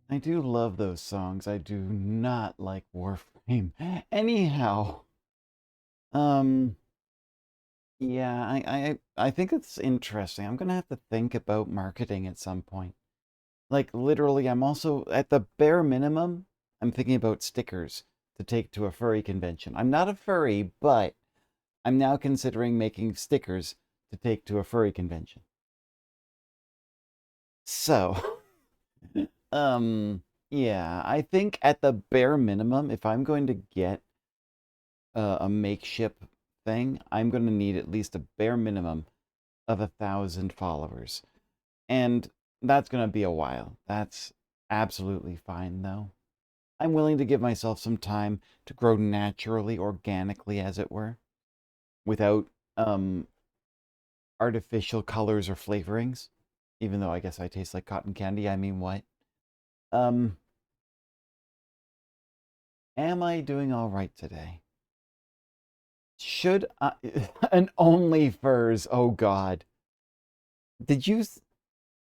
I do love those songs. I do not like Warframe. Anyhow, um, yeah, I think it's interesting. I'm gonna have to think about marketing at some point. Like literally, I'm also at the bare minimum, I'm thinking about stickers to take to a furry convention. I'm not a furry, but I'm now considering making stickers to take to a furry convention. So, yeah, I think at the bare minimum, if I'm going to get a makeshift thing, I'm going to need at least a bare minimum of 1,000 followers. And that's going to be a while. That's absolutely fine, though. I'm willing to give myself some time to grow naturally, organically, as it were, without um, artificial colors or flavorings. Even though I guess I taste like cotton candy. I mean, what? Um, am I doing all right today? Should I? An only furs. Oh God. Did you?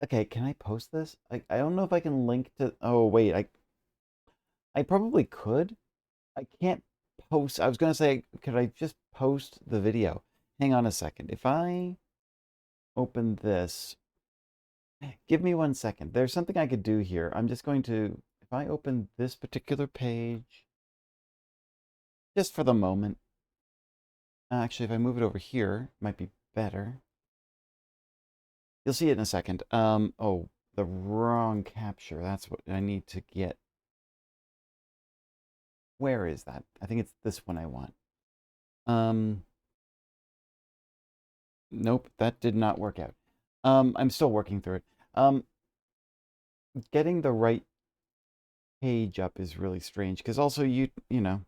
Okay, can I post this? I don't know if I can link to. Oh wait, I probably could. I can't post. I was gonna say, could I just post the video? Hang on a second. If I open this, give me 1 second. There's something I could do here. I'm just going to, if I open this particular page, just for the moment. Actually, if I move it over here, it might be better. You'll see it in a second. Oh, the wrong capture. That's what I need to get. Where is that? I think it's this one I want. Um, nope, that did not work out. I'm still working through it. Um, getting the right page up is really strange because also you know.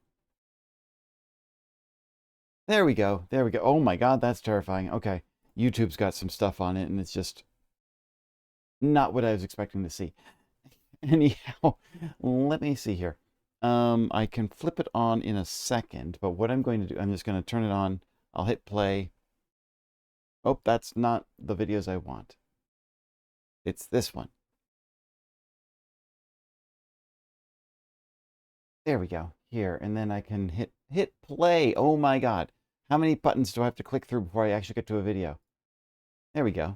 There we go. There we go. Oh my God, that's terrifying. Okay, YouTube's got some stuff on it, and it's just not what I was expecting to see. Anyhow, let me see here. I can flip it on in a second, but what I'm going to do, I'm just going to turn it on. I'll hit play. Oh, that's not the videos I want. It's this one. There we go. Here, and then I can hit play. Oh my God. How many buttons do I have to click through before I actually get to a video? There we go.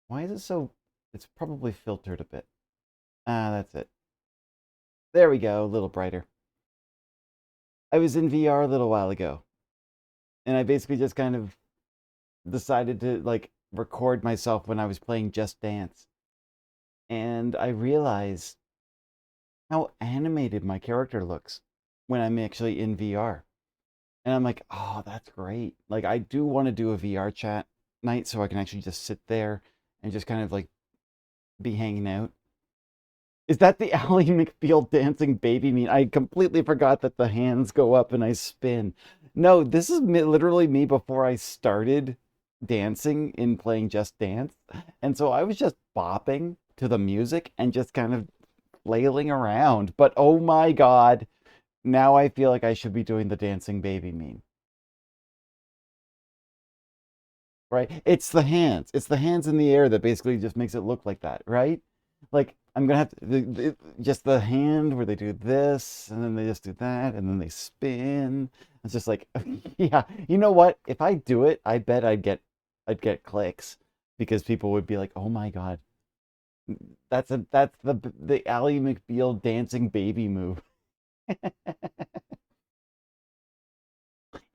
Why is it so? It's probably filtered a bit. Ah, that's it. There we go, a little brighter. I was in VR a little while ago, and I basically just kind of decided to like record myself when I was playing Just Dance. And I realized how animated my character looks when I'm actually in VR. And I'm like, oh, that's great. Like, I do want to do a VR chat night so I can actually just sit there and just kind of like be hanging out. Is that the Ally McBeal dancing baby mean? I completely forgot that the hands go up and I spin. No, this is literally me before I started dancing in playing Just Dance. And so I was just bopping to the music and just kind of flailing around. But oh my God, now I feel like I should be doing the dancing baby meme. Right? It's the hands. It's the hands in the air that basically just makes it look like that, right? Like I'm gonna have to just the hand where they do this and then they just do that and then they spin. It's just like, yeah, you know what? If I do it, I bet I'd get clicks because people would be like, "Oh my God, that's the Ally McBeal dancing baby move."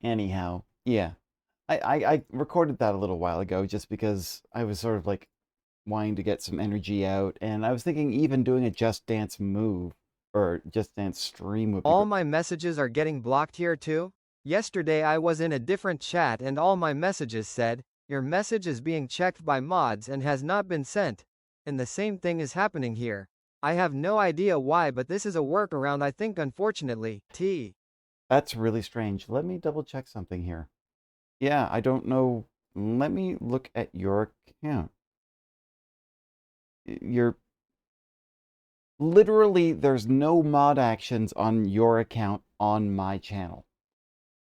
Anyhow, yeah, I recorded that a little while ago just because I was sort of like wanting to get some energy out. And I was thinking even doing a Just Dance move or Just Dance stream would be All great. my messages are getting blocked here too. Yesterday I was in a different chat and all my messages said, your message is being checked by mods and has not been sent. And the same thing is happening here. I have no idea why, but this is a workaround I think unfortunately. That's really strange. Let me double check something here. Yeah, I don't know. Let me look at your account. You're literally, there's no mod actions on your account on my channel.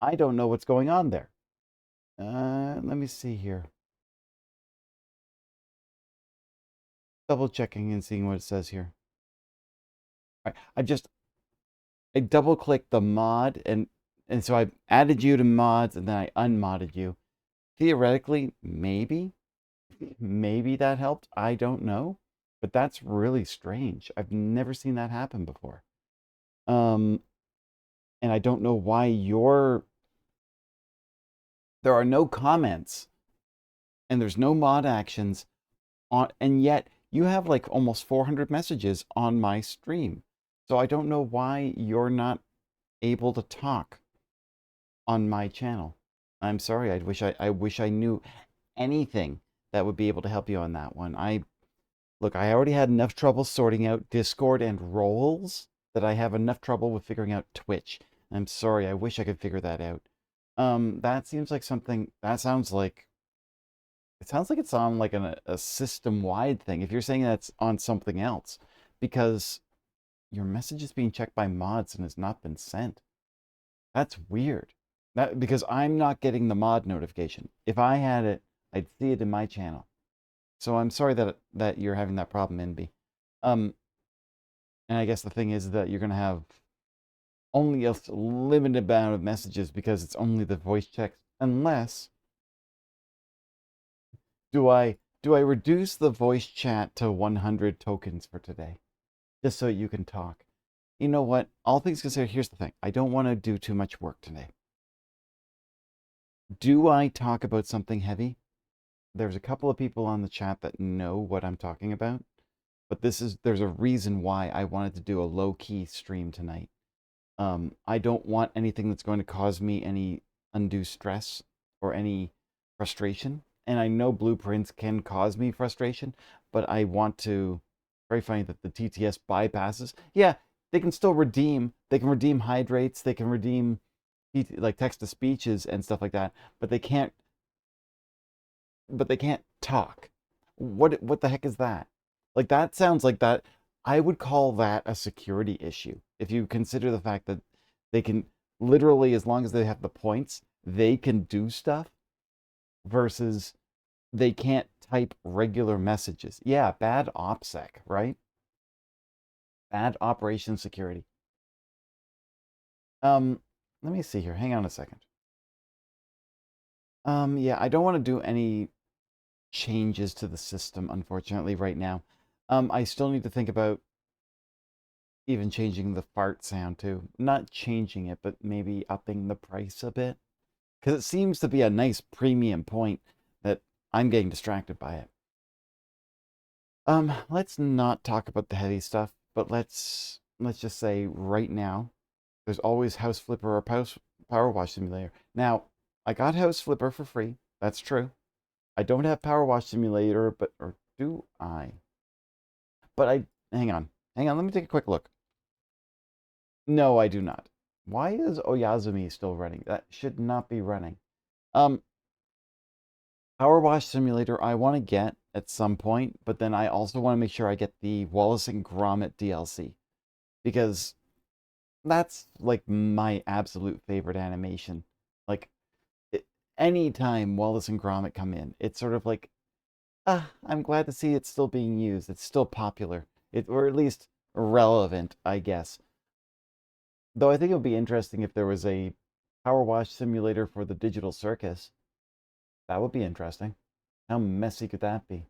I don't know what's going on there. Let me see here. Double checking and seeing what it says here. I double clicked the mod and so I added you to mods and then I unmodded you. Theoretically, maybe that helped. I don't know, but that's really strange. I've never seen that happen before. Um, and I don't know why there are no comments and there's no mod actions on, and yet you have like almost 400 messages on my stream. So I don't know why you're not able to talk on my channel. I'm sorry. I wish I knew anything that would be able to help you on that one. Look, I already had enough trouble sorting out Discord and roles that I have enough trouble with figuring out Twitch. I'm sorry. I wish I could figure that out. That seems like something that sounds like it sounds like it's on like a system-wide thing. If you're saying that's on something else, because your message is being checked by mods and has not been sent. That's weird. That because I'm not getting the mod notification. If I had it, I'd see it in my channel. So I'm sorry that you're having that problem, NB. Um, and I guess the thing is that you're gonna have only a limited amount of messages because it's only the voice checks. Unless do I reduce the voice chat to 100 tokens for today, just so you can talk? You know what? All things considered, here's the thing. I don't want to do too much work today. Do I talk about something heavy? There's a couple of people on the chat that know what I'm talking about, but there's a reason why I wanted to do a low-key stream tonight. I don't want anything that's going to cause me any undue stress or any frustration. And I know blueprints can cause me frustration, but I want to. Very funny that the TTS bypasses. Yeah, they can still redeem. They can redeem hydrates. They can redeem like text to speeches and stuff like that. But they can't. But they can't talk. What the heck is that? Like that sounds like that. I would call that a security issue. If you consider the fact that they can literally, as long as they have the points, they can do stuff versus they can't type regular messages. Yeah, bad OPSEC, right? Bad operation security. Um, Let me see here. Hang on a second. Yeah, I don't want to do any changes to the system, unfortunately, right now. I still need to think about even changing the fart sound too. Not changing it, but maybe upping the price a bit. Because it seems to be a nice premium point that I'm getting distracted by it. Let's not talk about the heavy stuff, but let's just say right now, there's always House Flipper or Power Wash Simulator. Now, I got House Flipper for free. That's true. I don't have Power Wash Simulator, but or do I? But hang on. Let me take a quick look. No, I do not. Why is Oyazumi still running? That should not be running. Um, Power Wash Simulator I want to get at some point, but then I also want to make sure I get the Wallace and Gromit DLC because that's like my absolute favorite animation. Like anytime Wallace and Gromit come in, it's sort of like, I'm glad to see it's still being used. It's still popular. Or at least relevant, I guess. Though I think it would be interesting if there was a Power Wash Simulator for the Digital Circus. That would be interesting. How messy could that be?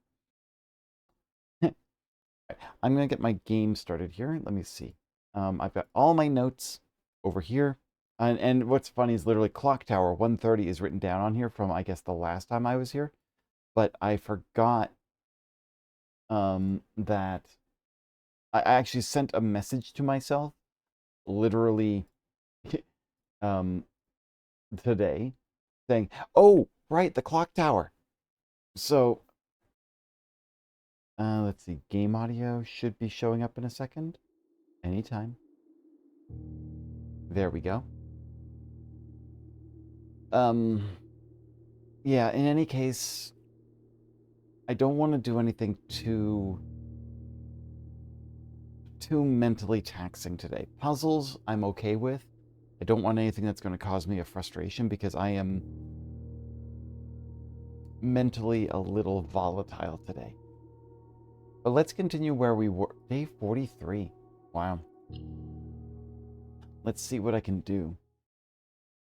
I'm going to get my game started here. Let me see. I've got all my notes over here. And what's funny is literally Clock Tower 130 is written down on here from, I guess, the last time I was here. But I forgot that I actually sent a message to myself literally um, today saying, oh, right, the Clock Tower. So let's see. Game audio should be showing up in a second. Anytime. There we go. Um, yeah, in any case, I don't want to do anything too mentally taxing today. Puzzles, I'm okay with. I don't want anything that's going to cause me a frustration because I am mentally a little volatile today. But let's continue where we were. Day 43. Wow. Let's see what I can do.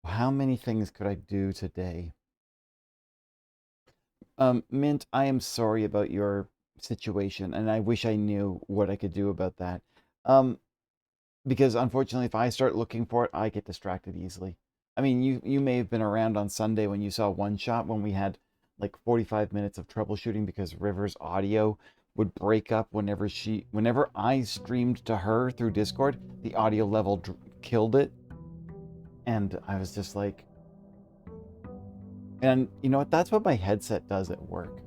How many things could I do today? Mint, I am sorry about your situation, and I wish I knew what I could do about that. Um, because unfortunately, if I start looking for it, I get distracted easily. I mean, you may have been around on Sunday when you saw One Shot when we had like 45 minutes of troubleshooting because River's audio would break up whenever I streamed to her through Discord, the audio level killed it, and I was just like, and you know what? That's what my headset does at work.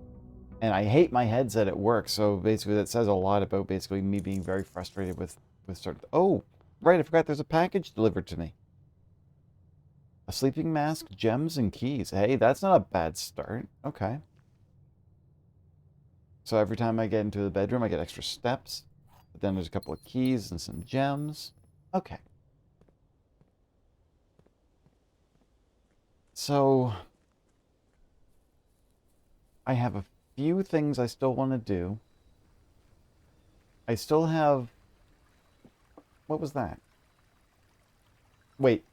And I hate my headset at work. So basically, that says a lot about basically me being very frustrated with certain. Oh, right! I forgot there's a package delivered to me. A sleeping mask, gems, and keys. Hey, that's not a bad start. Okay. So every time I get into the bedroom, I get extra steps. But then there's a couple of keys and some gems. Okay. So I have a few things I still want to do. I still have. What was that? Wait.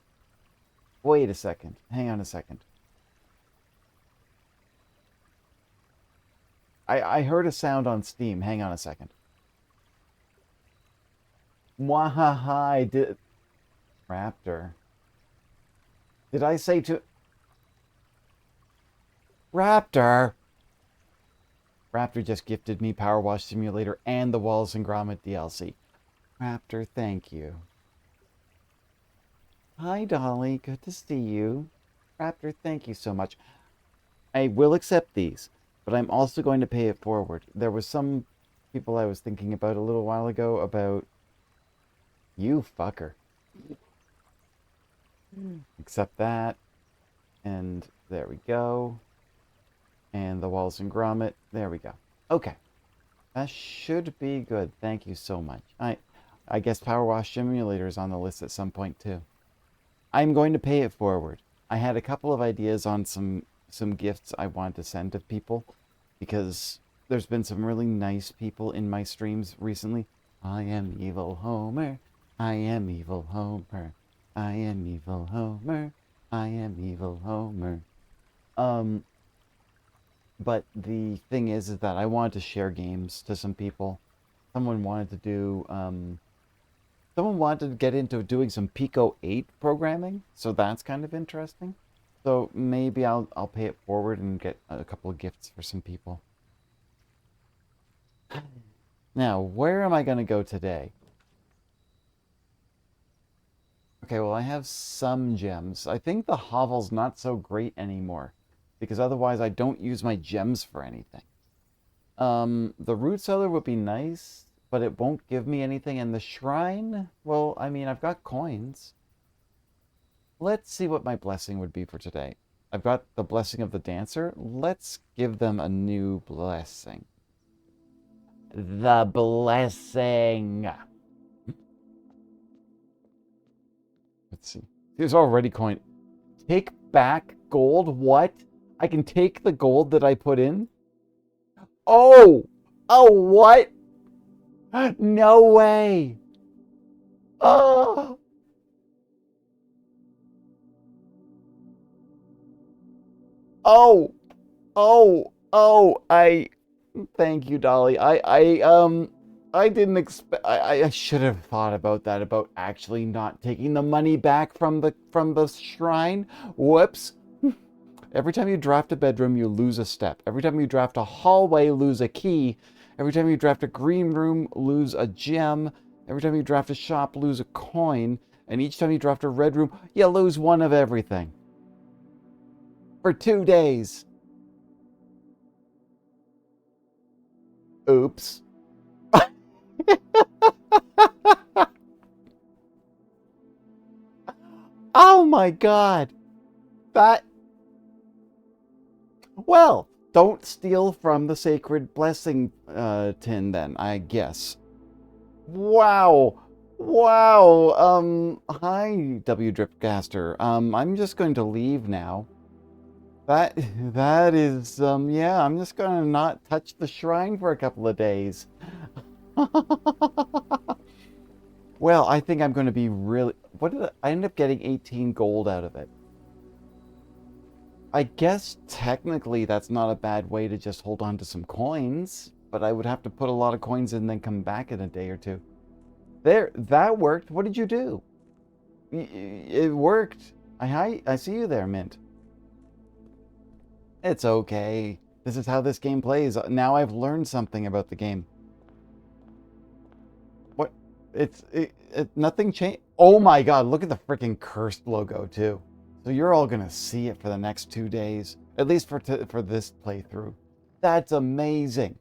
Wait a second. Hang on a second. I heard a sound on Steam. Hang on a second. Mwahaha, I did. Raptor. Did I say to. Raptor! Raptor just gifted me Power Wash Simulator and the Wallace and Gromit DLC. Raptor, thank you. Hi, Dolly. Good to see you. Raptor, thank you so much. I will accept these, but I'm also going to pay it forward. There was some people I was thinking about a little while ago about. You fucker. Accept that. And there we go. And the Wallace and Gromit. There we go. Okay. That should be good. Thank you so much. I guess Power Wash Simulator is on the list at some point too. I'm going to pay it forward. I had a couple of ideas on some gifts I wanted to send to people because there's been some really nice people in my streams recently. I am evil Homer. I am evil Homer. I am evil Homer. I am evil Homer. But the thing is that I wanted to share games to some people. Someone wanted to do, someone wanted to get into doing some Pico 8 programming, so that's kind of interesting. So maybe I'll pay it forward and get a couple of gifts for some people. Now, where am I going to go today? Okay, well, I have some gems. I think the hovel's not so great anymore because otherwise I don't use my gems for anything. The root cellar would be nice, but it won't give me anything. And the shrine, well, I mean, I've got coins. Let's see what my blessing would be for today. I've got the blessing of the dancer. Let's give them a new blessing. The blessing. Let's see. There's already coin. Take back gold? What? I can take the gold that I put in? Oh! Oh, what? No way! Oh! Oh! Oh! Oh! Thank you, Dolly. I didn't expect. I should have thought about that. About actually not taking the money back from the shrine. Whoops. Every time you draft a bedroom, you lose a step. Every time you draft a hallway, lose a key. Every time you draft a green room, lose a gem. Every time you draft a shop, lose a coin. And each time you draft a red room, you lose one of everything. For 2 days. Oops. Oh my god. That. Well, don't steal from the sacred blessing tin then, I guess. Wow. Wow. Hi, W Dripcaster. I'm just going to leave now. That is, yeah, I'm just gonna not touch the shrine for a couple of days. Well, I think I'm going to be really... What did I end up getting 18 gold out of it? I guess technically that's not a bad way to just hold on to some coins, but I would have to put a lot of coins in and then come back in a day or two. There, that worked. What did you do? It worked. I see you there, Mint. It's okay. This is how this game plays. Now I've learned something about the game. What? Nothing changed. Oh my god, look at the freaking cursed logo too. So you're all gonna see it for the next 2 days, at least for this playthrough. That's amazing.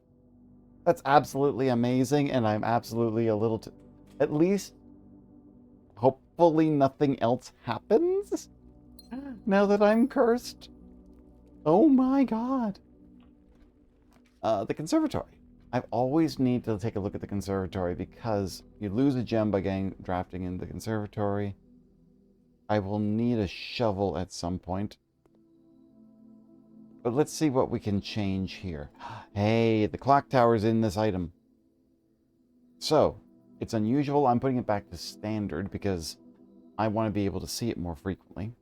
That's absolutely amazing, and I'm absolutely a little. At least, hopefully, nothing else happens. Now that I'm cursed. Oh my god. The conservatory. I always need to take a look at the conservatory because you lose a gem by drafting in the conservatory. I will need a shovel at some point. But let's see what we can change here. Hey, the clock tower's in this item. So, it's unusual. I'm putting it back to standard because I want to be able to see it more frequently.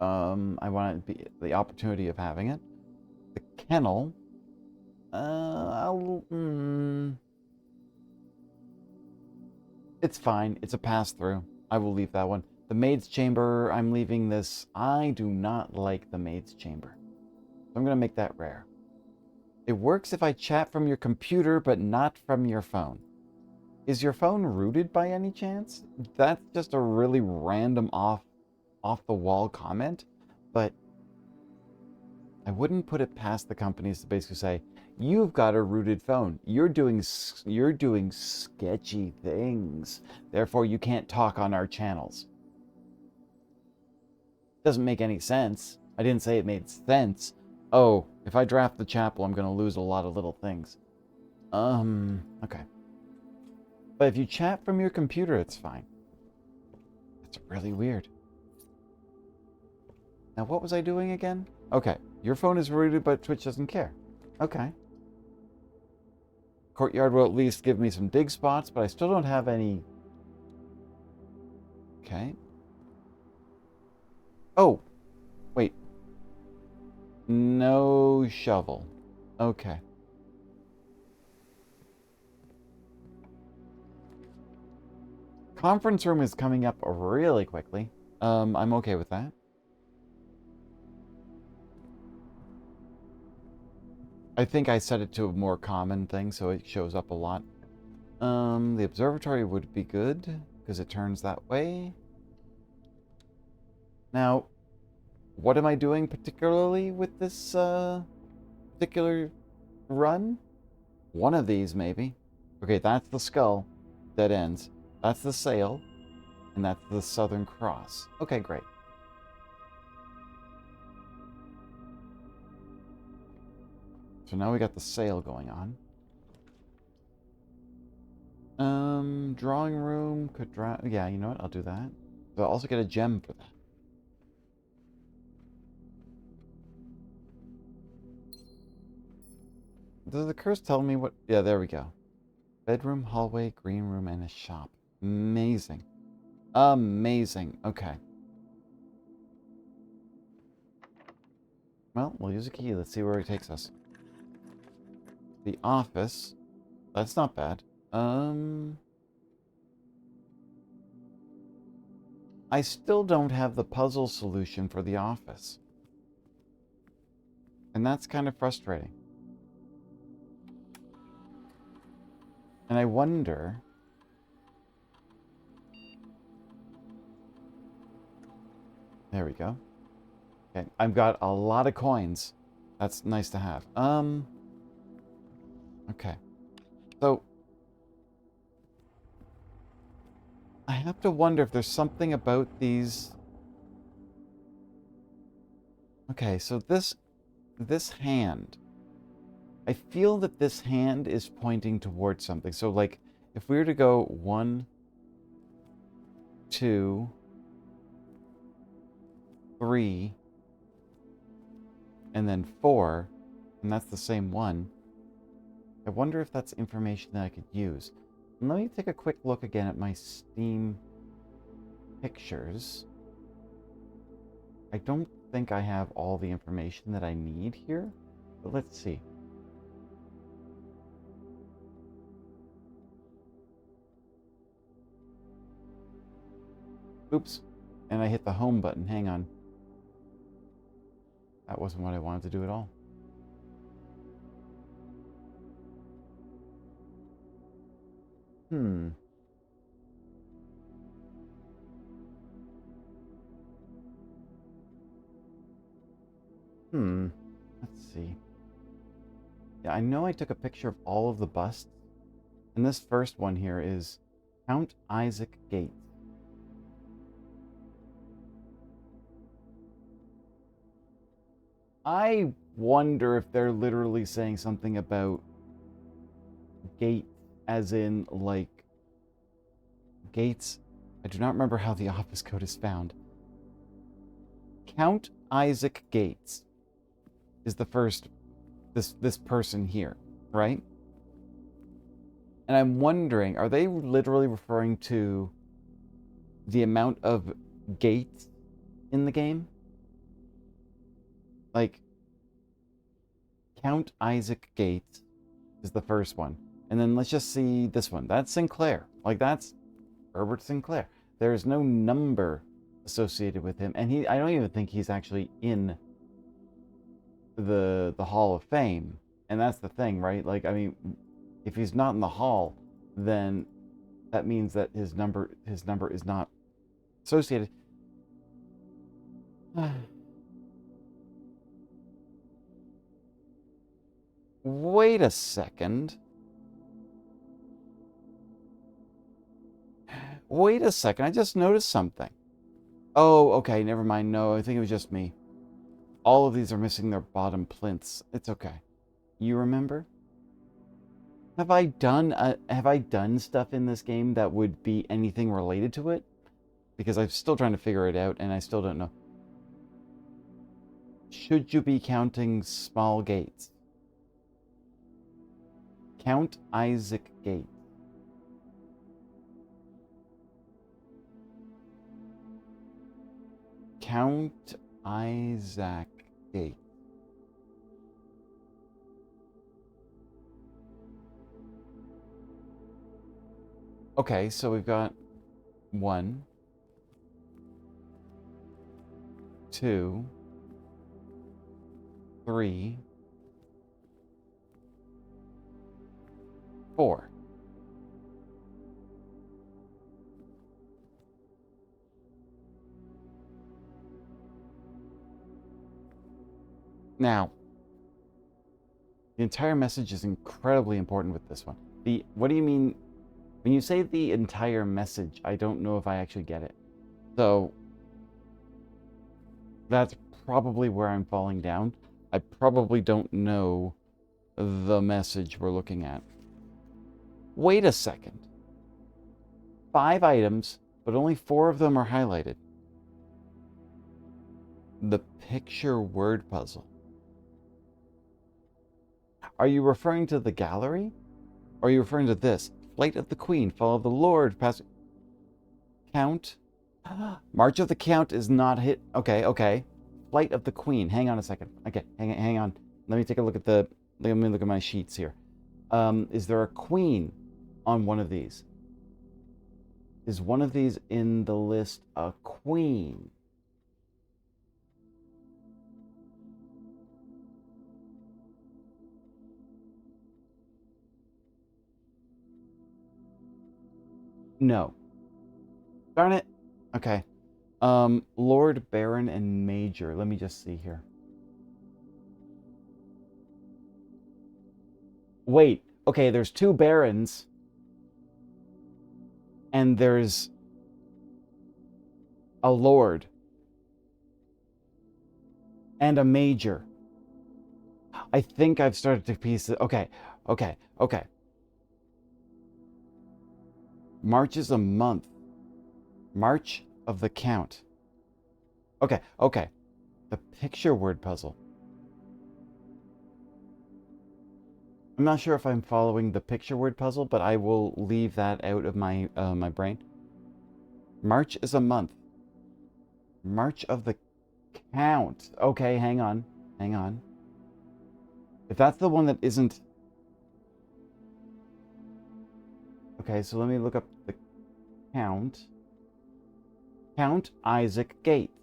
I want the opportunity of having it. The kennel. It's fine. It's a pass-through. I will leave that one. The maid's chamber, I'm leaving this. I do not like the maid's chamber. So I'm going to make that rare. It works if I chat from your computer, but not from your phone. Is your phone rooted by any chance? That's just a really random off-the-wall comment, but I wouldn't put it past the companies to basically say, you've got a rooted phone. You're doing sketchy things. Therefore, you can't talk on our channels. Doesn't make any sense. I didn't say it made sense. Oh, if I draft the chapel, I'm going to lose a lot of little things. Okay. But if you chat from your computer, it's fine. That's really weird. Now, what was I doing again? Okay. Your phone is rooted, but Twitch doesn't care. Okay. Courtyard will at least give me some dig spots, but I still don't have any... Okay. Oh. Wait. No shovel. Okay. Conference room is coming up really quickly. I'm okay with that. I think I set it to a more common thing, so it shows up a lot. The observatory would be good, because it turns that way. Now, what am I doing particularly with this particular run? One of these, maybe. Okay, that's the skull. Dead ends. That's the sail. And that's the Southern Cross. Okay, great. So now we got the sail going on. Drawing room could draw. Yeah, you know what? I'll do that. But I'll also get a gem for that. Does the curse tell me what? Yeah, there we go. Bedroom, hallway, green room, and a shop. Amazing. Amazing. Okay. Well, we'll use a key. Let's see where it takes us. The office. That's not bad. I still don't have the puzzle solution for the office. And that's kind of frustrating. And I wonder... There we go. Okay, I've got a lot of coins. That's nice to have. Okay. So... I have to wonder if there's something about these... Okay, so this hand... I feel that this hand is pointing towards something. So, like, if we were to go 1, 2, 3, and then 4, and that's the same one, I wonder if that's information that I could use. Let me take a quick look again at my Steam pictures. I don't think I have all the information that I need here, but let's see. Oops, and I hit the home button. Hang on. That wasn't what I wanted to do at all. Let's see. Yeah, I know I took a picture of all of the busts. And this first one here is Count Isaac Gates. I wonder if they're literally saying something about Gates, as in, like, Gates. I do not remember how the office code is found. Count Isaac Gates is the first, this person here, right? And I'm wondering, are they literally referring to the amount of gates in the game? Like, Count Isaac Gates is the first one. And then let's just see this one. That's Sinclair. Like, that's Herbert Sinclair. There's no number associated with him. And I don't even think he's actually in the Hall of Fame. And that's the thing, right? Like, I mean, if he's not in the hall, then that means that his number is not associated. Wait a second. Wait a second. I just noticed something. Oh, okay. Never mind. No, I think it was just me. All of these are missing their bottom plinths. It's okay. You remember? Have I done stuff in this game that would be anything related to it? Because I'm still trying to figure it out and I still don't know. Should you be counting small gates? Count Isaac Gates. Count Isaac Gates. Okay, so we've got 1, 2, 3, 4. Now, the entire message is incredibly important with this one. What do you mean when you say the entire message? I don't know if I actually get it. So that's probably where I'm falling down. I probably don't know the message we're looking at. Wait a second. 5 items, but only 4 of them are highlighted. The picture word puzzle. Are you referring to the gallery? Or are you referring to this? Flight of the Queen, Fall of the Lord, Count. March of the Count is not hit. Okay, okay. Flight of the Queen. Hang on a second. Okay, hang on. Let me take a look at let me look at my sheets here. Is there a queen on one of these? Is one of these in the list a queen? No. Darn it. Okay. Lord, Baron, and Major. Let me just see here. Wait. Okay, there's 2 barons. And there's a lord. And a major. I think I've started to piece it. Okay. March is a month. March of the Count. Okay. The picture word puzzle. I'm not sure if I'm following the picture word puzzle, but I will leave that out of my my brain. March is a month. March of the count. Okay, hang on. Hang on. If that's the one that isn't... Okay, so let me look up the count. Count Isaac Gates.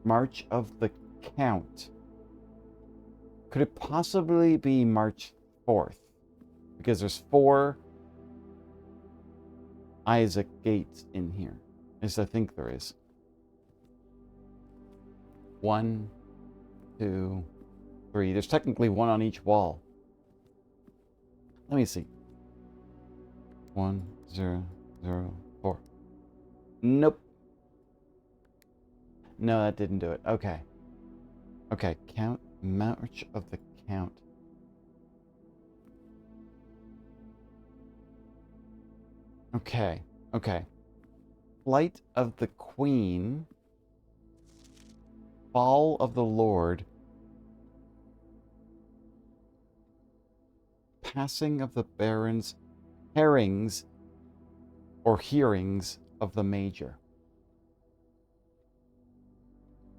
March of the count. Could it possibly be March 4th? Because there's 4 Isaac Gates in here. At least I think there is. 1, 2, 3. There's technically 1 on each wall. Let me see. 1, 0, 0, 4. Nope. No, that didn't do it. Okay. Okay, count. March of the count. Okay. Okay. Flight of the Queen. Fall of the Lord. Passing of the Barons. Herrings or hearings of the Major.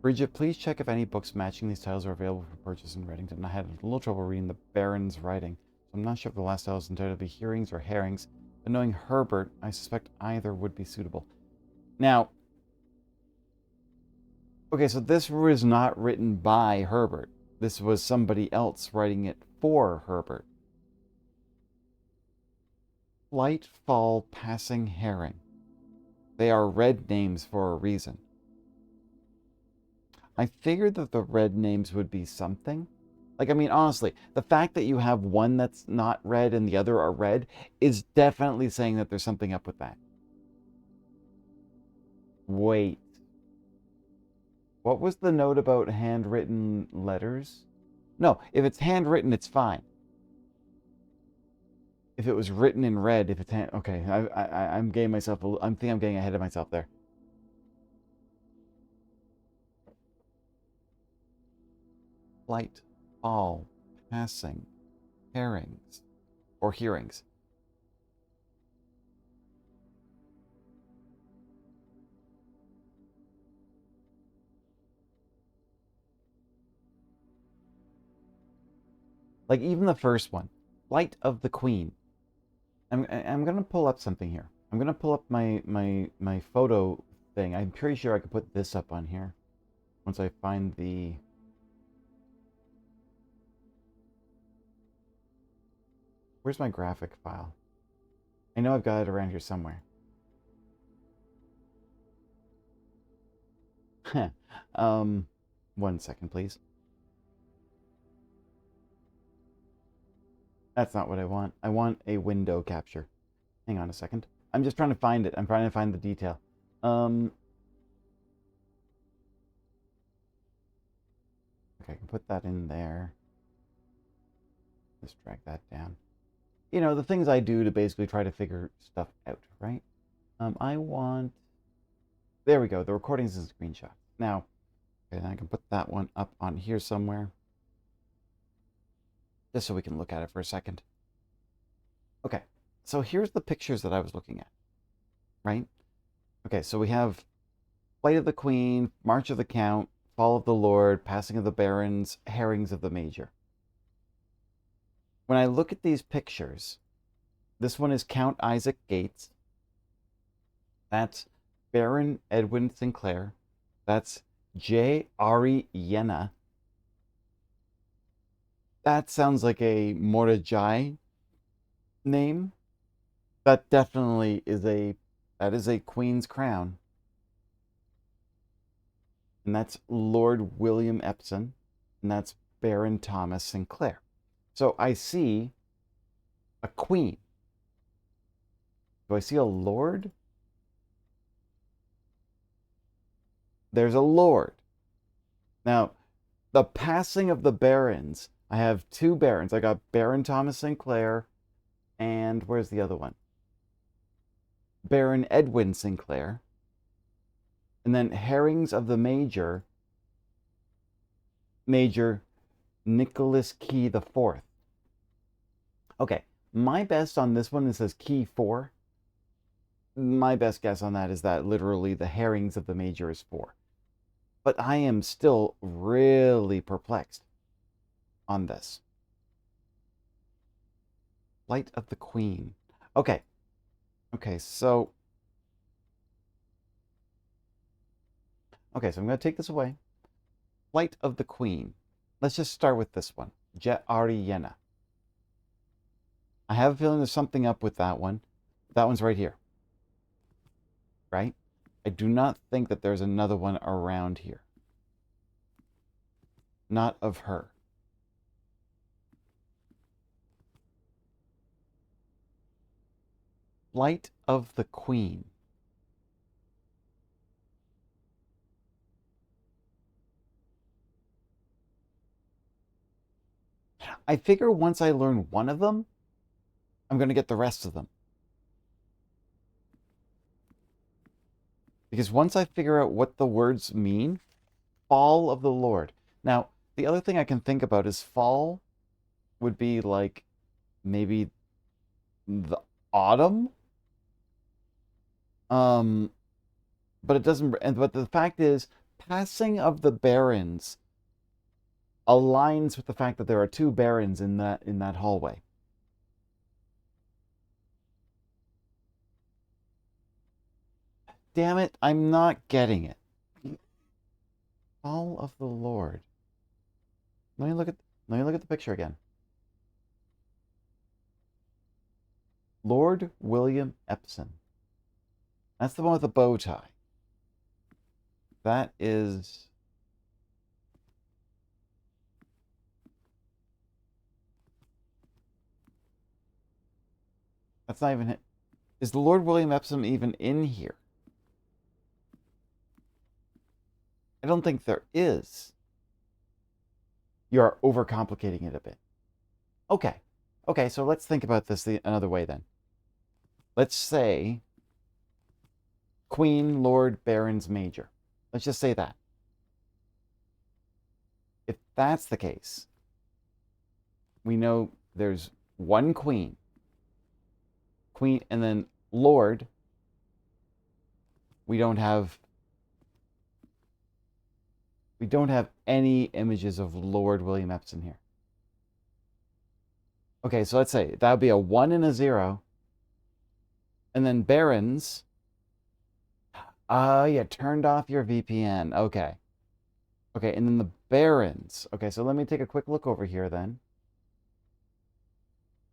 Bridget, please check if any books matching these titles are available for purchase in Reddington. I had a little trouble reading the Baron's writing, so I'm not sure if the last title is entitled to be hearings or herrings, but knowing Herbert, I suspect either would be suitable. Now, okay, so this was not written by Herbert. This was somebody else writing it for Herbert. Flight, fall, passing, herring. They are red names for a reason. I figured that the red names would be something. Like, I mean, honestly, the fact that you have one that's not red and the other are red is definitely saying that there's something up with that. Wait. What was the note about handwritten letters? No, if it's handwritten, it's fine. If it was written in red, if it's okay, I'm getting myself. I think I'm getting ahead of myself there. Flight, fall, passing, herrings, or hearings. Like even the first one, Flight of the Queen. I'm gonna pull up something here. I'm gonna pull up my photo thing. I'm pretty sure I could put this up on here once I find the... Where's my graphic file? I know I've got it around here somewhere. One second, please. That's not what I want. I want a window capture. Hang on a second. I'm just trying to find it. I'm trying to find the detail. Okay, I can put that in there. Let's drag that down. You know, the things I do to basically try to figure stuff out, right? I want... There we go. The recordings and screenshot. Now, okay, I can put that one up on here somewhere. Just so we can look at it for a second. Okay, so here's the pictures that I was looking at, right? Okay, so we have Flight of the Queen, March of the Count, Fall of the Lord, Passing of the Barons, Herrings of the Major. When I look at these pictures, this one is Count Isaac Gates. That's Baron Edwin Sinclair. That's J. Ari Yenna. That sounds like a Mordejai name. That definitely is a queen's crown. And that's Lord William Epsom. And that's Baron Thomas Sinclair. So I see a queen. Do I see a lord? There's a lord. Now, the passing of the barons. I have 2 barons. I got Baron Thomas Sinclair, and where's the other one? Baron Edwin Sinclair. And then Herrings of the Major. Major Nicholas Key the Fourth. Okay, my best on this one, it says Key 4. My best guess on that is that literally the herrings of the major is 4. But I am still really perplexed on this. Flight of the Queen. Okay. Okay, so... Okay, so I'm going to take this away. Flight of the Queen. Let's just start with this one. Jet Ariena. I have a feeling there's something up with that one. That one's right here. Right? I do not think that there's another one around here. Not of her. Flight of the Queen. I figure once I learn one of them, I'm going to get the rest of them. Because once I figure out what the words mean, fall of the Lord. Now, the other thing I can think about is fall would be like maybe the autumn. But it doesn't, but the fact is, passing of the barons aligns with the fact that there are 2 barons in that hallway. Damn it, I'm not getting it. Fall of the Lord. Let me look at the picture again. Lord William Epsom. That's the one with the bow tie. That is... That's not even it. Is the Lord William Epsom even in here? I don't think there is. You're overcomplicating it a bit. Okay. Okay, so let's think about this another way then. Let's say Queen, Lord, Barons, Major. Let's just say that. If that's the case, we know there's one Queen. Queen, and then Lord. We don't have any images of Lord William Epsom here. Okay, so let's say that would be a 1 and a 0. And then Barons. You turned off your VPN. Okay. Okay, and then the Barons. Okay, so let me take a quick look over here then.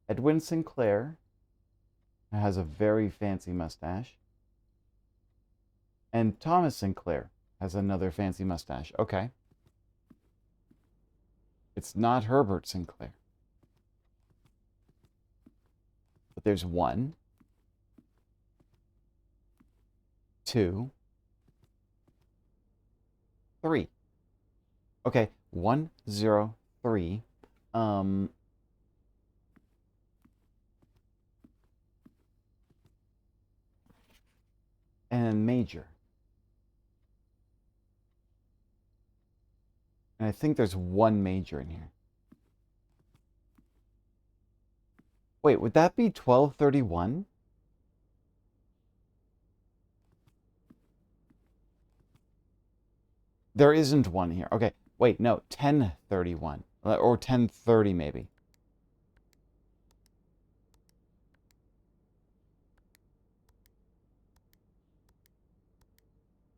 Edwin Sinclair has a very fancy mustache. And Thomas Sinclair has another fancy mustache. Okay. It's not Herbert Sinclair. But there's 1, 2, 3. Okay, 1, 0, 3. And major. And I think there's 1 major in here. Wait, would that be 1231? There isn't one here. Okay, wait, no, 1031. Or 1030 maybe.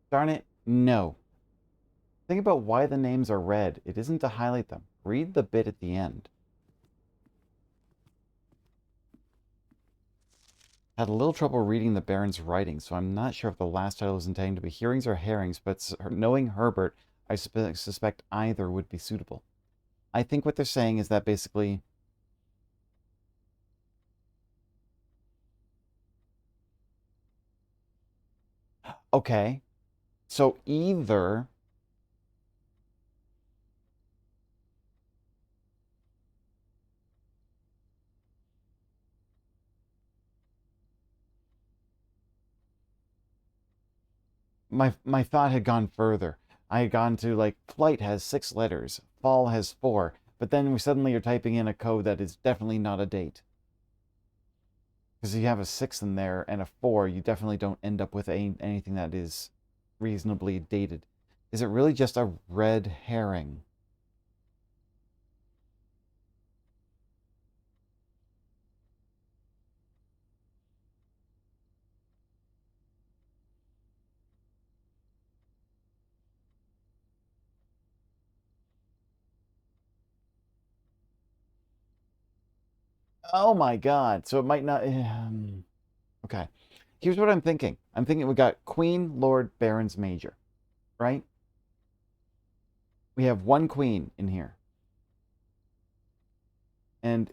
Darn it, no. Think about why the names are red. It isn't to highlight them. Read the bit at the end. Had a little trouble reading the Baron's writing, so I'm not sure if the last title is intended to be hearings or herrings, but knowing Herbert, I suspect either would be suitable. I think what they're saying is that basically... Okay, so either... My thought had gone further. I had gone to, like, flight has 6 letters, fall has 4, but then suddenly you're typing in a code that is definitely not a date. Because if you have a 6 in there and a 4, you definitely don't end up with anything that is reasonably dated. Is it really just a red herring? Oh my god. So it might not... okay. Here's what I'm thinking. I'm thinking we got Queen, Lord, Barons, Major. Right? We have one queen in here. And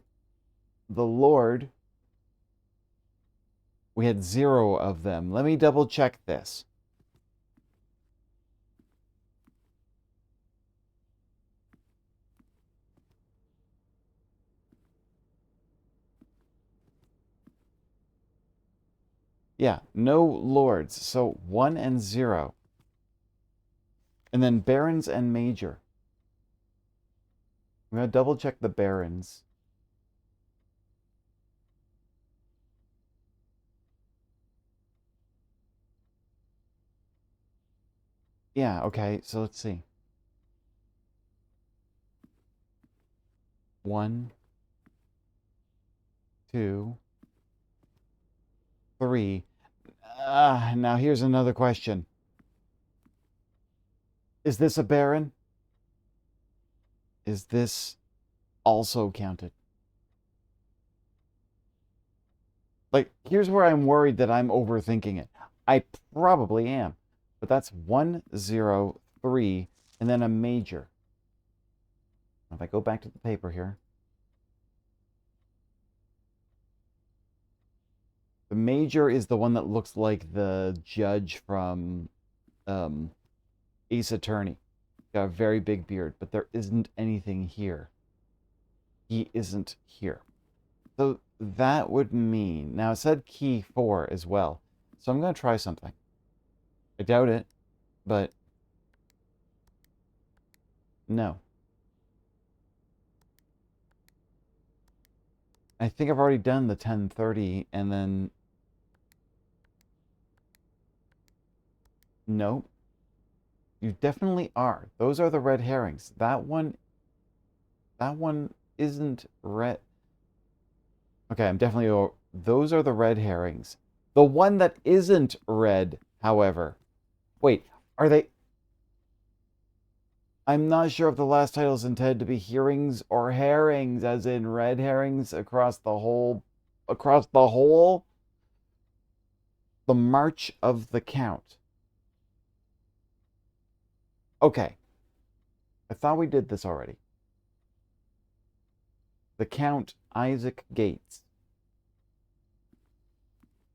the Lord, we had 0 of them. Let me double check this. Yeah, no lords. So 1 and 0. And then barons and major. I'm going to double check the barons. Yeah, okay, so let's see. 1, 2, 3. Now here's another question. Is this a baron? Is this also counted? Like, here's where I'm worried that I'm overthinking it. I probably am. But that's 1, 0, 3, and then a major. If I go back to the paper here. The major is the one that looks like the judge from Ace Attorney. Got a very big beard, but there isn't anything here. He isn't here. So that would mean... Now, it said key 4 as well. So I'm going to try something. I doubt it, but... No. I think I've already done the 1030, and then... Nope. You definitely are. Those are the red herrings. That one isn't red. Okay, I'm definitely... Those are the red herrings. The one that isn't red, however... Wait, are they... I'm not sure if the last title is intended to be hearings or herrings, as in red herrings across the whole... Across the whole? The March of the Count. Okay. I thought we did this already. The Count Isaac Gates.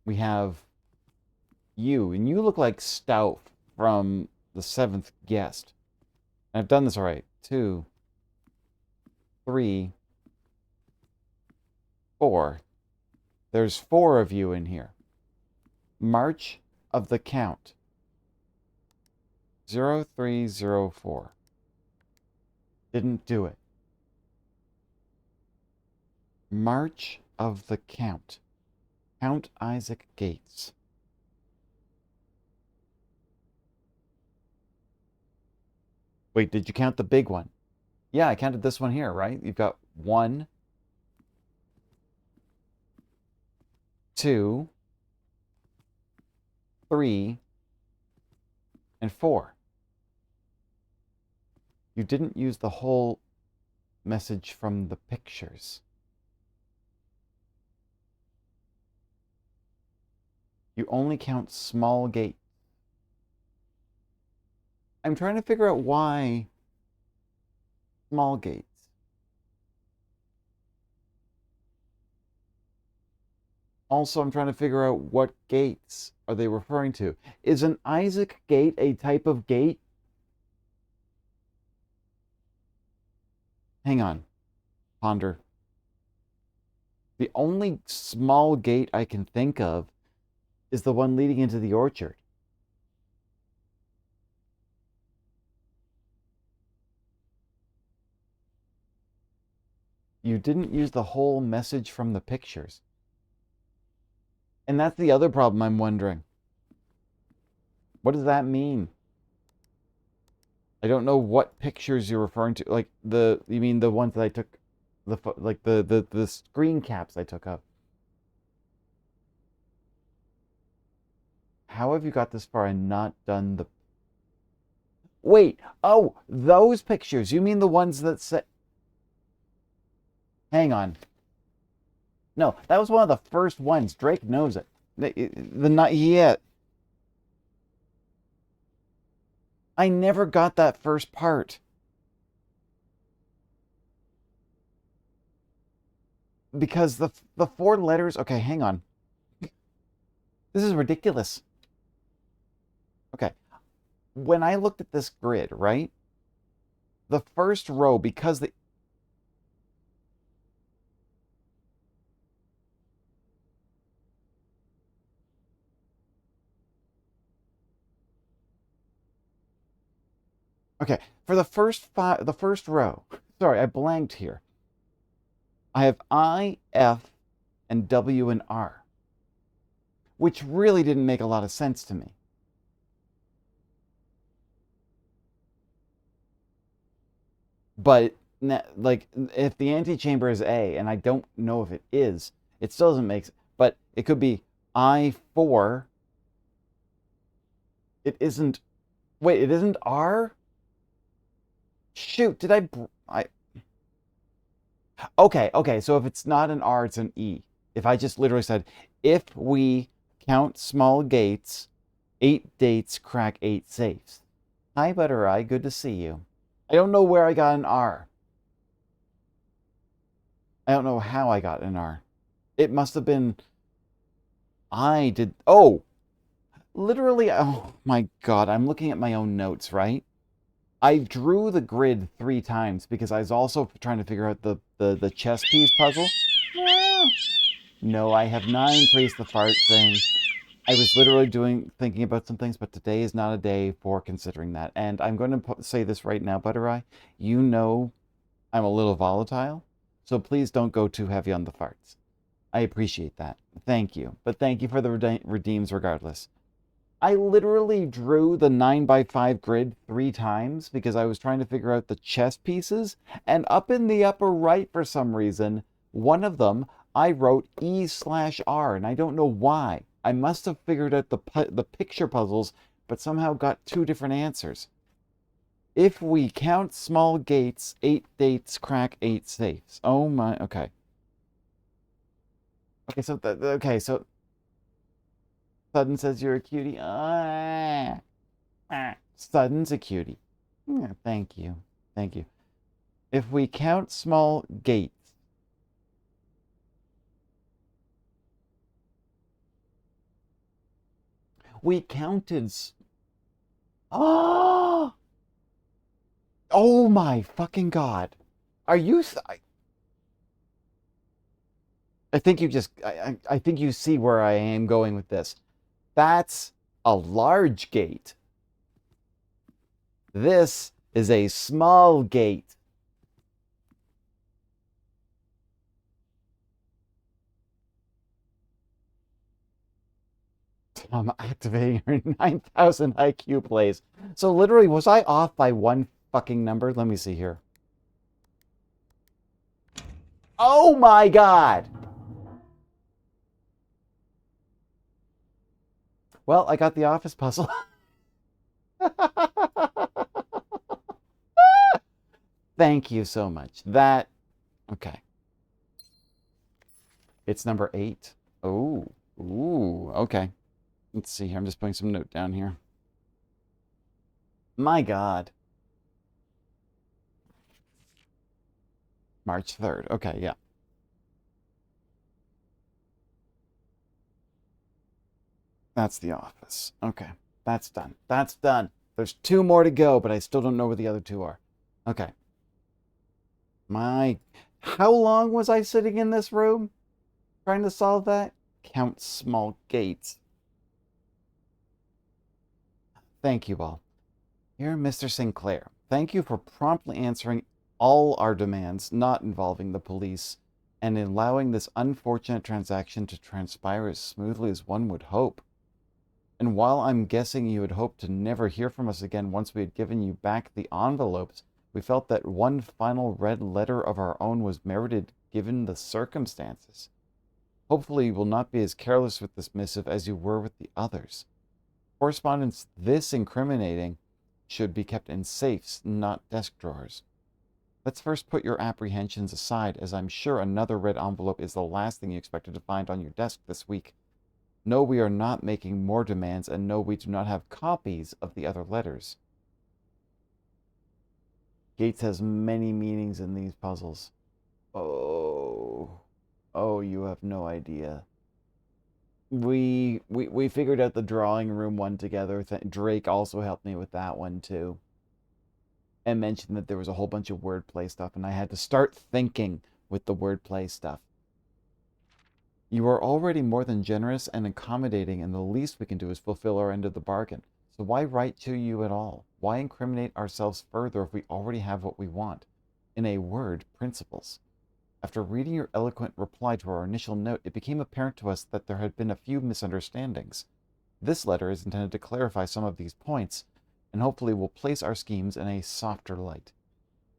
We have you, and you look like Stout from The Seventh Guest. I've done this already. 2, 3, 4. There's 4 of you in here. March of the Count. 0304. Didn't do it. March of the Count. Count Isaac Gates. Wait, did you count the big one? Yeah, I counted this one here, right? You've got 1, 2, 3, and 4. You didn't use the whole message from the pictures. You only count small gates. I'm trying to figure out why small gates. Also, I'm trying to figure out what gates are they referring to. Is an Isaac gate a type of gate? Hang on. Ponder. The only small gate I can think of is the one leading into the orchard. You didn't use the whole message from the pictures. And that's the other problem I'm wondering. What does that mean? I don't know what pictures you're referring to. Like you mean the ones that I took, the screen caps I took of. How have you got this far and not done the... Wait, oh, those pictures. You mean the ones that say... Hang on. No, that was one of the first ones. Drake knows it. Yeah. I never got that first part. Because the four letters... Okay, hang on. This is ridiculous. Okay. When I looked at this grid, right? The first row, because the... Okay, for the first row. Sorry, I blanked here. I have I, F, and W and R, which really didn't make a lot of sense to me. But like, if the antechamber is A, and I don't know if it is, it still doesn't make sense. But it could be I4. It isn't. Wait, it isn't R? Shoot, did I... Okay, so if it's not an R, it's an E. If I just literally said, if we count small gates, 8 dates crack 8 safes. Hi, Butter Eye, good to see you. I don't know where I got an R. I don't know how I got an R. It must have been... I did... Oh! Literally, oh my god, I'm looking at my own notes, right? I drew the grid 3 times because I was also trying to figure out the chess piece puzzle. No, I have not increased the fart thing. I was literally thinking about some things, but today is not a day for considering that. And I'm going to say this right now, Butter Eye. You know I'm a little volatile, so please don't go too heavy on the farts. I appreciate that. Thank you. But thank you for the redeems regardless. I literally drew the 9x5 grid 3 times because I was trying to figure out the chess pieces. And up in the upper right, for some reason, one of them, I wrote E/R, and I don't know why. I must have figured out the picture puzzles, but somehow got 2 different answers. If we count small gates, 8 dates crack 8 safes. Oh my, okay. Okay, so Sudden says you're a cutie. Sudden's a cutie. Yeah, thank you. Thank you. If we count small gates. We counted... Oh! Oh my fucking god. Are you... I think you just... I think you see where I am going with this. That's a large gate. This is a small gate. I'm activating her 9,000 IQ plays. So literally, was I off by 1 fucking number? Let me see here. Oh my god! Well, I got the office puzzle. Thank you so much. Okay. It's number 8. Oh, ooh, okay. Let's see here. I'm just putting some note down here. My god. March 3rd. Okay, yeah. That's the office. Okay, that's done. That's done. There's 2 more to go, but I still don't know where the other 2 are. Okay. How long was I sitting in this room trying to solve that? Count small gates. Thank you all. Here, Mr. Sinclair. Thank you for promptly answering all our demands not involving the police, and in allowing this unfortunate transaction to transpire as smoothly as one would hope. And while I'm guessing you had hoped to never hear from us again once we had given you back the envelopes, we felt that one final red letter of our own was merited given the circumstances. Hopefully, you will not be as careless with this missive as you were with the others. Correspondence this incriminating should be kept in safes, not desk drawers. Let's first put your apprehensions aside, as I'm sure another red envelope is the last thing you expected to find on your desk this week. No, we are not making more demands, and no, we do not have copies of the other letters. Gates has many meanings in these puzzles. Oh, you have no idea. We figured out the drawing room one together. Drake also helped me with that one too, and mentioned that there was a whole bunch of wordplay stuff, and I had to start thinking with the wordplay stuff. You are already more than generous and accommodating, and the least we can do is fulfill our end of the bargain. So why write to you at all? Why incriminate ourselves further if we already have what we want? In a word, principles. After reading your eloquent reply to our initial note, it became apparent to us that there had been a few misunderstandings. This letter is intended to clarify some of these points, and hopefully will place our schemes in a softer light.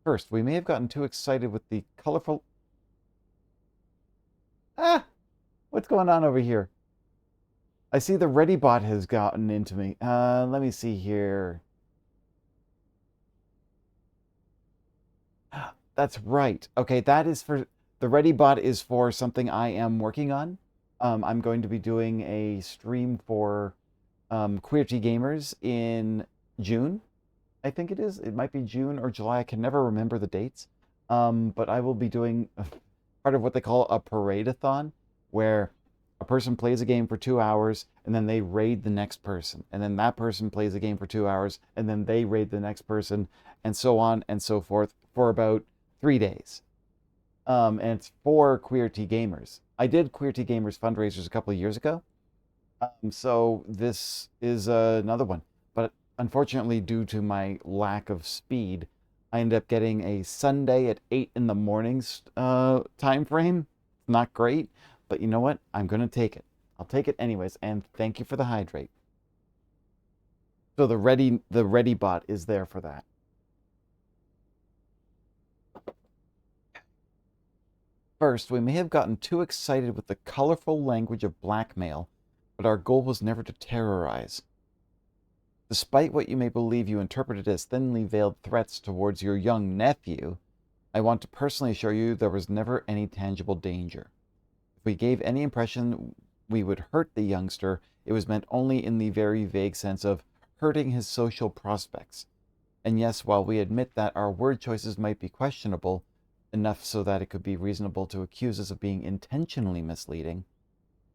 First, we may have gotten too excited with the colorful... Ah! What's going on over here? I see the ReadyBot has gotten into me. Let me see here. That's right. Okay, that is for... The ReadyBot is for something I am working on. I'm going to be doing a stream for QWERTY Gamers in June. I think it is. It might be June or July. I can never remember the dates. But I will be doing part of what they call a parade-a-thon, where a person plays a game for 2 hours and then they raid the next person. And then that person plays a game for 2 hours and then they raid the next person, and so on and so forth for about 3 days. And it's for QWERTY Gamers. I did QWERTY Gamers fundraisers a couple of years ago. So this is another one. But unfortunately, due to my lack of speed, I ended up getting a Sunday at 8 in the mornings time frame. Not great, but you know what? I'm going to take it. I'll take it anyways, and thank you for the hydrate. So the ReadyBot is there for that. First, we may have gotten too excited with the colorful language of blackmail, but our goal was never to terrorize. Despite what you may believe you interpreted as thinly veiled threats towards your young nephew, I want to personally assure you there was never any tangible danger. If we gave any impression we would hurt the youngster, it was meant only in the very vague sense of hurting his social prospects. And yes, while we admit that our word choices might be questionable, enough so that it could be reasonable to accuse us of being intentionally misleading,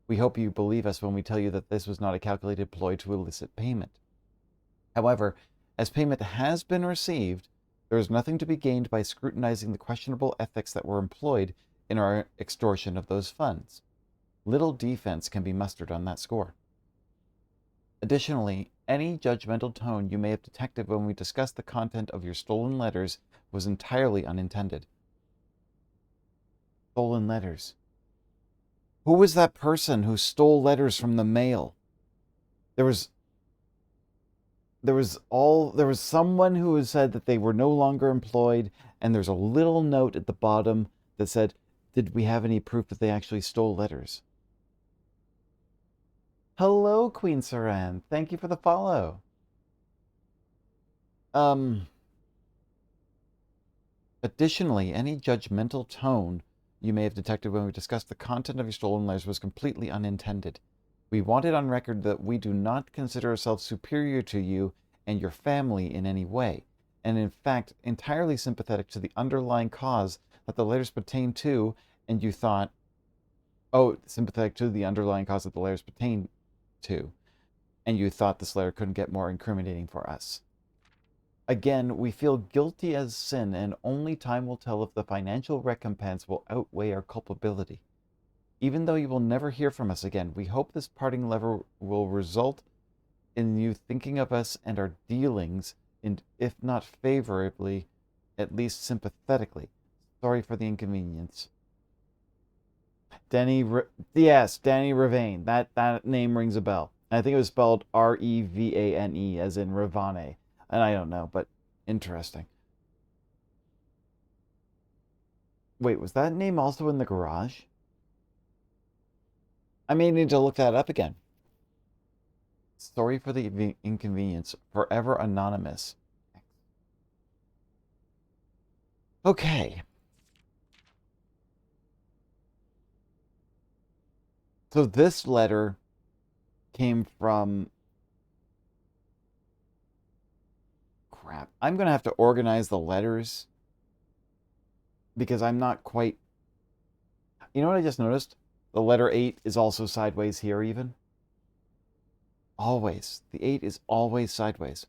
we hope you believe us when we tell you that this was not a calculated ploy to elicit payment. However, as payment has been received, there is nothing to be gained by scrutinizing the questionable ethics that were employed in our extortion of those funds. Little defense can be mustered on that score. Additionally, any judgmental tone you may have detected when we discussed the content of your stolen letters was entirely unintended. Stolen letters. Who was that person who stole letters from the mail? There was someone who said that they were no longer employed, and there's a little note at the bottom that said, did we have any proof that they actually stole letters? Hello, Queen Saran. Thank you for the follow. Additionally, any judgmental tone you may have detected when we discussed the content of your stolen letters was completely unintended. We want it on record that we do not consider ourselves superior to you and your family in any way, and in fact entirely sympathetic to the underlying cause that the letters pertain to, and you thought, sympathetic to the underlying cause that the letters pertain to, and you thought this letter couldn't get more incriminating for us. Again, we feel guilty as sin, and only time will tell if the financial recompense will outweigh our culpability. Even though you will never hear from us again, we hope this parting letter will result in you thinking of us and our dealings, and if not favorably, at least sympathetically. Sorry for the inconvenience. Yes, Danny Revane. That name rings a bell. I think it was spelled Revane, as in Ravane. And I don't know, but interesting. Wait, was that name also in the garage? I may need to look that up again. Sorry for the inconvenience. Forever anonymous. Okay. So this letter came from... Crap. I'm going to have to organize the letters because I'm not quite... You know what I just noticed? The letter 8 is also sideways here even. Always. The 8 is always sideways.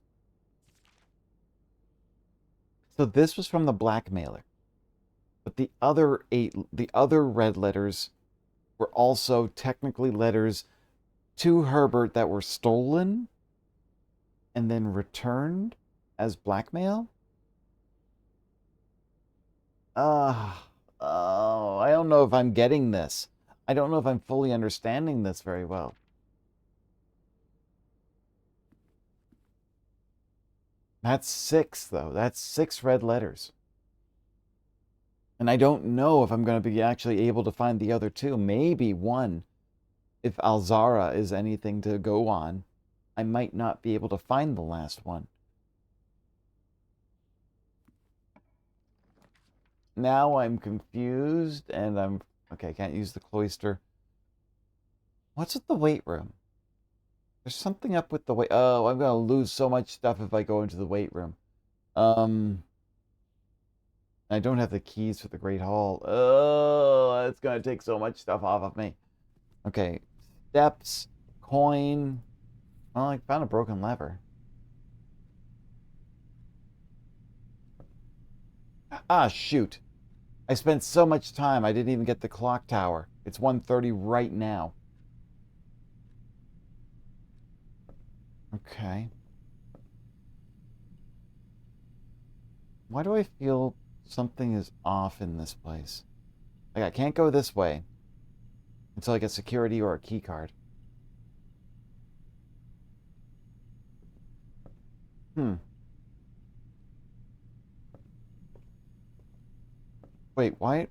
So this was from the blackmailer. But the other red letters were also technically letters to Herbert that were stolen and then returned as blackmail. Oh, I don't know if I'm getting this. I don't know if I'm fully understanding this very well. That's 6, though. That's 6 red letters. And I don't know if I'm going to be actually able to find the other 2. Maybe 1. If Alzara is anything to go on, I might not be able to find the last one. Now I'm confused and I'm... Okay, can't use the cloister. What's with the weight room? There's something up with the weight... Oh, I'm going to lose so much stuff if I go into the weight room. I don't have the keys for the Great Hall. Oh, it's going to take so much stuff off of me. Okay, steps, coin. Oh, I found a broken lever. Ah, shoot. I spent so much time, I didn't even get the clock tower. It's 1:30 right now. Okay. Why do I feel something is off in this place? Like, I can't go this way until I get security or a key card. Wait, why?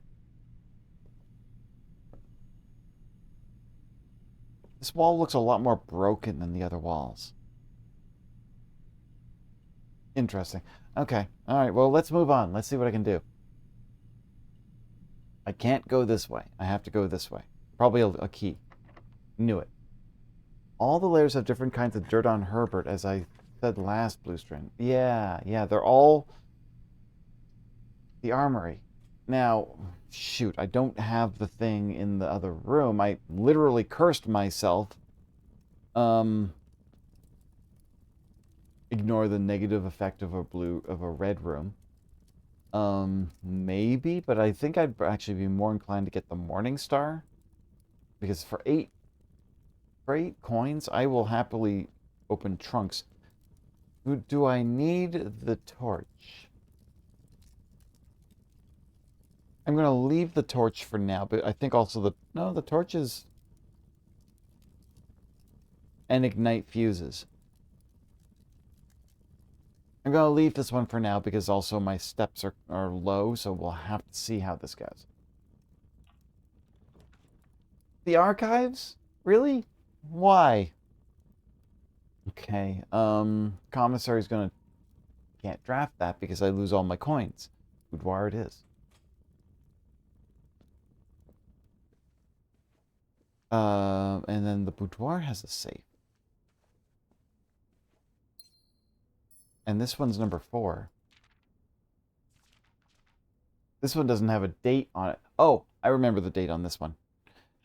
This wall looks a lot more broken than the other walls. Interesting. Okay. All right. Well, let's move on. Let's see what I can do. I can't go this way. I have to go this way. Probably a key. Knew it. All the layers have different kinds of dirt on Herbert, as I said last, Blue String. Yeah. They're all the armory. Now, shoot, I don't have the thing in the other room. I literally cursed myself. Ignore the negative effect of a red room. Maybe, but I think I'd actually be more inclined to get the Morning Star. Because for 8 coins, I will happily open trunks. Do I need the torch? I'm going to leave the torch for now, but I think also the torch is... and ignite fuses. I'm going to leave this one for now because also my steps are low, so we'll have to see how this goes. The archives? Really? Why? Okay, commissary's gonna... Can't draft that because I lose all my coins. Boudoir it is. And then the boudoir has a safe. And this one's number 4. This one doesn't have a date on it. Oh, I remember the date on this one.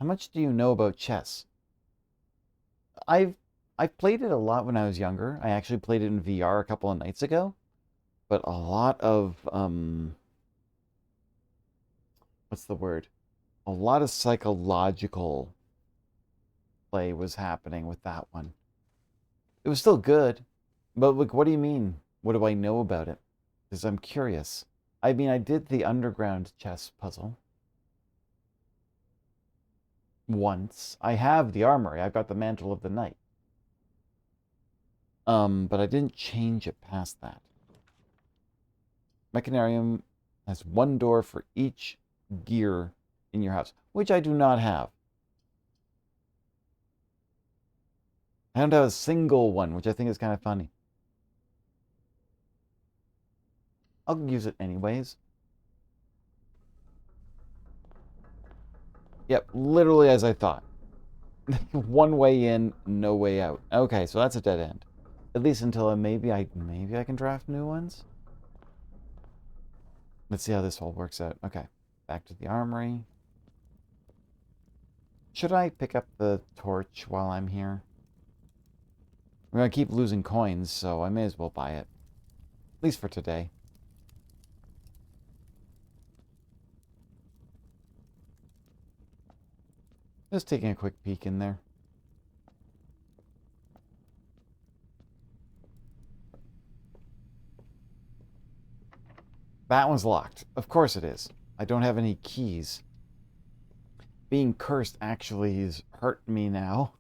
How much do you know about chess? I've played it a lot when I was younger. I actually played it in VR a couple of nights ago. But a lot of what's the word? A lot of psychological play was happening with that one. It was still good, but like, what do you mean? What do I know about it? Because I'm curious. I mean, I did the underground chess puzzle once. I have the armory. I've got the mantle of the knight. But I didn't change it past that. Mechanarium has one door for each gear in your house, which I do not have. I don't have a single one, which I think is kind of funny. I'll use it anyways. Yep, literally as I thought. One way in, no way out. Okay, so that's a dead end. At least until maybe I can draft new ones. Let's see how this all works out. Okay, back to the armory. Should I pick up the torch while I'm here? We're gonna keep losing coins, so I may as well buy it. At least for today. Just taking a quick peek in there. That one's locked. Of course it is. I don't have any keys. Being cursed actually is hurting me now.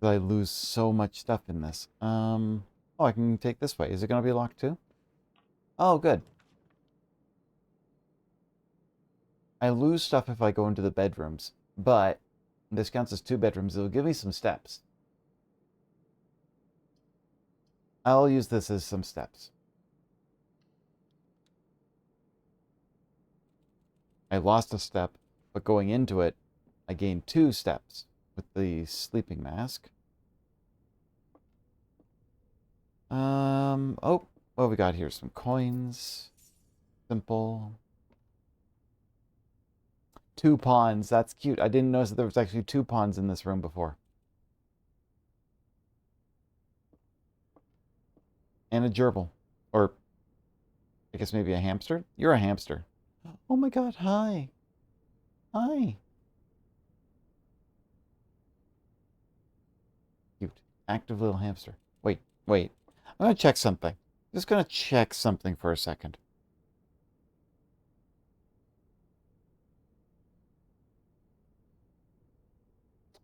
I lose so much stuff in this. Oh, I can take this way. Is it going to be locked too? Oh, good. I lose stuff if I go into the bedrooms, but this counts as 2 bedrooms. It'll give me some steps. I'll use this as some steps. I lost a step, but going into it, I gained 2 steps with the sleeping mask. Oh, what we got here? Some coins. Simple. 2 pawns. That's cute. I didn't notice that there was actually 2 pawns in this room before. And a gerbil. Or, I guess maybe a hamster? You're a hamster. Oh my god, hi. Hi. Cute. Active little hamster. Wait. I'm going to check something. Just going to check something for a second.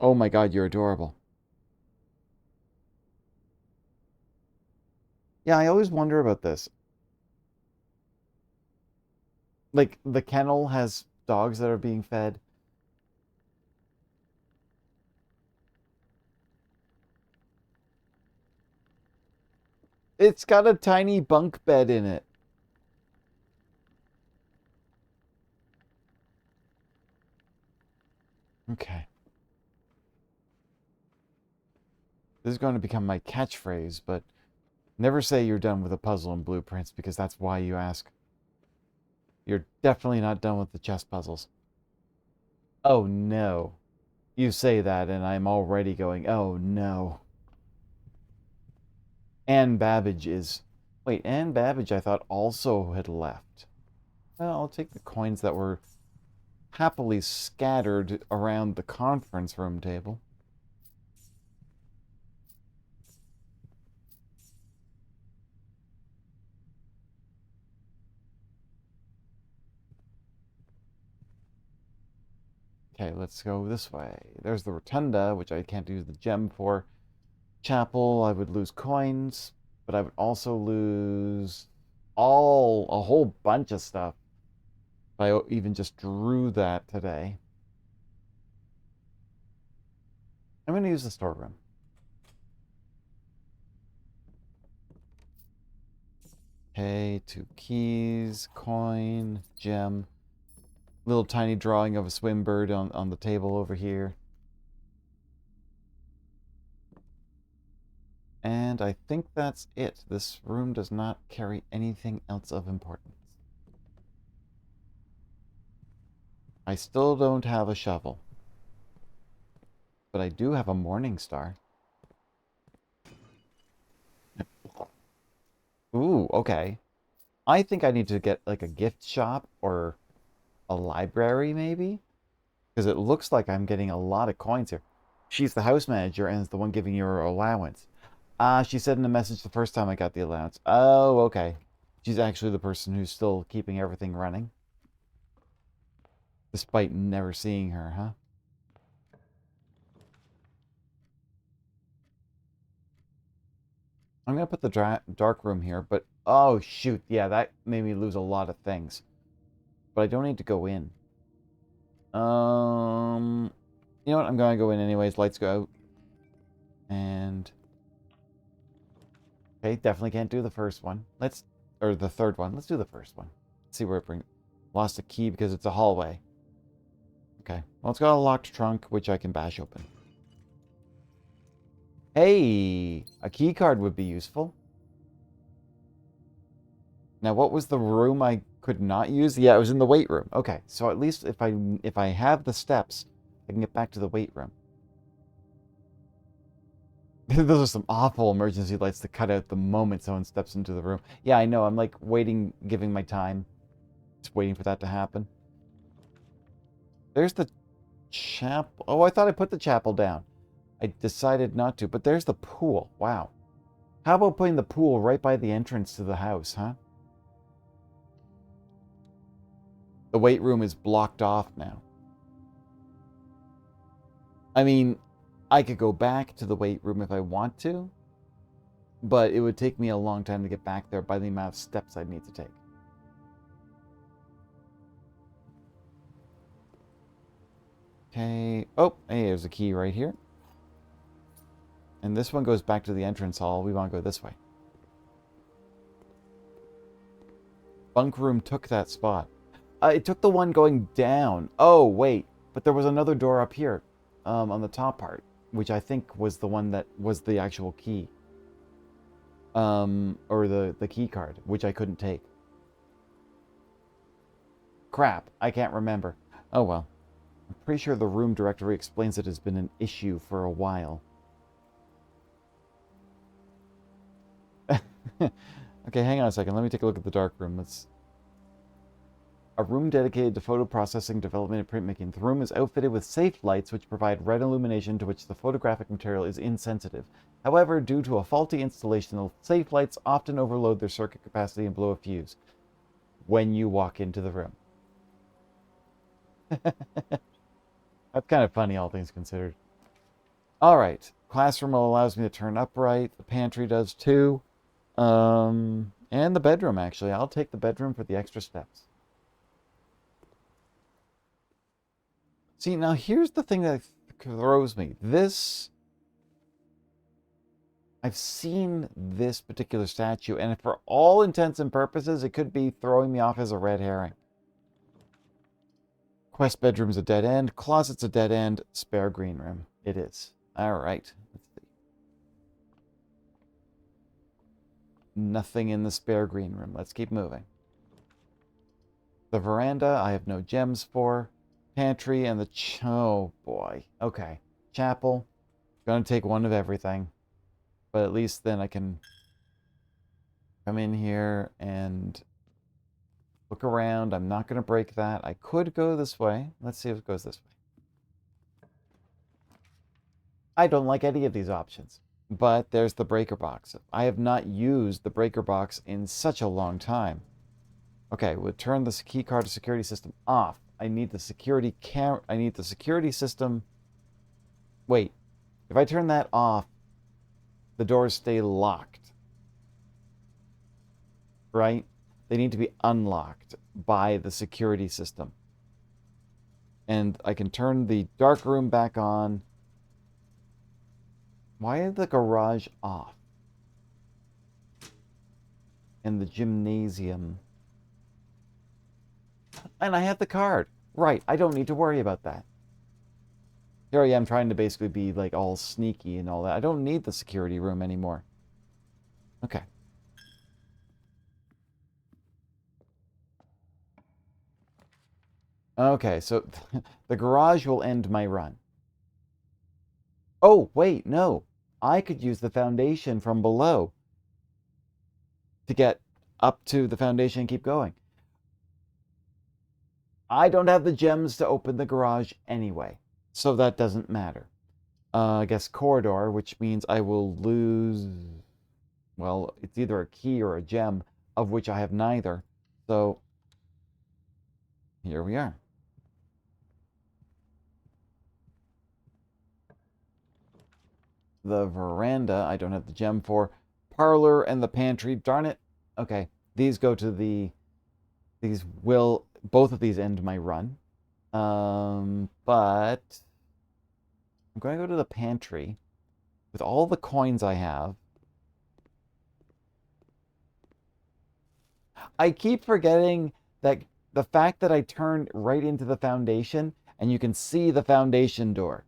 Oh my god, you're adorable. Yeah, I always wonder about this. Like, the kennel has dogs that are being fed. It's got a tiny bunk bed in it. Okay. This is going to become my catchphrase, but never say you're done with a puzzle and blueprints because that's why you ask. You're definitely not done with the chess puzzles. Oh no. You say that and I'm already going, oh no. Anne Babbage is... Wait, Anne Babbage I thought also had left. Well, I'll take the coins that were happily scattered around the conference room table. Okay, let's go this way. There's the rotunda, which I can't use the gem for. Chapel, I would lose coins, but I would also lose a whole bunch of stuff if I even just drew that today. I'm going to use the storeroom. Okay, 2 keys, coin, gem. Little tiny drawing of a swim bird on the table over here. And I think that's it. This room does not carry anything else of importance. I still don't have a shovel. But I do have a morning star. Ooh, okay. I think I need to get like a gift shop or a library maybe? Because it looks like I'm getting a lot of coins here. She's the house manager and is the one giving you her allowance. She said in the message the first time I got the allowance. Oh, okay. She's actually the person who's still keeping everything running. Despite never seeing her, huh? I'm going to put the dark room here, but... Oh, shoot. Yeah, that made me lose a lot of things. But I don't need to go in. You know what? I'm going to go in anyways. Lights go out. And... Okay, definitely can't do the first one. Or the third one. Let's do the first one. Let's see where it brings... Lost a key because it's a hallway. Okay. Well, it's got a locked trunk, which I can bash open. Hey! A key card would be useful. Now, what was the room I could not use? Yeah, it was in the weight room. Okay, so at least if I have the steps, I can get back to the weight room. Those are some awful emergency lights to cut out the moment someone steps into the room. Yeah, I know. I'm like waiting, giving my time. Just waiting for that to happen. There's the chapel. Oh, I thought I put the chapel down. I decided not to, but there's the pool. Wow. How about putting the pool right by the entrance to the house, huh? The weight room is blocked off now. I mean, I could go back to the weight room if I want to, but it would take me a long time to get back there by the amount of steps I'd need to take. Okay. Oh, hey, there's a key right here. And this one goes back to the entrance hall. We want to go this way. Bunk room took that spot. It took the one going down. Oh, wait. But there was another door up here on the top part, which I think was the one that was the actual key. Or the key card, which I couldn't take. Crap. I can't remember. Oh, well. I'm pretty sure the room directory explains it has been an issue for a while. Okay, hang on a second. Let me take a look at the dark room. Let's... A room dedicated to photo processing, development, and printmaking. The room is outfitted with safe lights which provide red illumination to which the photographic material is insensitive. However, due to a faulty installation, the safe lights often overload their circuit capacity and blow a fuse when you walk into the room. That's kind of funny, all things considered. All right. Classroom allows me to turn upright. The pantry does too. And the bedroom, actually. I'll take the bedroom for the extra steps. See, now here's the thing that throws me. I've seen this particular statue, and for all intents and purposes, it could be throwing me off as a red herring. Quest bedroom's a dead end. Closet's a dead end. Spare green room. It is. All right. Let's see. Nothing in the spare green room. Let's keep moving. The veranda, I have no gems for. Pantry and the... Oh, boy. Okay. Chapel. Gonna take one of everything. But at least then I can come in here and look around. I'm not going to break that. I could go this way. Let's see if it goes this way. I don't like any of these options. But there's the breaker box. I have not used the breaker box in such a long time. Okay, we'll turn the key card to security system off. I need the security I need the security system. Wait. If I turn that off, the doors stay locked. Right? They need to be unlocked by the security system. And I can turn the dark room back on. Why is the garage off? And the gymnasium. And I have the card. Right, I don't need to worry about that. Here I am trying to basically be like all sneaky and all that. I don't need the security room anymore. Okay. Okay, so the garage will end my run. Oh, wait, no. I could use the foundation from below to get up to the foundation and keep going. I don't have the gems to open the garage anyway, so that doesn't matter. I guess corridor, which means I will lose... Well, it's either a key or a gem. of which I have neither. So here we are. The veranda, I don't have the gem for. Parlor and the pantry, darn it. Okay, these go to both of these end my run. But I'm going to go to the pantry with all the coins I have. I keep forgetting that the fact that I turned right into the foundation and you can see the foundation door.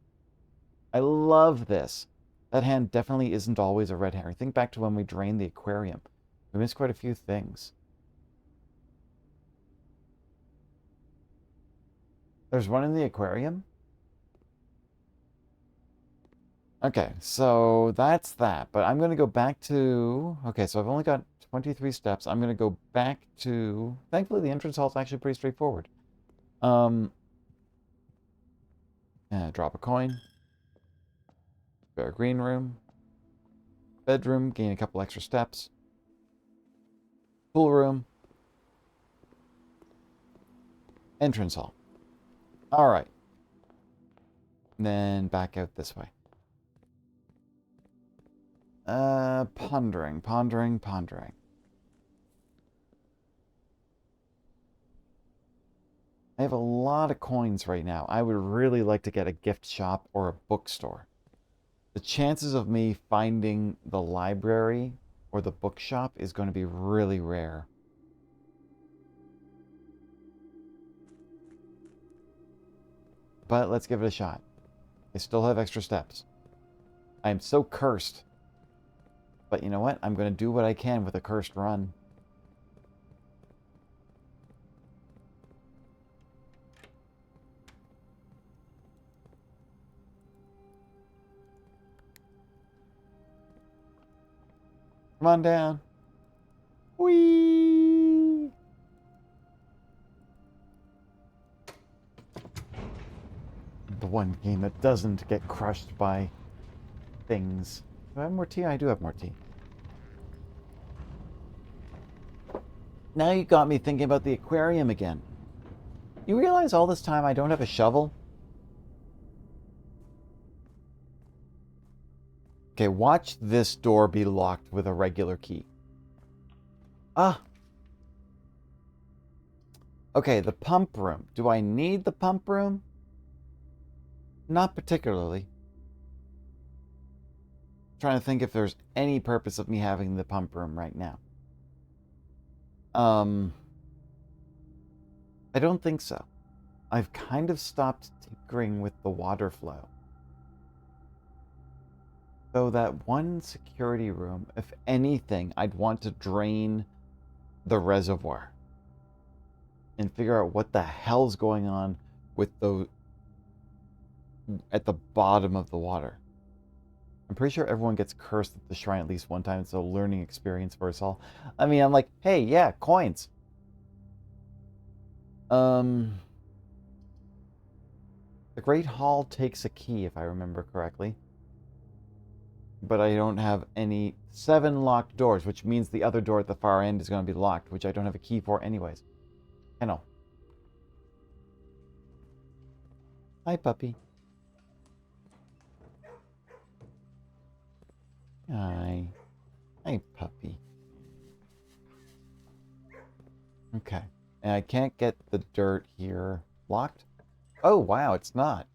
I love this. That hand definitely isn't always a red herring. Think back to when we drained the aquarium. We missed quite a few things. There's one in the aquarium? Okay, so that's that. But I'm going to go back to... Okay, so I've only got 23 steps. I'm going to go back to... Thankfully, the entrance hall is actually pretty straightforward. Drop a coin. Spare green room. Bedroom, gain a couple extra steps. Pool room. Entrance hall. All right. And then back out this way. Pondering. I have a lot of coins right now. I would really like to get a gift shop or a bookstore. The chances of me finding the library or the bookshop is going to be really rare. But let's give it a shot. I still have extra steps. I am so cursed. But you know what? I'm going to do what I can with a cursed run. Come on down. Whee! The one game that doesn't get crushed by things. Do I have more tea? I do have more tea. Now you got me thinking about the aquarium again. You realize all this time I don't have a shovel? Okay, watch this door be locked with a regular key. Ah. Okay, the pump room. Do I need the pump room? Not particularly. I'm trying to think if there's any purpose of me having the pump room right now. I don't think so. I've kind of stopped tinkering with the water flow. So that one security room, if anything, I'd want to drain the reservoir and figure out what the hell's going on with the at the bottom of the water. I'm pretty sure everyone gets cursed at the shrine at least one time. It's a learning experience for us all. I mean, I'm like, hey, yeah, coins. The Great Hall takes a key, if I remember correctly. But I don't have any 7 locked doors, which means the other door at the far end is going to be locked, which I don't have a key for anyways. Kennel. Hi, puppy. Hi. Hi, puppy. Okay. And I can't get the dirt here locked. Oh, wow, it's not.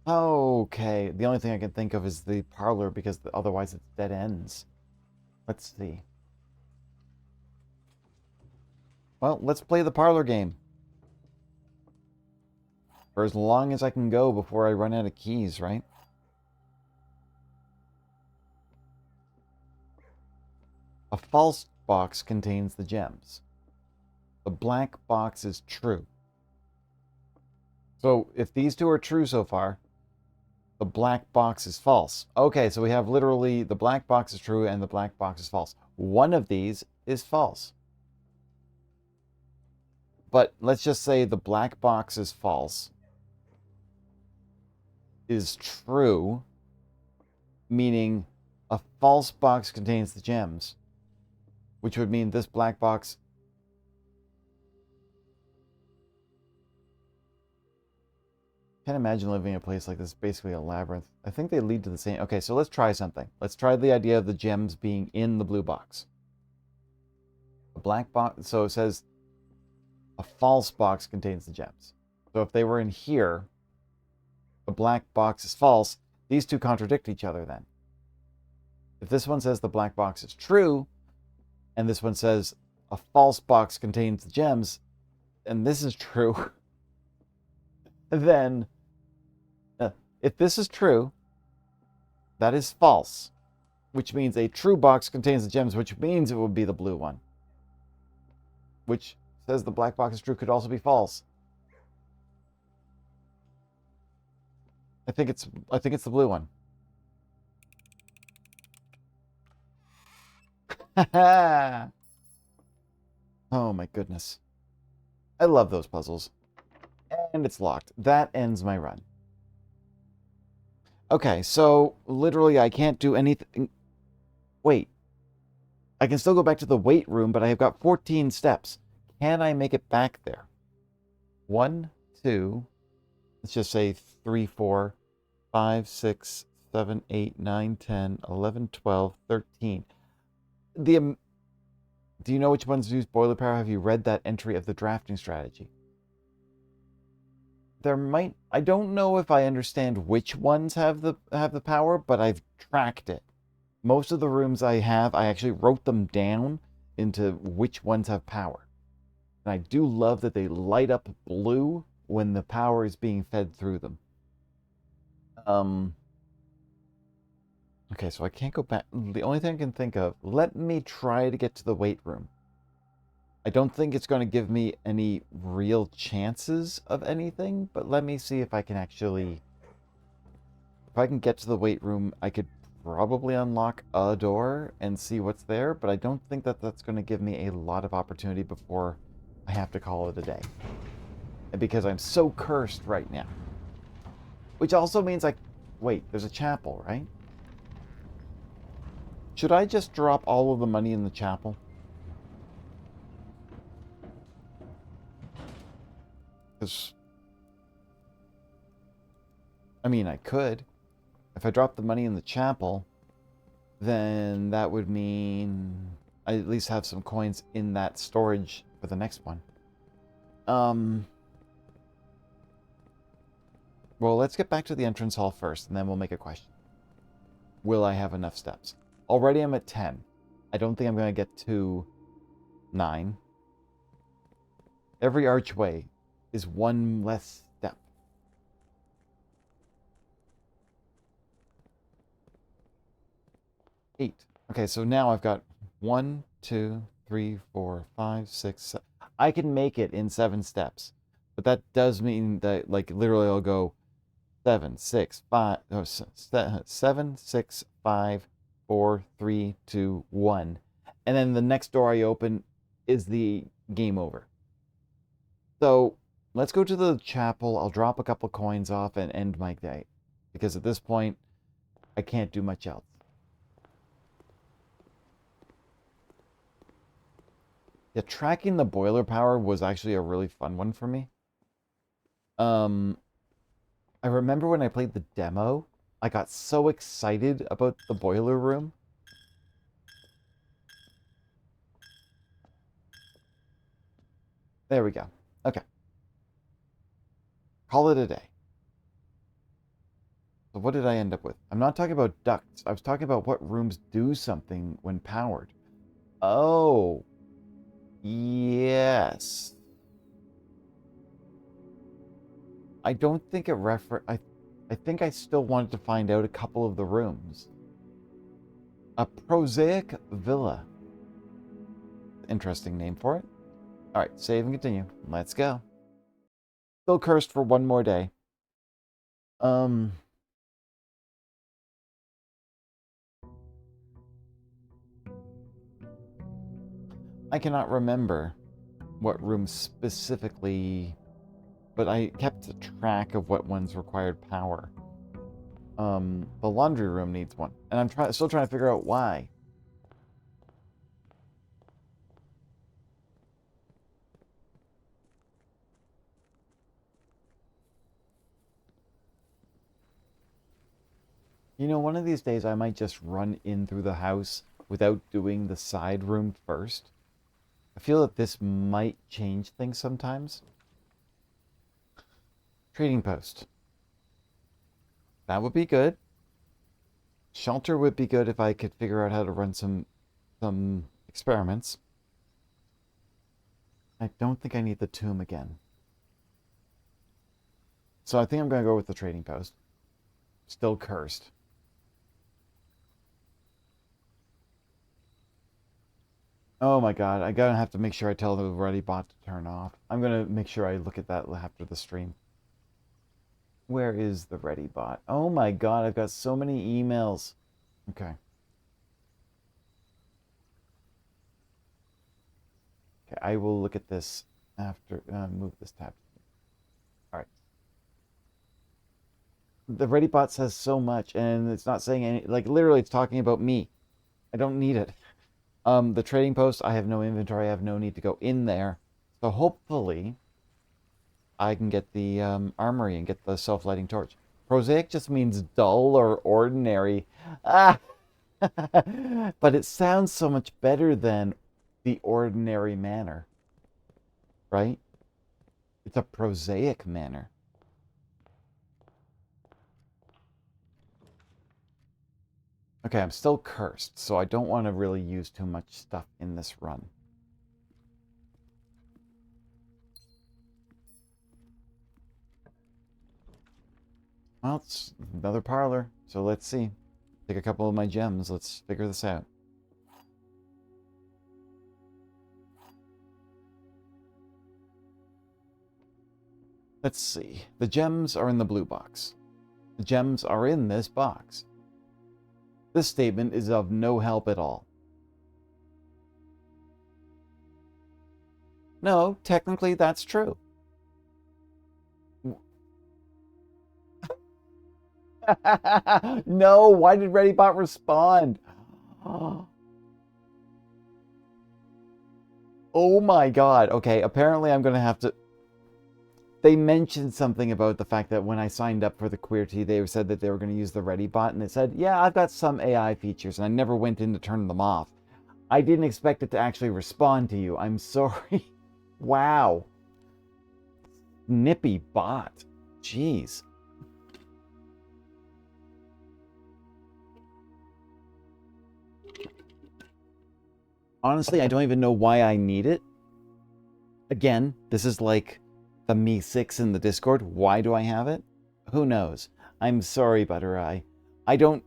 Okay. The only thing I can think of is the parlor because otherwise it's dead ends. Let's see. Well, let's play the parlor game. For as long as I can go before I run out of keys, right? A false box contains the gems. The black box is true. So if these two are true so far, the black box is false. Okay, so we have literally the black box is true and the black box is false. One of these is false. But let's just say the black box is false. Is true, meaning a false box contains the gems. which would mean this black box. Can't imagine living in a place like this, basically a labyrinth. I think they lead to the same. Okay, so let's try something. Let's try the idea of the gems being in the blue box. A black box, so it says a false box contains the gems. So if they were in here, the black box is false. These two contradict each other then. If this one says the black box is true, and this one says a false box contains the gems, and this is true, then if this is true, that is false, which means a true box contains the gems, which means it would be the blue one, which says the black box is true could also be false. I think it's the blue one. Oh my goodness. I love those puzzles. And it's locked. That ends my run. Okay, so literally I can't do anything. Wait. I can still go back to the weight room, but I have got 14 steps. Can I make it back there? 1, 2, let's just say 3, 4, 5, 6, 7, 8, 9, 10, 11, 12, 13. Do you know which ones use boiler power? Have you read that entry of the drafting strategy? I don't know if I understand which ones have the power, but I've tracked it. Most of the rooms I actually wrote them down into which ones have power. And I do love that they light up blue when the power is being fed through them. Okay, so I can't go back. The only thing I can think of, let me try to get to the weight room. I don't think it's going to give me any real chances of anything, but let me see if I can actually... If I can get to the weight room, I could probably unlock a door and see what's there, but I don't think that that's going to give me a lot of opportunity before I have to call it a day. And because I'm so cursed right now. Which also means wait, there's a chapel, right? Should I just drop all of the money in the chapel? Because, I mean, I could. If I drop the money in the chapel, then that would mean I at least have some coins in that storage for the next one. Well, let's get back to the entrance hall first, and then we'll make a question. Will I have enough steps? Already I'm at 10. I don't think I'm going to get to 9. Every archway is one less step. 8. Okay, so now I've got 1, 2, 3, 4, 5, 6, 7. I can make it in 7 steps. But that does mean that, literally I'll go 7, 6, 5, 7, 6, 5, 4, 3, 2, 1. And then the next door I open is the game over. So let's go to the chapel. I'll drop a couple coins off and end my day. Because at this point, I can't do much else. Yeah, tracking the boiler power was actually a really fun one for me. I remember when I played the demo, I got so excited about the boiler room. There we go. Okay. Call it a day. So what did I end up with? I'm not talking about ducts. I was talking about what rooms do something when powered. Oh. Yes. I don't think it I think I still wanted to find out a couple of the rooms. A prosaic villa. Interesting name for it. Alright, save and continue. Let's go. Still cursed for one more day. I cannot remember what rooms specifically, but I kept track of what ones required power. The laundry room needs one, and I'm still trying to figure out why. You know, one of these days I might just run in through the house without doing the side room first. I feel that this might change things sometimes. Trading post. That would be good. Shelter would be good if I could figure out how to run some experiments. I don't think I need the tomb again. So I think I'm going to go with the trading post. Still cursed. Oh my god, I gotta have to make sure I tell the ready bot to turn off. I'm gonna make sure I look at that after the stream. Where is the ready bot? Oh my god, I've got so many emails. Okay. Okay, I will look at this after, move this tab. All right. The ready bot says so much and it's not saying any, like literally it's talking about me. I don't need it. The trading post, I have no inventory. I have no need to go in there. So hopefully I can get the armory and get the self-lighting torch. Prosaic just means dull or ordinary. Ah! But it sounds so much better than the ordinary manner, right? It's a prosaic manner. Okay, I'm still cursed, so I don't want to really use too much stuff in this run. Well, it's another parlor, so let's see. Take a couple of my gems. Let's figure this out. Let's see. The gems are in the blue box. The gems are in this box. This statement is of no help at all. No, technically that's true. No, why did ReadyBot respond? Oh my god. Okay, apparently I'm going to have to... They mentioned something about the fact that when I signed up for the QWERTY, they said that they were going to use the ReadyBot, and it said, yeah, I've got some AI features, and I never went in to turn them off. I didn't expect it to actually respond to you. I'm sorry. Wow. Nippy bot. Jeez. Honestly, I don't even know why I need it. Again, this is like the Me 6 in the Discord. Why do I have it? Who knows? I'm sorry, Butter Eye. I don't...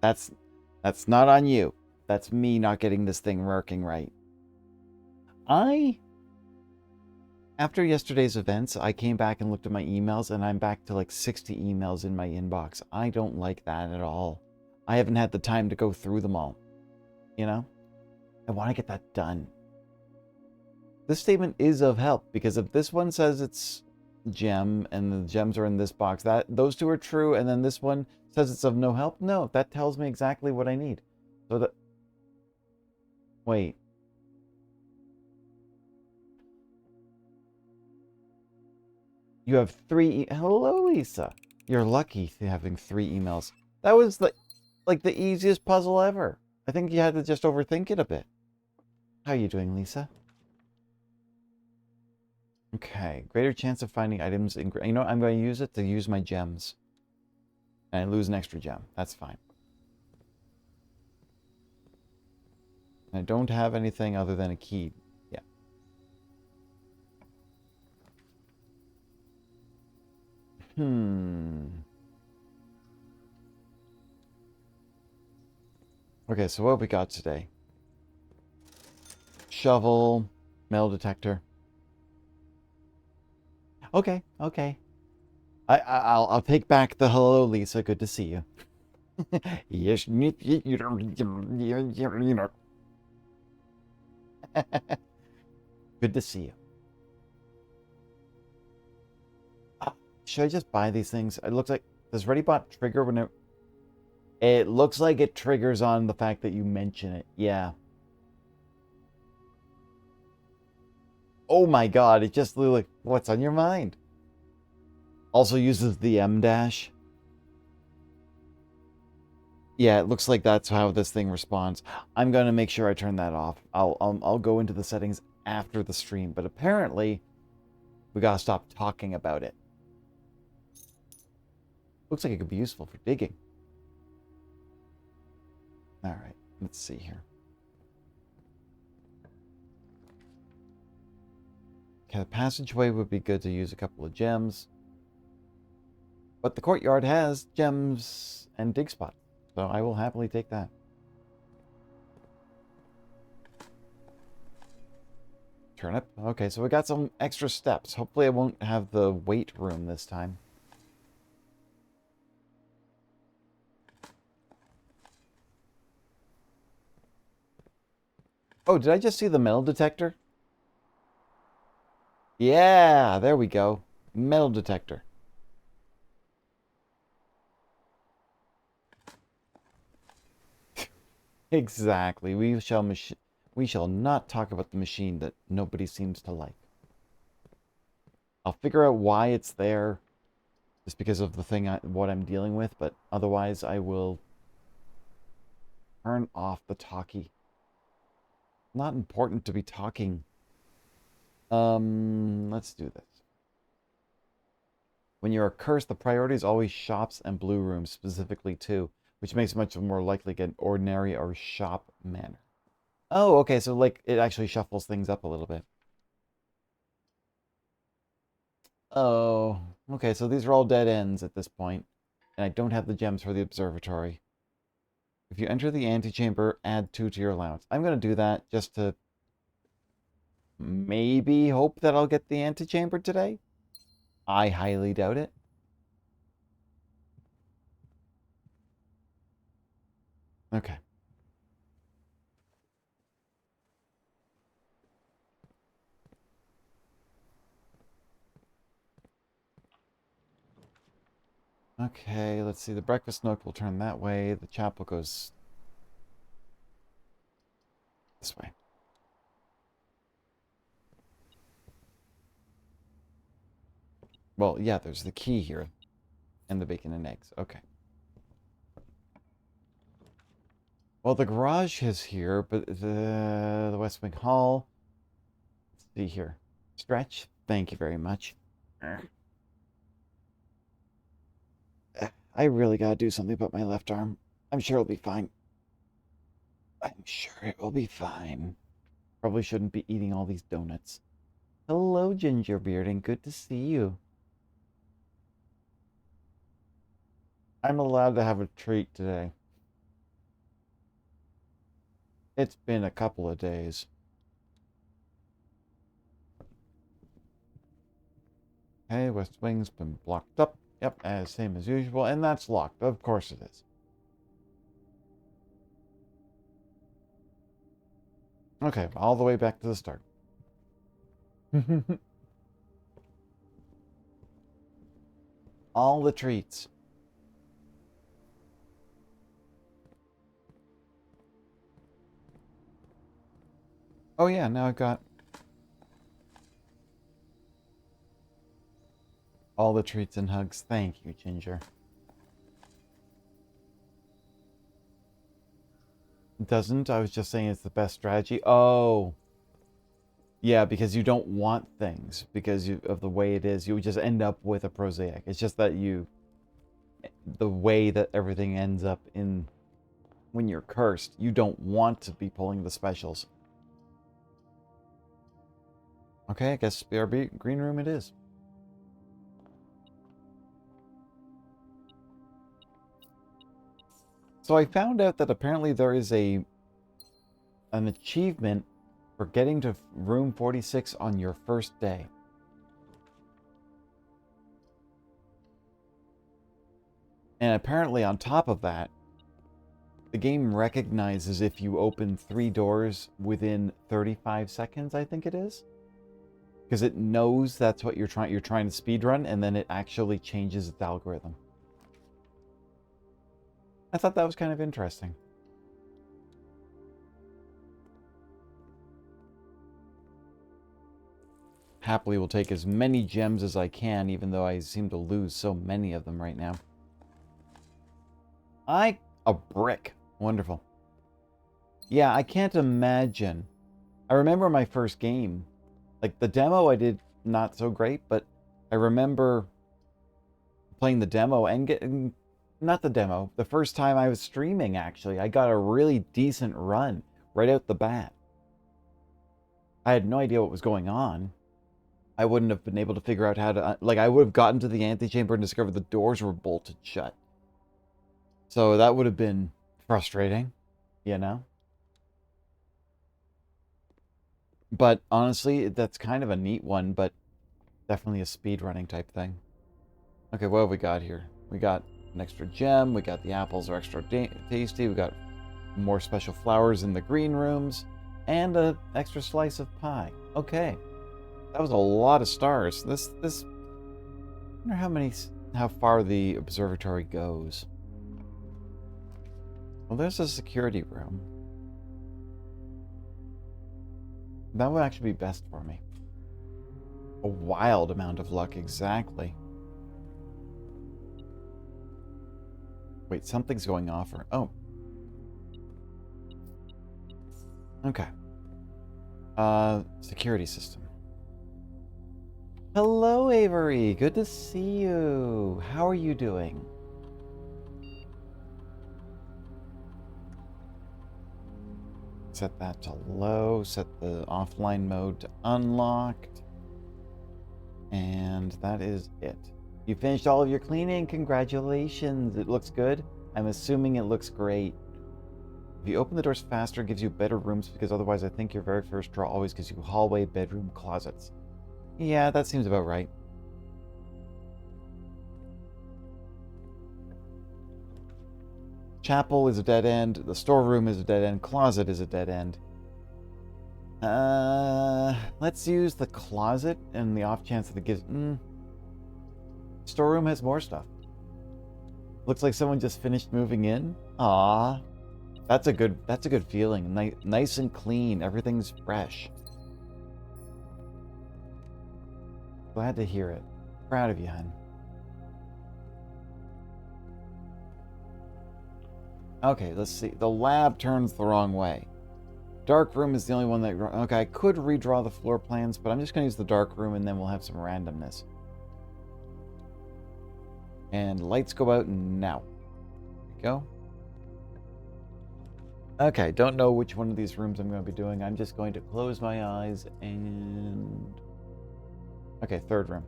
That's not on you. That's me not getting this thing working right. After yesterday's events, I came back and looked at my emails, and I'm back to like 60 emails in my inbox. I don't like that at all. I haven't had the time to go through them all. You know? I want to get that done. This statement is of help, because if this one says it's gem, and the gems are in this box, those two are true, and then this one says it's of no help, no, that tells me exactly what I need. So that... Wait. You have 3 Hello, Lisa. You're lucky having 3 emails. That was like the easiest puzzle ever. I think you had to just overthink it a bit. How are you doing, Lisa? Okay, greater chance of finding items in... You know what? I'm going to use it to use my gems. And I lose an extra gem. That's fine. I don't have anything other than a key. Yeah. Okay, so what have we got today? Shovel, metal detector. Okay, okay. I'll take back the hello, Lisa. Good to see you. Yes, good to see you. Should I just buy these things? It looks like... Does ReadyBot trigger when it looks like it triggers on the fact that you mention it. Yeah. Oh my god, it just literally... What's on your mind? Also uses the M dash. Yeah, it looks like that's how this thing responds. I'm gonna make sure I turn that off. I'll go into the settings after the stream, but apparently we gotta stop talking about it. Looks like it could be useful for digging. All right, let's see here. Okay, the passageway would be good to use a couple of gems. But the courtyard has gems and dig spots, so I will happily take that. Turnip. Okay, so we got some extra steps. Hopefully I won't have the weight room this time. Oh, did I just see the metal detector? Yeah, there we go. Metal detector. Exactly. We shall not talk about the machine that nobody seems to like. I'll figure out why it's there, just because of the thing what I'm dealing with, but otherwise I will turn off the talkie. Not important to be talking. Let's do this. When you're cursed, the priority is always shops and blue rooms, specifically too, which makes it much more likely to get an ordinary or shop manner. Oh, okay, so like it actually shuffles things up a little bit. Oh, okay, so these are all dead ends at this point, and I don't have the gems for the observatory. If you enter the antechamber, add 2 to your allowance. I'm going to do that just to maybe hope that I'll get the antechamber today. I highly doubt it. Okay. Okay, let's see. The breakfast nook will turn that way. The chapel goes this way. Well, yeah, there's the key here. And the bacon and eggs. Okay. Well, the garage is here, but the West Wing Hall. Let's see here. Stretch. Thank you very much. I really gotta do something about my left arm. I'm sure it'll be fine. I'm sure it will be fine. Probably shouldn't be eating all these donuts. Hello, Gingerbeard, and good to see you. I'm allowed to have a treat today. It's been a couple of days. Okay, West Wing's been blocked up. Yep, as same as usual, and that's locked. Of course it is. Okay, all the way back to the start. All the treats. Oh yeah, now I've got all the treats and hugs. Thank you, Ginger. It doesn't. I was just saying it's the best strategy. Oh. Yeah, because you don't want things because of the way it is. You would just end up with a prosaic. It's just that the way that everything ends up in when you're cursed, you don't want to be pulling the specials. Okay, I guess BRB green room it is. So I found out that apparently there is an achievement for getting to room 46 on your first day. And apparently on top of that, the game recognizes if you open 3 doors within 35 seconds, I think it is. Because it knows that's what you're trying to speedrun, and then it actually changes its algorithm. I thought that was kind of interesting. Happily will take as many gems as I can, even though I seem to lose so many of them right now. A brick. Wonderful. Yeah, I can't imagine. I remember my first game. Like, the demo I did not so great, but I remember playing the demo and getting... Not the demo. The first time I was streaming, actually. I got a really decent run right out the bat. I had no idea what was going on. I wouldn't have been able to figure out how to... Like, I would have gotten to the antechamber and discovered the doors were bolted shut. So that would have been frustrating, you know? But honestly, that's kind of a neat one, but definitely a speedrunning type thing. Okay, what have we got here? We got an extra gem. We got the apples are extra tasty. We got more special flowers in the green rooms. And an extra slice of pie. Okay. That was a lot of stars. This I wonder how far the observatory goes. Well, there's a security room. That would actually be best for me. A wild amount of luck, exactly. Wait, something's going off. Oh. Okay. Security system. Hello, Avery. Good to see you. How are you doing? Set that to low. Set the offline mode to unlocked. And that is it. You finished all of your cleaning. Congratulations. It looks good. I'm assuming it looks great. If you open the doors faster, it gives you better rooms, because otherwise I think your very first draw always gives you hallway, bedroom, closets. Yeah, that seems about right. Chapel is a dead end. The storeroom is a dead end. Closet is a dead end. Let's use the closet and the off chance that it gives... Storeroom has more stuff. Looks like someone just finished moving in. Ah, that's a good feeling. Nice and clean. Everything's fresh. Glad to hear it. Proud of you, hun. Okay, let's see. The lab turns the wrong way. Dark room is the only one that... Okay, I could redraw the floor plans, but I'm just going to use the dark room and then we'll have some randomness. And lights go out now. There we go. Okay, don't know which one of these rooms I'm going to be doing. I'm just going to close my eyes and... Okay, third room.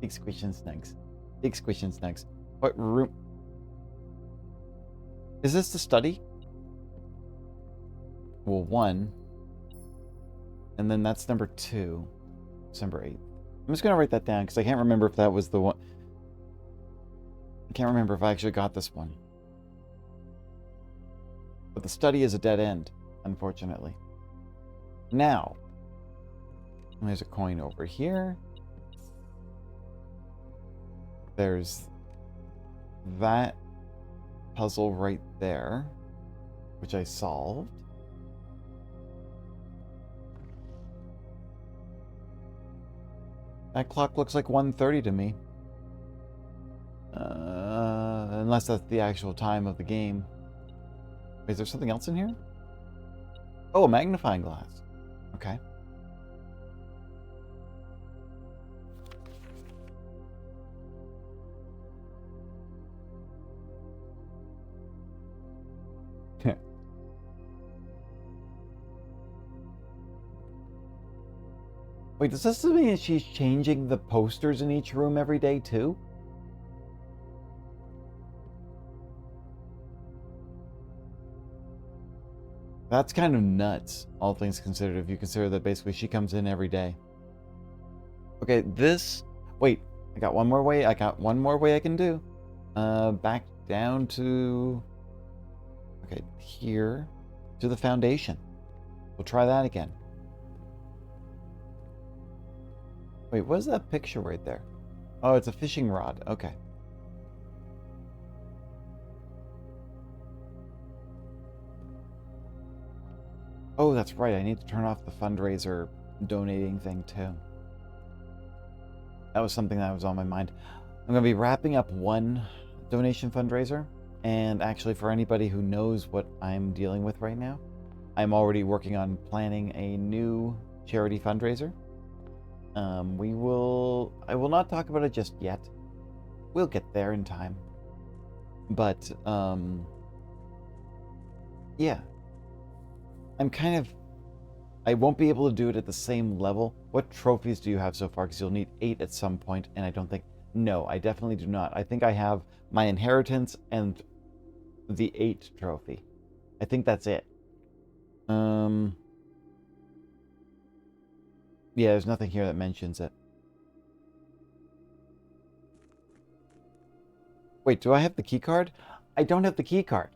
Big squish and snags. Big squish and snags. What room? Is this the study? Well, 1. And then that's number 2. It's number 8. I'm just going to write that down because I can't remember if that was the one. I can't remember if I actually got this one. But the study is a dead end, unfortunately. Now, there's a coin over here. There's that puzzle right there, which I solved. That clock looks like 1:30 to me. Unless that's the actual time of the game. Is there something else in here? Oh, a magnifying glass. Okay. Wait, does this mean that she's changing the posters in each room every day too? That's kind of nuts, all things considered, if you consider that basically she comes in every day. Okay, this... Wait, I got one more way I can do. Back down to... Okay, here to the foundation. We'll try that again. Wait, what is that picture right there? Oh, it's a fishing rod. Okay. Oh, that's right. I need to turn off the fundraiser donating thing too. That was something that was on my mind. I'm going to be wrapping up one donation fundraiser. And actually, for anybody who knows what I'm dealing with right now, I'm already working on planning a new charity fundraiser. I will not talk about it just yet. We'll get there in time. But, yeah. I won't be able to do it at the same level. What trophies do you have so far? Because you'll need 8 at some point, and I don't think... No, I definitely do not. I think I have my inheritance and the 8 trophy. I think that's it. Yeah, there's nothing here that mentions it. Wait, do I have the key card? I don't have the key card.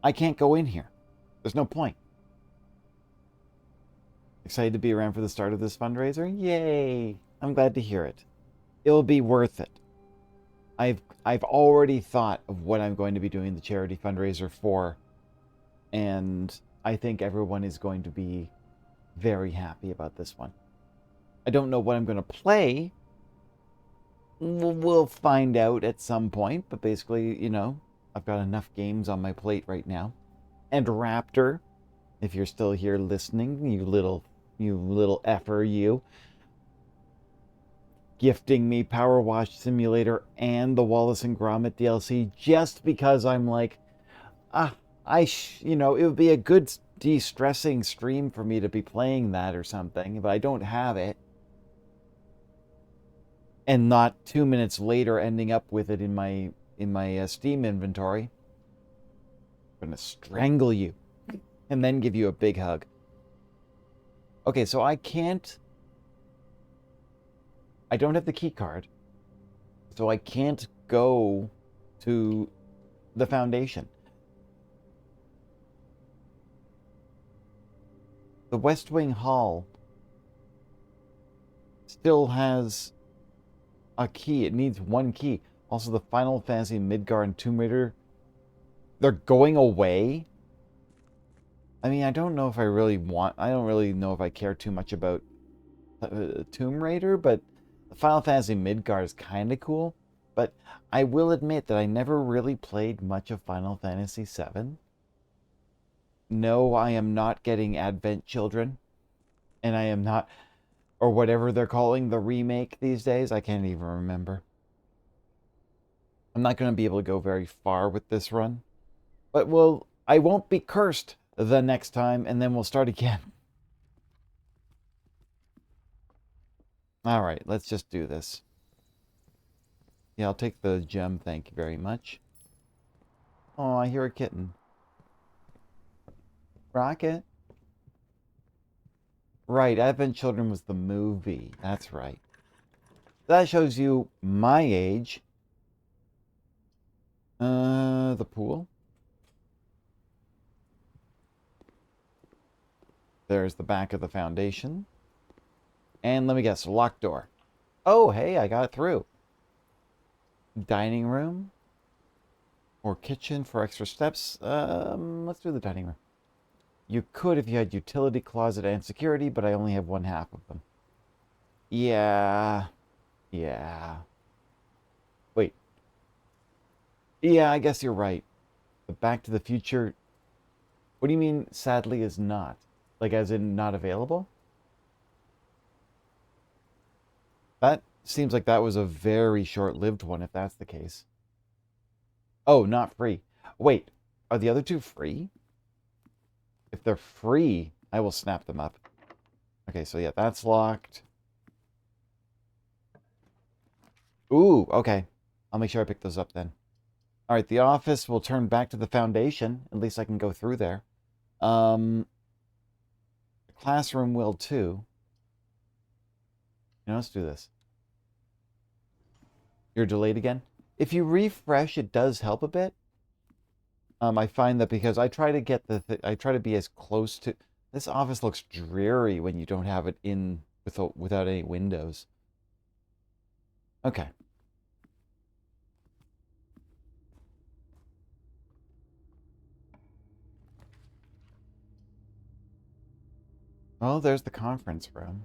I can't go in here. There's no point. Excited to be around for the start of this fundraiser? Yay! I'm glad to hear it. It'll be worth it. I've already thought of what I'm going to be doing the charity fundraiser for, and I think everyone is going to be very happy about this one. I don't know what I'm going to play. We'll find out at some point, but basically, you know, I've got enough games on my plate right now. And Raptor, if you're still here listening, you little effer, you, gifting me Power Wash Simulator and the Wallace and Gromit DLC just because I'm like, you know, it would be a good de-stressing stream for me to be playing that or something, but I don't have it. And not 2 minutes later ending up with it in my Steam inventory. I'm gonna strangle you and then give you a big hug. Okay, so I don't have the key card, so I can't go to the Foundation. The West Wing Hall still has a key. It needs one key. Also, the Final Fantasy Midgar and Tomb Raider, they're going away. I mean, I don't know if I don't really know if I care too much about Tomb Raider, but Final Fantasy Midgar is kind of cool. But I will admit that I never really played much of Final Fantasy VII. No, I am not getting Advent Children. And I am not... Or whatever they're calling the remake these days. I can't even remember. I'm not going to be able to go very far with this run. But I won't be cursed the next time, and then we'll start again. Alright, let's just do this. Yeah, I'll take the gem, thank you very much. Oh, I hear a kitten. Rocket? Right, Advent Children was the movie. That's right. That shows you my age. The pool. There's the back of the Foundation. And let me guess, locked door. Oh, hey, I got it through. Dining room. Or kitchen for extra steps. Let's do the dining room. You could if you had utility closet and security, but I only have one half of them. Yeah. Wait. Yeah, I guess you're right. The Back to the Future... What do you mean, sadly, is not? Like, as in not available? That seems like that was a very short-lived one, if that's the case. Oh, not free. Wait, are the other two free? If they're free, I will snap them up. Okay, so yeah, that's locked. Ooh, okay. I'll make sure I pick those up then. Alright, the office will turn back to the Foundation. At least I can go through there. The classroom will too. You know, let's do this. You're delayed again? If you refresh, it does help a bit. I find that because I try to get I try to be as close to... This office looks dreary when you don't have it in without any windows. Okay. Oh, there's the conference room.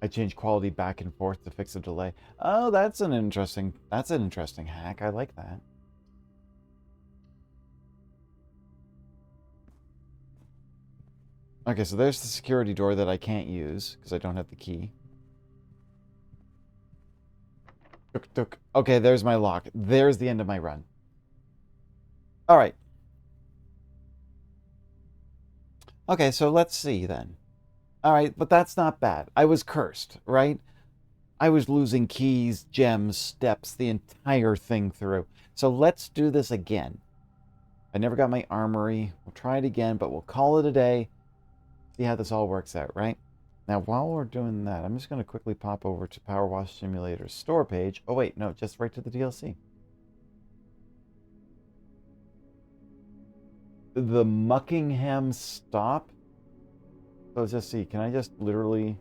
I change quality back and forth to fix a delay. Oh, that's an interesting hack. I like that. Okay, so there's the security door that I can't use because I don't have the key. Tuk, tuk. Okay, there's my lock. There's the end of my run. All right. Okay, so let's see then. All right, but that's not bad. I was cursed, right? I was losing keys, gems, steps, the entire thing through. So let's do this again. I never got my armory. We'll try it again, but we'll call it a day. See how this all works out, right? Now, while we're doing that, I'm just going to quickly pop over to Power Wash Simulator's store page. Oh, wait, no, just right to the DLC. The Muckingham Stop. So let's just see. Can I just literally...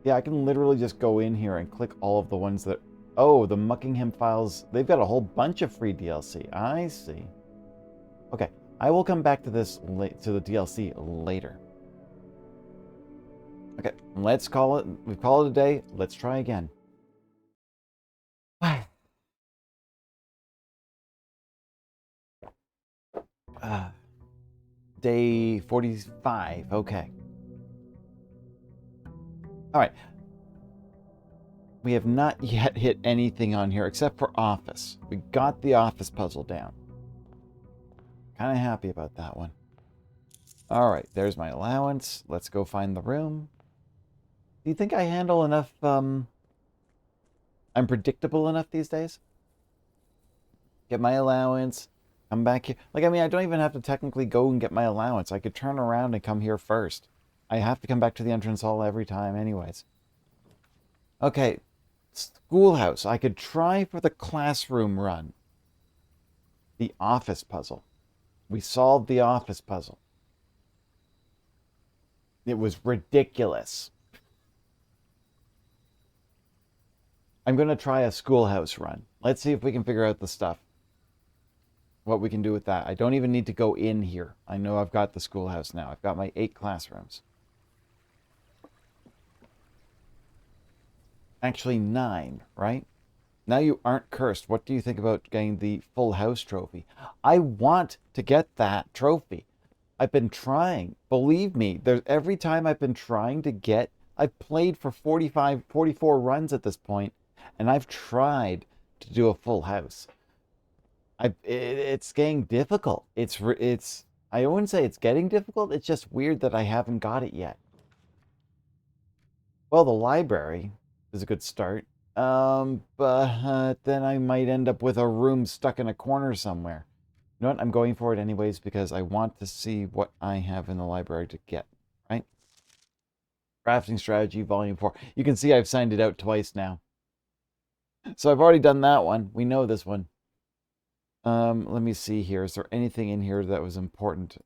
Yeah, I can literally just go in here and click all of the ones that... Oh, the Muckingham Files. They've got a whole bunch of free DLC. I see. Okay, I will come back to this to the DLC later. Okay, let's call it. We call it a day. Let's try again. Day 45. Okay. All right. We have not yet hit anything on here except for office. We got the office puzzle down. Kind of happy about that one. All right, there's my allowance. Let's go find the room. Do you think I handle enough, I'm predictable enough these days? Get my allowance, come back here. Like, I mean, I don't even have to technically go and get my allowance. I could turn around and come here first. I have to come back to the entrance hall every time anyways. Okay, schoolhouse. I could try for the classroom run. The office puzzle. We solved the office puzzle. It was ridiculous. I'm going to try a schoolhouse run. Let's see if we can figure out the stuff. What we can do with that. I don't even need to go in here. I know I've got the schoolhouse now. I've got my 8 classrooms. Actually 9, right? Now you aren't cursed. What do you think about getting the full house trophy? I want to get that trophy. I've been trying. Believe me, there's every time I've been trying to get, I've played for 45, 44 runs at this point, and I've tried to do a full house. It's getting difficult. I wouldn't say it's getting difficult. It's just weird that I haven't got it yet. Well, the library is a good start. But then I might end up with a room stuck in a corner somewhere. You know what? I'm going for it anyways because I want to see what I have in the library to get, right? Crafting Strategy Volume 4. You can see I've signed it out twice now. So I've already done that one. We know this one. Let me see here. Is there anything in here that was important?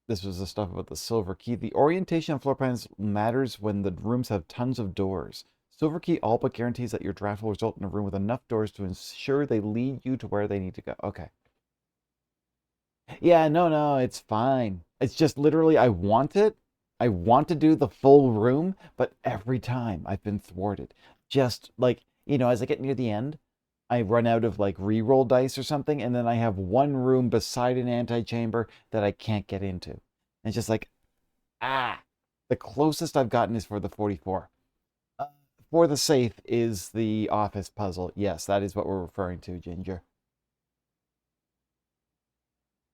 This was the stuff about the silver key. The orientation of floor plans matters when the rooms have tons of doors. Silver key all but guarantees that your draft will result in a room with enough doors to ensure they lead you to where they need to go. Okay. Yeah, no, it's fine. It's just literally I want it. I want to do the full room, but every time I've been thwarted. Just like, as I get near the end, I run out of like re-roll dice or something, and then I have one room beside an antechamber that I can't get into. And it's just like, the closest I've gotten is for the 44. For the safe is the office puzzle. Yes, that is what we're referring to, Ginger.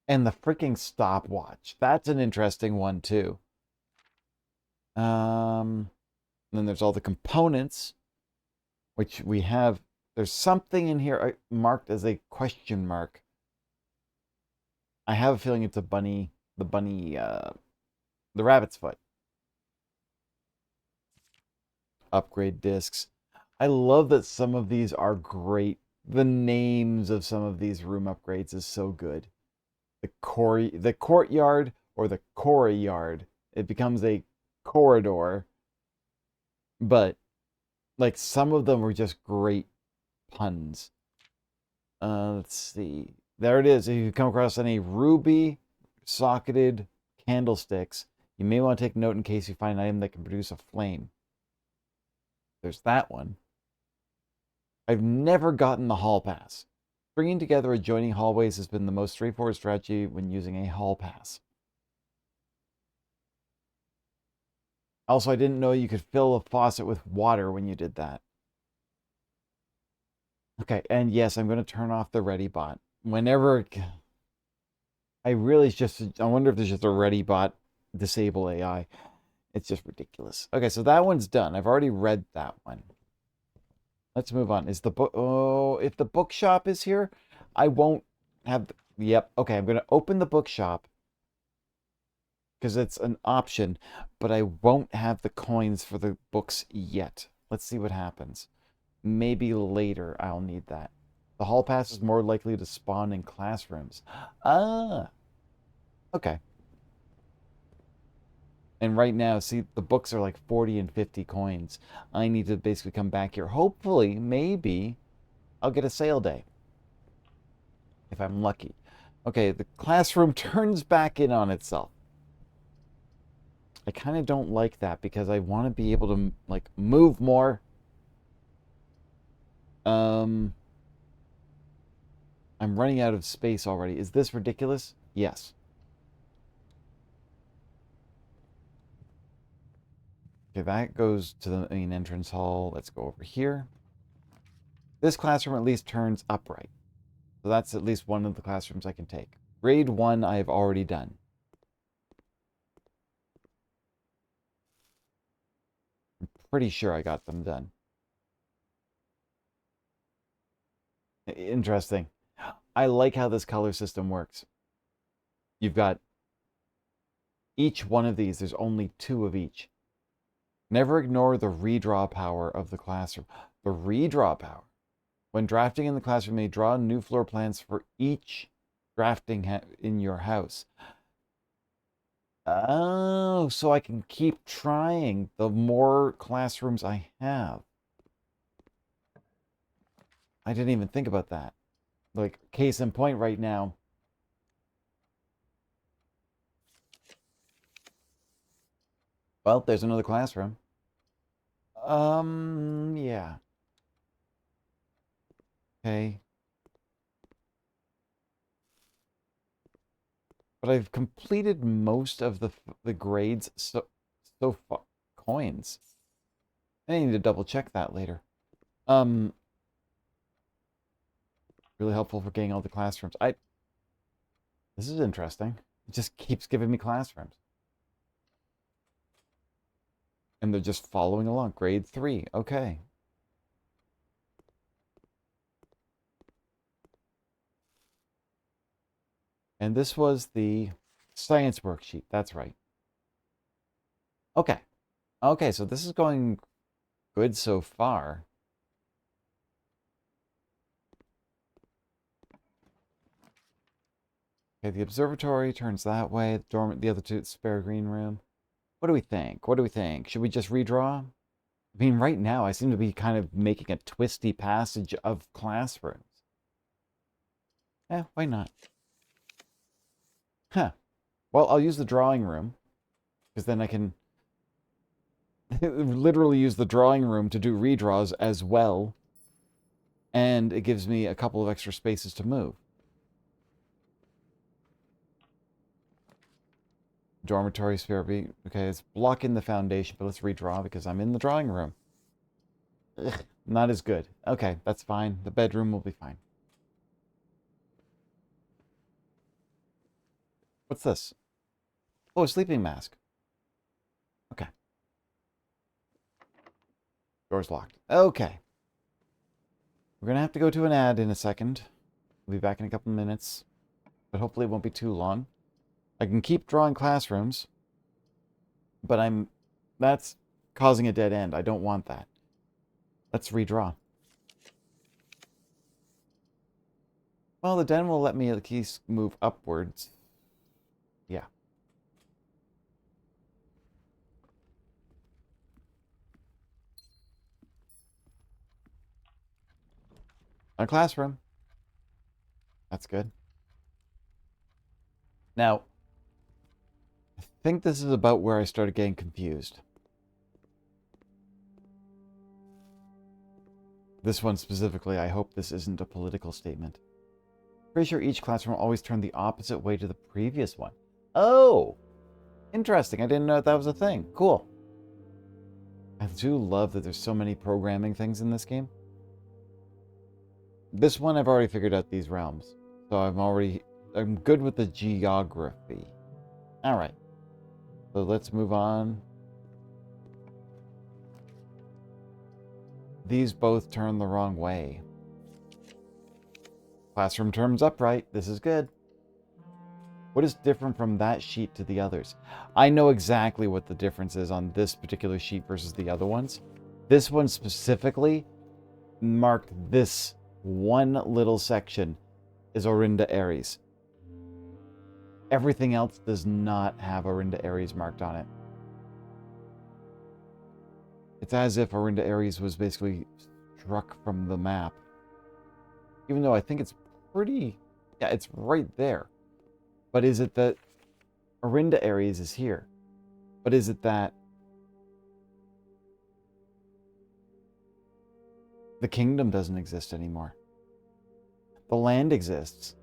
And the freaking stopwatch. That's an interesting one too. And then there's all the components, which we have. There's something in here marked as a question mark. I have a feeling it's a bunny, the rabbit's foot. Upgrade discs. I love that some of these are great. The names of some of these room upgrades is so good. The courtyard or the Corey yard. It becomes a corridor. But like some of them were just great puns. Let's see. There it is. If you come across any ruby socketed candlesticks, you may want to take note in case you find an item that can produce a flame. There's that one. I've never gotten the hall pass. Bringing together adjoining hallways has been the most straightforward strategy when using a hall pass. Also, I didn't know you could fill a faucet with water when you did that. Okay, and yes, I'm going to turn off the ready bot. Whenever I wonder if there's just a ready bot disable AI. It's just ridiculous. Okay, so that one's done. I've already read that one. Let's move on. Is the book? Oh, if the bookshop is here, I won't have. Yep. Okay, I'm going to open the bookshop because it's an option, but I won't have the coins for the books yet. Let's see what happens. Maybe later I'll need that. The hall pass is more likely to spawn in classrooms. Ah, okay. And right now, see, the books are like 40 and 50 coins. I need to basically come back here. Hopefully, maybe I'll get a sale day if I'm lucky. Okay, the classroom turns back in on itself. I kind of don't like that because I want to be able to like move more. I'm running out of space already. Is this ridiculous? Yes. Okay, that goes to the main entrance hall. Let's go over here. This classroom at least turns upright. So that's at least one of the classrooms I can take. Grade 1 I have already done. I'm pretty sure I got them done. Interesting. I like how this color system works. You've got each one of these. There's only 2 of each. Never ignore the redraw power of the classroom. The redraw power. When drafting in the classroom, you may draw new floor plans for each drafting in your house. Oh, so I can keep trying the more classrooms I have. I didn't even think about that. Like, case in point right now. Well, there's another classroom. Yeah. Okay. But I've completed most of the grades so far. Coins. I need to double check that later. Um, really helpful for getting all the classrooms. This is interesting. It just keeps giving me classrooms. And they're just following along. Grade 3. Okay. And this was the science worksheet. That's right. Okay. Okay, so this is going good so far. Okay, the observatory turns that way. The other two, spare green room. What do we think? What do we think? Should we just redraw? I mean, right now, I seem to be kind of making a twisty passage of classrooms. Why not? Huh. Well, I'll use the drawing room, because then I can literally use the drawing room to do redraws as well. And it gives me a couple of extra spaces to move. Dormitory spare B. Okay, it's blocking the foundation, but let's redraw because I'm in the drawing room. Ugh, not as good. Okay, that's fine. The bedroom will be fine. What's this? Oh, a sleeping mask. Okay. Door's locked. Okay. We're going to have to go to an ad in a second. We'll be back in a couple minutes. But hopefully it won't be too long. I can keep drawing classrooms. But that's causing a dead end. I don't want that. Let's redraw. Well, the den will let me at least move upwards. Yeah. A classroom. That's good. Now, I think this is about where I started getting confused. This one specifically, I hope this isn't a political statement. Pretty sure each classroom always turned the opposite way to the previous one. Oh! Interesting. I didn't know that was a thing. Cool. I do love that there's so many programming things in this game. This one, I've already figured out these realms. So I'm good with the geography. Alright. So let's move on. These both turn the wrong way. Classroom turns upright. This is good. What is different from that sheet to the others? I know exactly what the difference is on this particular sheet versus the other ones. This one specifically marked this one little section is Orinda Aries. Everything else does not have Orinda Aries marked on it. It's as if Orinda Aries was basically struck from the map. Even though I think it's pretty... Yeah, it's right there. But is it that Orinda Aries is here? But is it that the kingdom doesn't exist anymore? The land exists.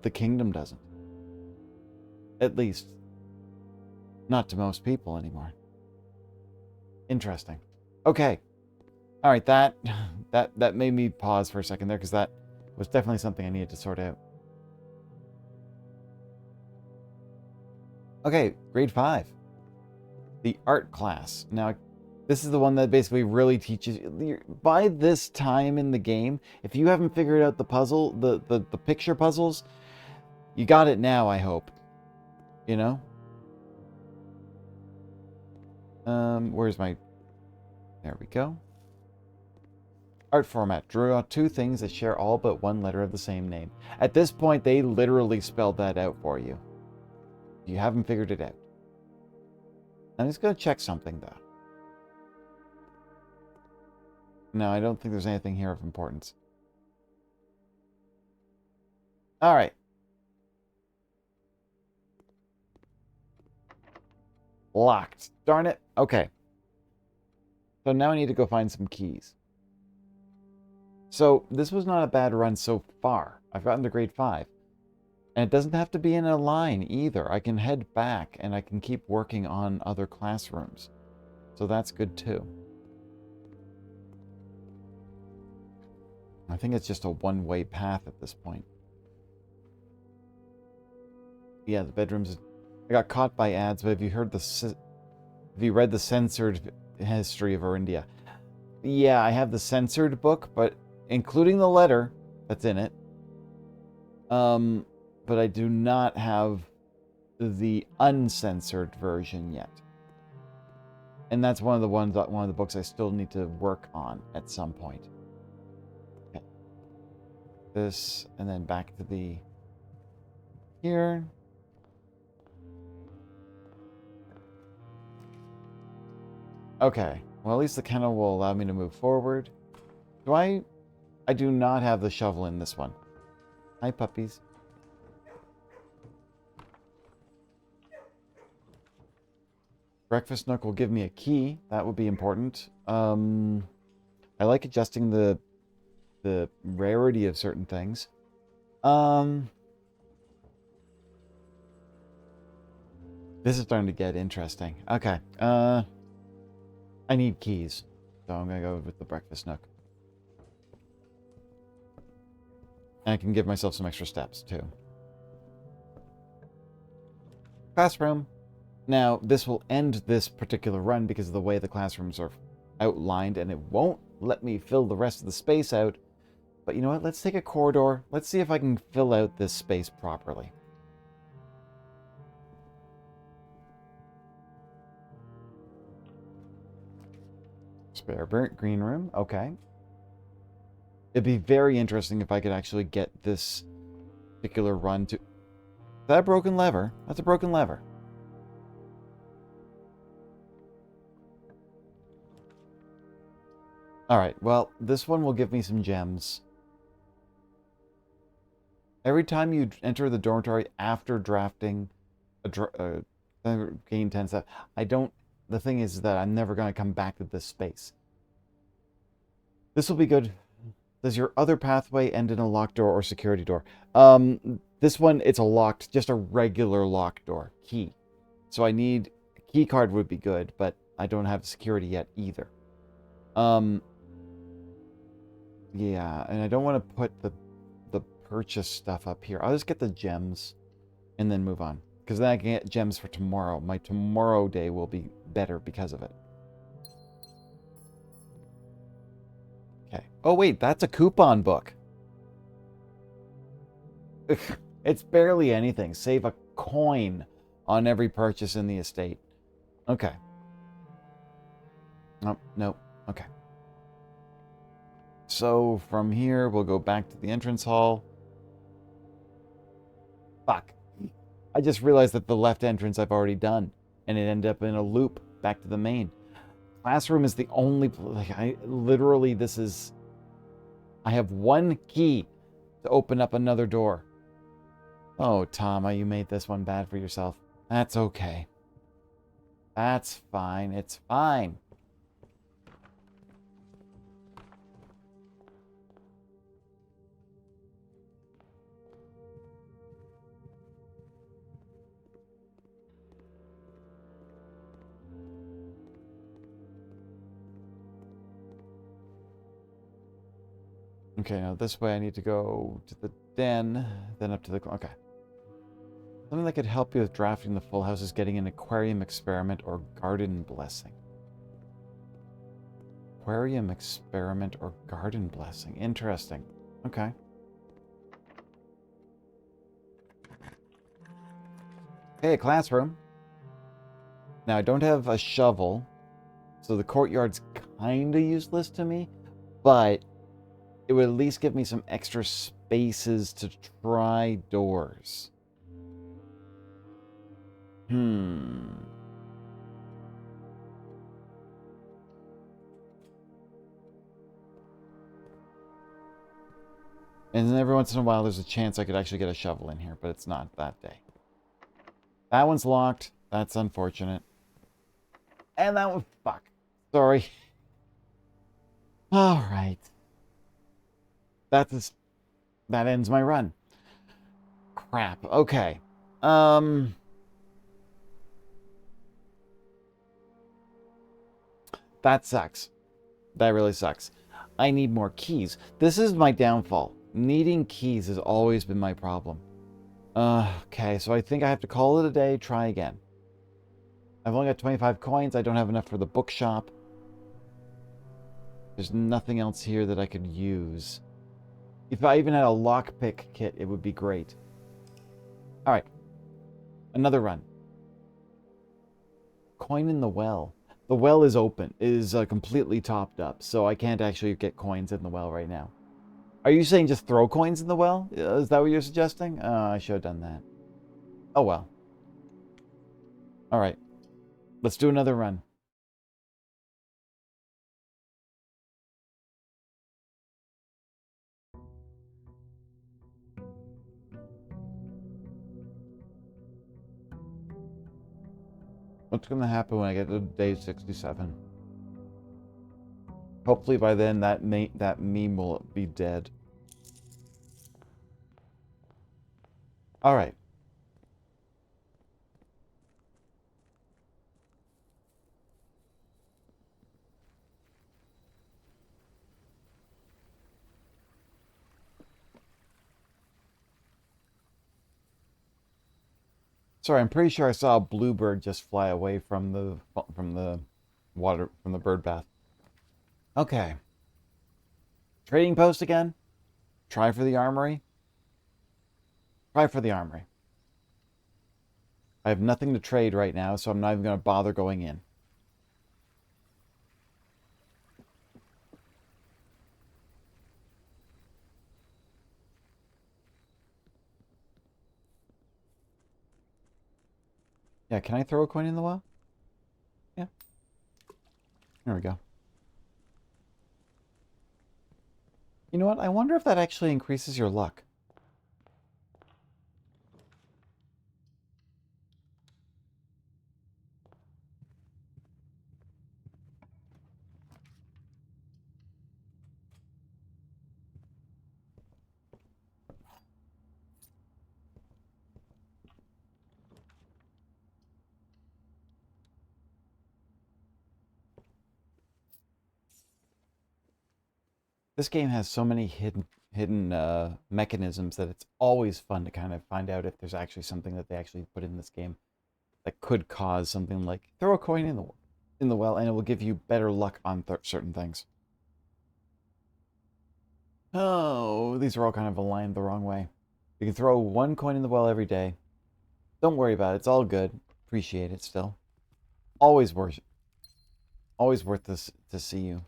The kingdom doesn't. At least, not to most people anymore. Interesting. Okay. All right, that made me pause for a second there because that was definitely something I needed to sort out. Okay, grade 5. The art class. Now, this is the one that basically really teaches you. By this time in the game, if you haven't figured out the puzzle, the picture puzzles, you got it now, I hope. You know? Where's my... There we go. Art format. Draw 2 things that share all but one letter of the same name. At this point, they literally spelled that out for you. You haven't figured it out. I'm just going to check something, though. No, I don't think there's anything here of importance. All right. Locked. Darn it. Okay. So now I need to go find some keys. So this was not a bad run so far. I've gotten to grade 5. And it doesn't have to be in a line either. I can head back and I can keep working on other classrooms. So that's good too. I think it's just a one-way path at this point. Yeah, the bedrooms... I got caught by ads, but have you read the censored history of Orindia? Yeah, I have the censored book, but including the letter that's in it. But I do not have the uncensored version yet. And that's one of the books I still need to work on at some point. Okay. This, and then back to the... Here. Okay. Well, at least the kennel will allow me to move forward. I do not have the shovel in this one. Hi, puppies. Breakfast nook will give me a key. That would be important. I like adjusting the rarity of certain things. This is starting to get interesting. Okay. I need keys. So I'm going to go with the breakfast nook. And I can give myself some extra steps, too. Classroom. Now, this will end this particular run because of the way the classrooms are outlined, and it won't let me fill the rest of the space out. But you know what? Let's take a corridor. Let's see if I can fill out this space properly. Spare green room. Okay. It'd be very interesting if I could actually get this particular run to... Is that a broken lever? That's a broken lever. Alright, well, this one will give me some gems. Every time you enter the dormitory after drafting, gain 10 stuff. The thing is that I'm never going to come back to this space. This will be good. Does your other pathway end in a locked door or security door? This one, it's a locked, just a regular locked door. Key. So I need... A key card would be good, but I don't have security yet either. Yeah, and I don't want to put the purchase stuff up here. I'll just get the gems and then move on. Because then I can get gems for tomorrow. My tomorrow day will be better because of it. Okay. Oh, wait, that's a coupon book. It's barely anything. Save a coin on every purchase in the estate. Okay. Nope, nope. Okay. So from here, we'll go back to the entrance hall. Fuck. I just realized that the left entrance I've already done, and it ended up in a loop back to the main. Classroom is the only... Like, this is... I have one key to open up another door. Oh, Tama, you made this one bad for yourself. That's okay. That's fine. It's fine. Okay, now this way I need to go to the den, then up to the... Okay. Something that could help you with drafting the full house is getting an aquarium experiment or garden blessing. Aquarium experiment or garden blessing. Interesting. Okay. Okay, a classroom. Now, I don't have a shovel, so the courtyard's kind of useless to me, but it would at least give me some extra spaces to try doors. And then every once in a while, there's a chance I could actually get a shovel in here, but it's not that day. That one's locked. That's unfortunate. And that one... Fuck. Sorry. Alright. That ends my run. Crap. Okay. That sucks. That really sucks. I need more keys. This is my downfall. Needing keys has always been my problem. Okay, so I think I have to call it a day, try again. I've only got 25 coins. I don't have enough for the bookshop. There's nothing else here that I could use. If I even had a lockpick kit, it would be great. Alright. Another run. Coin in the well. The well is open. It is completely topped up, so I can't actually get coins in the well right now. Are you saying just throw coins in the well? Is that what you're suggesting? I should have done that. Oh well. Alright. Let's do another run. What's going to happen when I get to day 67? Hopefully by then that meme will be dead. Alright. Sorry, I'm pretty sure I saw a bluebird just fly away from the bird bath. Okay. Trading post again? Try for the armory? Try for the armory. I have nothing to trade right now, so I'm not even going to bother going in. Yeah, can I throw a coin in the well? Yeah. There we go. You know what? I wonder if that actually increases your luck. This game has so many hidden mechanisms that it's always fun to kind of find out if there's actually something that they actually put in this game that could cause something like throw a coin in the well and it will give you better luck on certain things. Oh, these are all kind of aligned the wrong way. You can throw one coin in the well every day. Don't worry about it. It's all good. Appreciate it still. Always worth this to see you.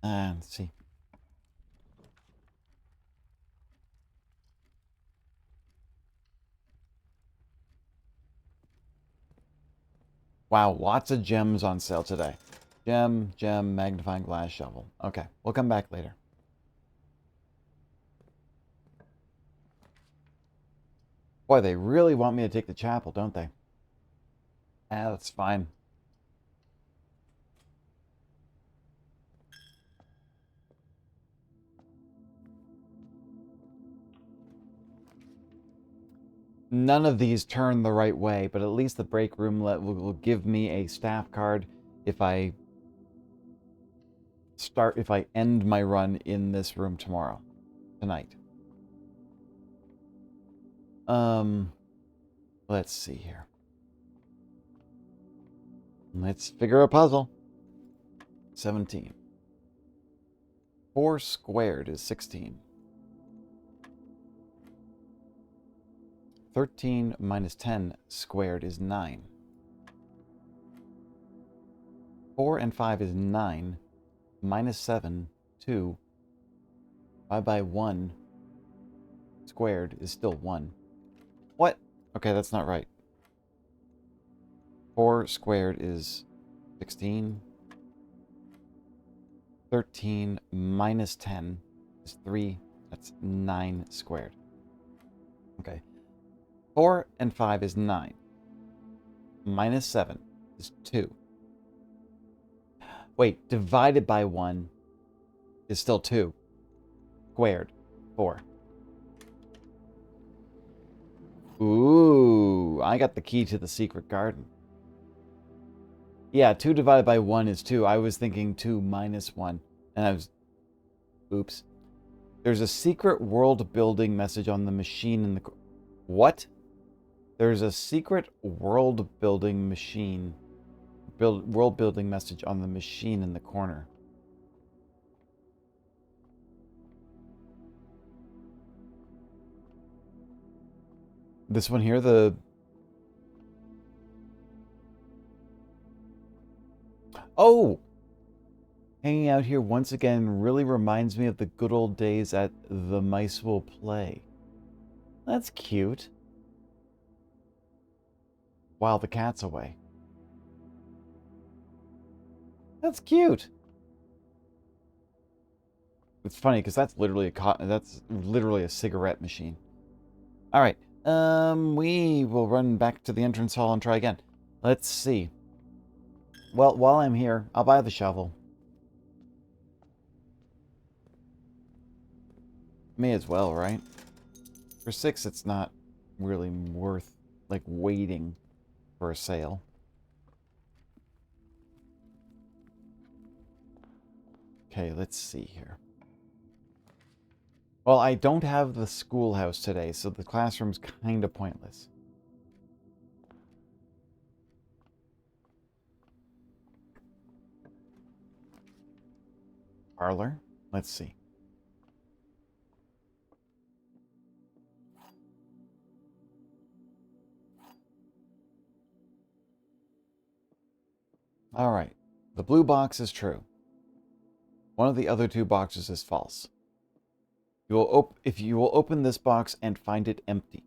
Let's see. Wow, lots of gems on sale today. Gem, magnifying glass, shovel. Okay, we'll come back later. Boy, they really want me to take the chapel, don't they? Ah, that's fine. None of these turn the right way, but at least the break room will give me a staff card if I end my run in this room tonight. Let's see here. Let's figure a puzzle. 17. 4 squared is 16. 13 minus 10 squared is 9. 4 and 5 is 9. Minus 7, 2. 5 by 1 squared is still 1. What? Okay, that's not right. 4 squared is 16. 13 minus 10 is 3. That's 9 squared. Okay. 4 and 5 is 9. Minus 7 is 2. Wait, divided by 1 is still 2. Squared, 4. Ooh, I got the key to the secret garden. Yeah, 2 divided by 1 is 2. I was thinking 2 minus 1. And I was... Oops. There's a secret world building message on the machine in the... What? There's a secret world building message on the machine in the corner. This one here, the... Oh! Hanging out here once again really reminds me of the good old days at The Mice Will Play. That's cute. While the cat's away. That's cute. It's funny because that's literally a cigarette machine. All right. We will run back to the entrance hall and try again. Let's see. Well, while I'm here, I'll buy the shovel. May as well, right? For 6, it's not really worth, like, waiting for a sale. Okay, let's see here. Well, I don't have the schoolhouse today, so the classroom's kind of pointless. Parlor? Let's see. All right. The blue box is true. One of the other 2 boxes is false. If you will open this box and find it empty.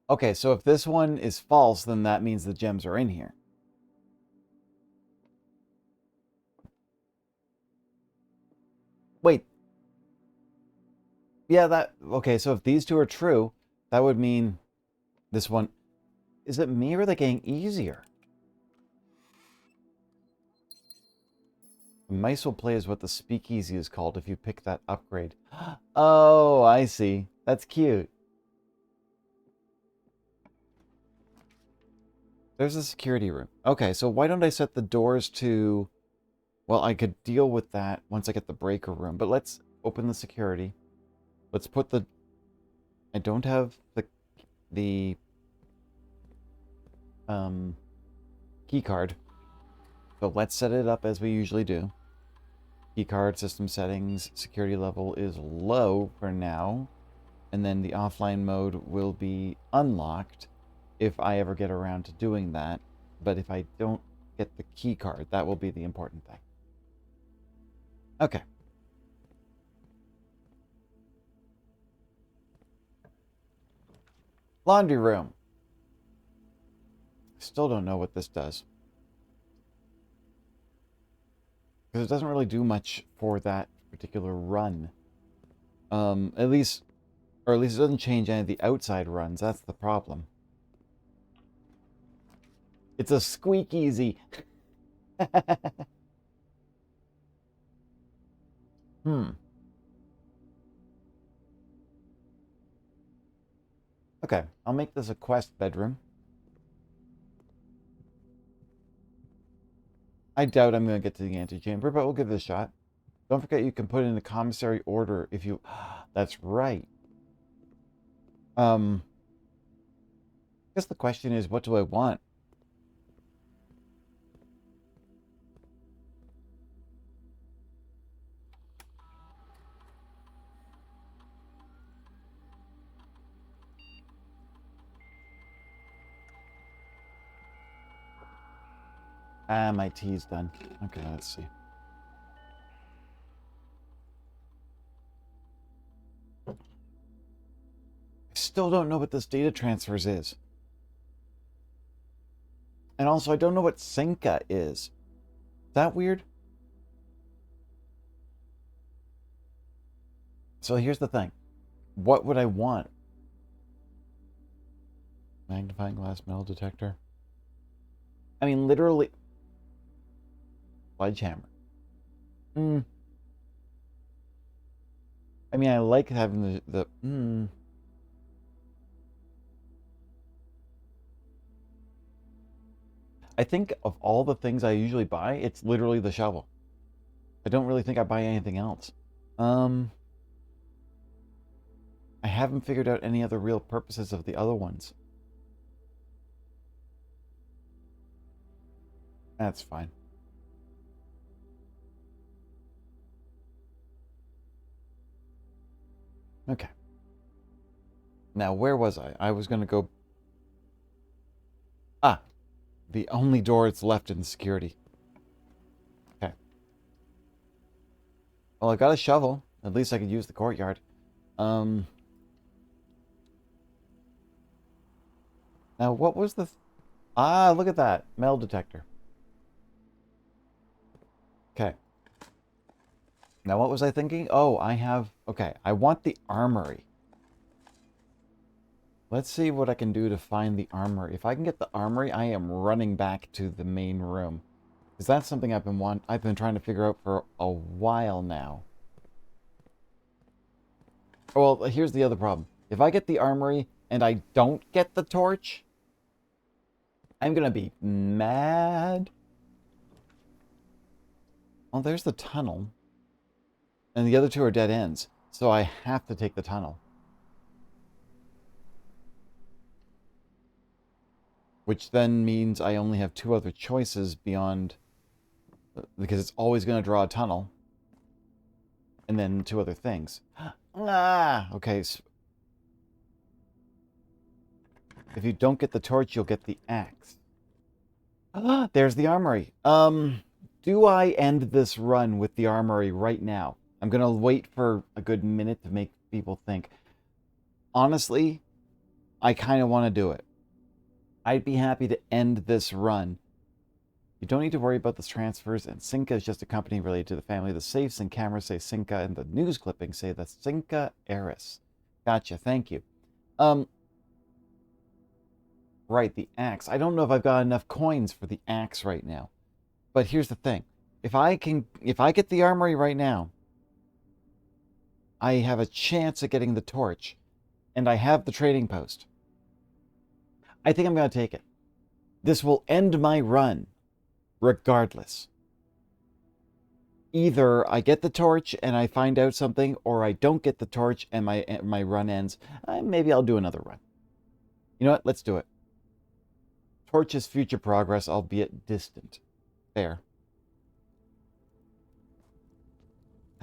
Okay, so if this one is false, then that means the gems are in here. Wait. Yeah, okay, so if these 2 are true, that would mean this one... Is it me or are they getting easier? Mice Will Play is what the speakeasy is called if you pick that upgrade. Oh, I see. That's cute. There's a security room. Okay, so why don't I set the doors to... Well, I could deal with that once I get the breaker room. But let's open the security. Let's put the... I don't have the key card. So let's set it up as we usually do. Keycard, system settings, security level is low for now. And then the offline mode will be unlocked if I ever get around to doing that. But if I don't get the key card, that will be the important thing. Okay. Laundry room. Still don't know what this does. Because it doesn't really do much for that particular run. At least it doesn't change any of the outside runs. That's the problem. It's a squeak easy. Okay, I'll make this a quest bedroom. I doubt I'm going to get to the antechamber, but we'll give it a shot. Don't forget you can put in the commissary order if you... That's right. I guess the question is, what do I want? Ah, my tea's done. Okay, let's see. I still don't know what this data transfers is. And also, I don't know what Sinca is. Is that weird? So here's the thing. What would I want? Magnifying glass metal detector. I mean, literally... Sledgehammer. I mean, I like having the I think of all the things I usually buy, it's literally the shovel. I don't really think I buy anything else. I haven't figured out any other real purposes of the other ones. That's fine. Okay. Now, where was I? I was going to go... Ah, the only door that's left in security. Okay. Well, I got a shovel. At least I could use the courtyard. Now, what was the... Ah, look at that. Metal detector. Okay. Now, what was I thinking? Oh, I have... Okay, I want the armory. Let's see what I can do to find the armory. If I can get the armory, I am running back to the main room. Because that's something I've been trying to figure out for a while now. Well, here's the other problem. If I get the armory and I don't get the torch, I'm going to be mad. Well, there's the tunnel. And the other two are dead ends. So I have to take the tunnel. Which then means I only have two other choices beyond... Because it's always going to draw a tunnel. And then two other things. Ah! Okay. So if you don't get the torch, you'll get the axe. Ah! There's the armory. Do I end this run with the armory right now? I'm going to wait for a good minute to make people think. Honestly, I kind of want to do it. I'd be happy to end this run. You don't need to worry about the transfers, and Sinca is just a company related to the family. The safes and cameras say Sinca, and the news clippings say the Sinca heiress. Gotcha, thank you. Right, the axe. I don't know if I've got enough coins for the axe right now. But here's the thing. If I get the armory right now, I have a chance at getting the torch, and I have the trading post. I think I'm going to take it. This will end my run, regardless. Either I get the torch and I find out something, or I don't get the torch and my run ends. Maybe I'll do another run. You know what? Let's do it. Torch is future progress, albeit distant. There.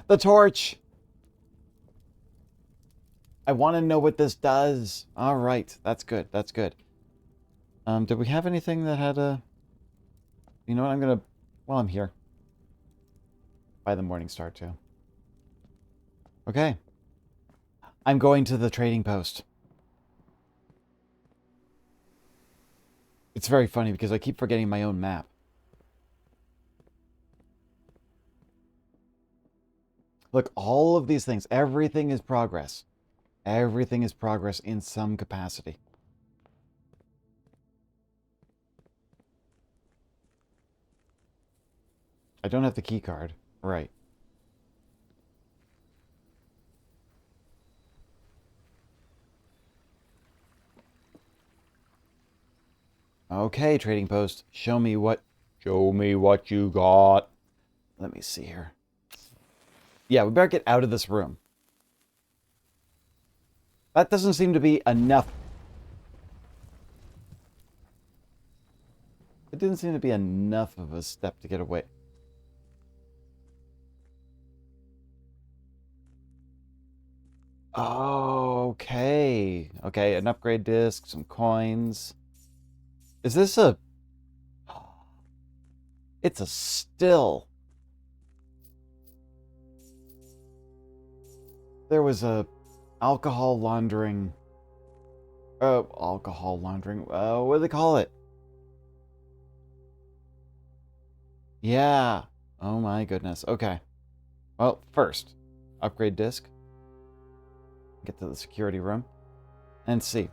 The torch! I want to know what this does. All right. That's good. That's good. Did we have anything that had a... You know what? I'm going to... While I'm here. Buy the Morning Star, too. Okay. I'm going to the trading post. It's very funny because I keep forgetting my own map. Look, all of these things, everything is progress. Everything is progress in some capacity. I don't have the key card. Right. Okay, trading post. Show me what you got. Let me see here. Yeah, we better get out of this room. That doesn't seem to be enough. It didn't seem to be enough of a step to get away. Okay. Okay, an upgrade disc, some coins. Is this a... It's a still. There was a alcohol laundering... alcohol laundering. What do they call it? Yeah. Oh my goodness. Okay. Well, first, upgrade disc. Get to the security room. And see.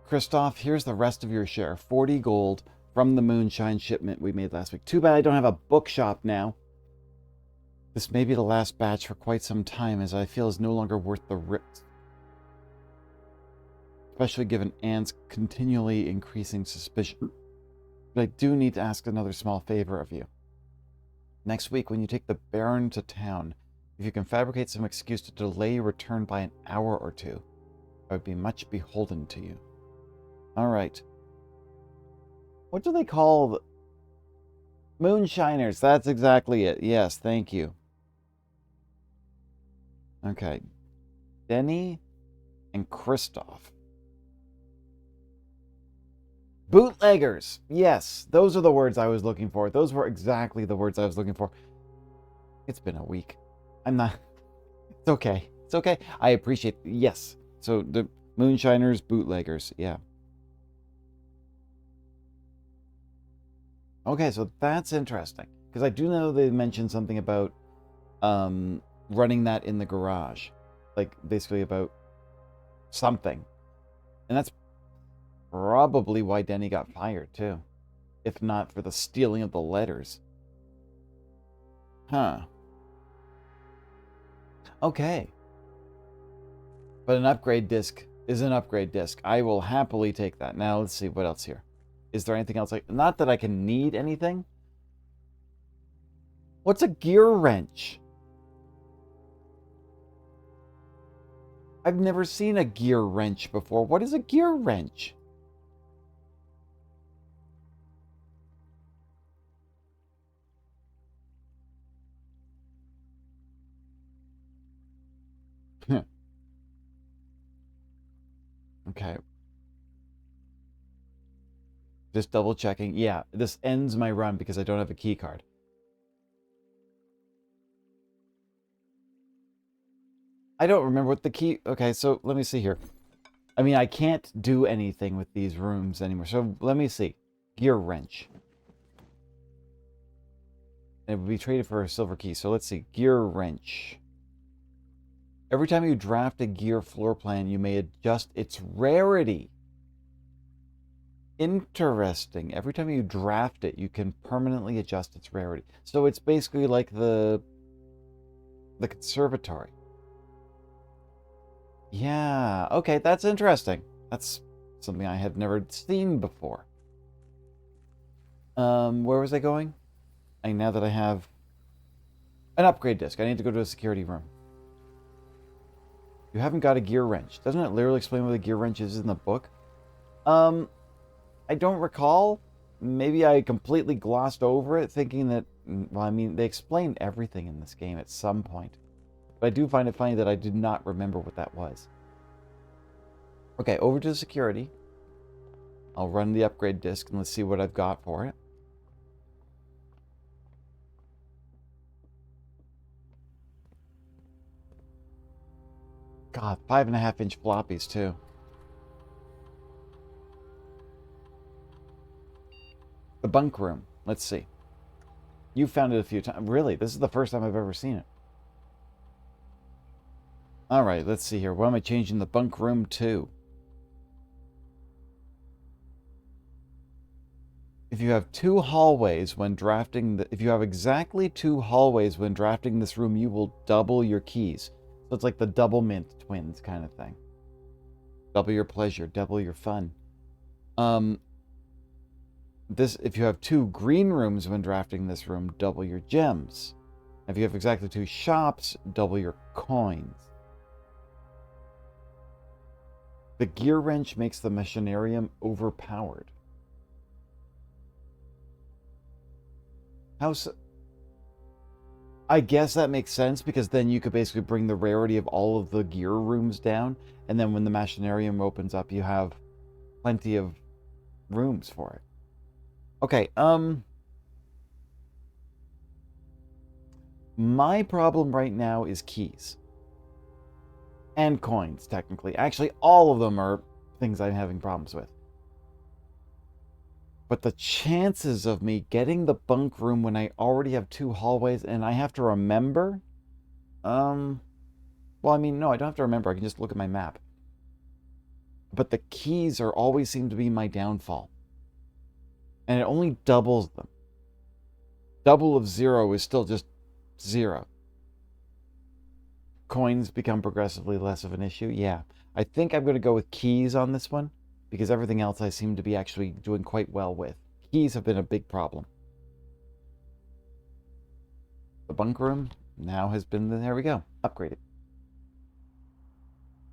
Christoph, here's the rest of your share. 40 gold from the moonshine shipment we made last week. Too bad I don't have a bookshop now. This may be the last batch for quite some time, as I feel is no longer worth the risk. Especially given Anne's continually increasing suspicion. But I do need to ask another small favor of you. Next week, when you take the Baron to town, if you can fabricate some excuse to delay your return by an hour or two, I would be much beholden to you. All right. What do they call the... Moonshiners? That's exactly it. Yes, thank you. Okay. Denny and Christoph. Bootleggers. Yes, those are the words I was looking for. Those were exactly the words I was looking for. It's been a week. I'm not... It's okay. It's okay. I appreciate... Yes. So the Moonshiners, bootleggers. Yeah. Okay, so that's interesting. Because I do know they mentioned something about running that in the garage. Like, basically about something. And that's probably why Denny got fired, too. If not for the stealing of the letters. Huh. Okay. But an upgrade disc is an upgrade disc. I will happily take that. Now, let's see what else here. Is there anything else? Not that I can need anything. What's a gear wrench? I've never seen a gear wrench before. What is a gear wrench? Okay. Just double checking. Yeah, this ends my run because I don't have a key card. I don't remember what the key... Okay, so let me see here. I mean, I can't do anything with these rooms anymore. So let me see. Gear wrench. It would be traded for a silver key. So let's see. Gear wrench. Every time you draft a gear floor plan, you may adjust its rarity. Interesting. Every time you draft it, you can permanently adjust its rarity. So it's basically like the conservatory. Yeah, okay, that's interesting. That's something I had never seen before. Where was I going? Now that I have an upgrade disc, I need to go to a security room. You haven't got a gear wrench. Doesn't it literally explain what a gear wrench is in the book? I don't recall. Maybe I completely glossed over it, thinking that, well, I mean, they explain everything in this game at some point. But I do find it funny that I did not remember what that was. Okay, over to security. I'll run the upgrade disc and let's see what I've got for it. God, 5.5-inch floppies too. The bunk room. Let's see. You found it a few times. Really, this is the first time I've ever seen it. Alright, let's see here. What am I changing the bunk room to? If you have two hallways when drafting if you have exactly two hallways when drafting this room, you will double your keys. So it's like the double mint twins kind of thing. Double your pleasure, double your fun. If you have two green rooms when drafting this room, double your gems. If you have exactly two shops, double your coins. The gear wrench makes the machinarium overpowered. How so? I guess that makes sense, because then you could basically bring the rarity of all of the gear rooms down, and then when the machinarium opens up, you have plenty of rooms for it. Okay, my problem right now is keys. And coins, technically. Actually, all of them are things I'm having problems with. But the chances of me getting the bunk room when I already have two hallways and I have to remember... well, I mean, no, I don't have to remember. I can just look at my map. But the keys always seem to be my downfall. And it only doubles them. Double of 0 is still just 0. Coins become progressively less of an issue. Yeah. I think I'm going to go with keys on this one, because everything else I seem to be actually doing quite well with. Keys have been a big problem. The bunk room now has been, there we go, upgraded.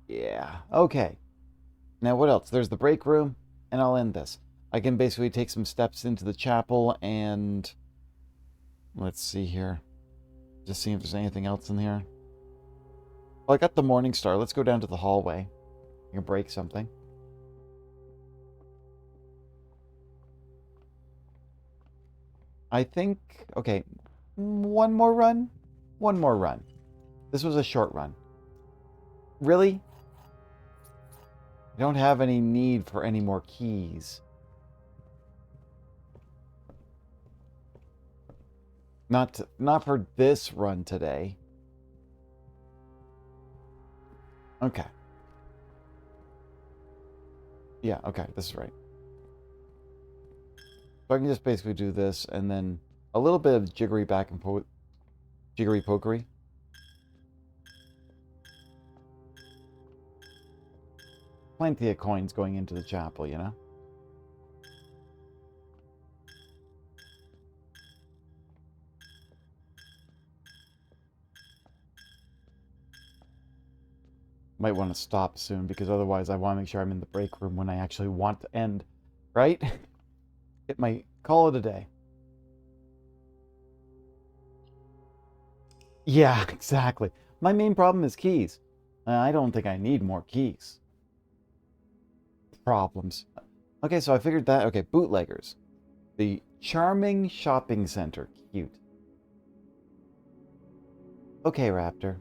Yeah, okay. Now what else? There's the break room, and I'll end this. I can basically take some steps into the chapel and... Let's see here. Just see if there's anything else in here. Well, I got the Morning Star. Let's go down to the hallway. I can break something. I think... Okay, one more run? One more run. This was a short run. Really? I don't have any need for any more keys. Not for this run today. Okay. Yeah, okay, this is right. So I can just basically do this, and then a little bit of jiggery back and jiggery pokery. Plenty of coins going into the chapel, you know? Might want to stop soon, because otherwise I want to make sure I'm in the break room when I actually want to end. Right? It might call it a day. Yeah, exactly. My main problem is keys. I don't think I need more keys. Problems. Okay, so I figured that. Okay, bootleggers. The charming shopping center. Cute. Okay, Raptor.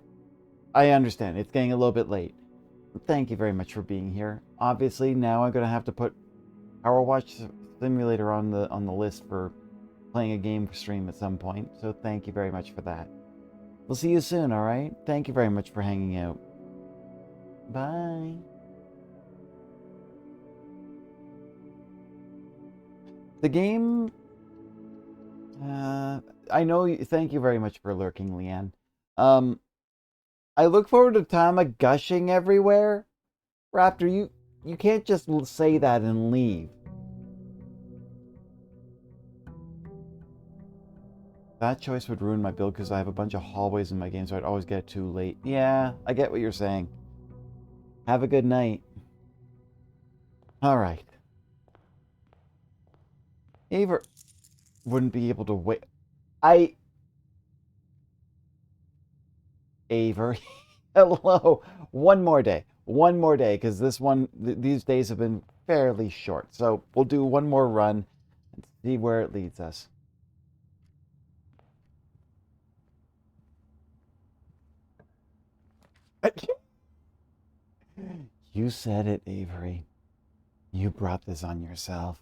I understand. It's getting a little bit late. Thank you very much for being here. Obviously, now I'm going to have to put Power Watch Simulator on the list for playing a game stream at some point. So thank you very much for that. We'll see you soon, alright? Thank you very much for hanging out. Bye. The game... I know... Thank you very much for lurking, Leanne. I look forward to Tama gushing everywhere. Raptor, You can't just say that and leave. That choice would ruin my build because I have a bunch of hallways in my game, so I'd always get too late. Yeah, I get what you're saying. Have a good night. All right. Aver wouldn't be able to wait. Avery. Hello. One more day. One more day, because these days have been fairly short. So we'll do one more run and see where it leads us. You said it, Avery. You brought this on yourself.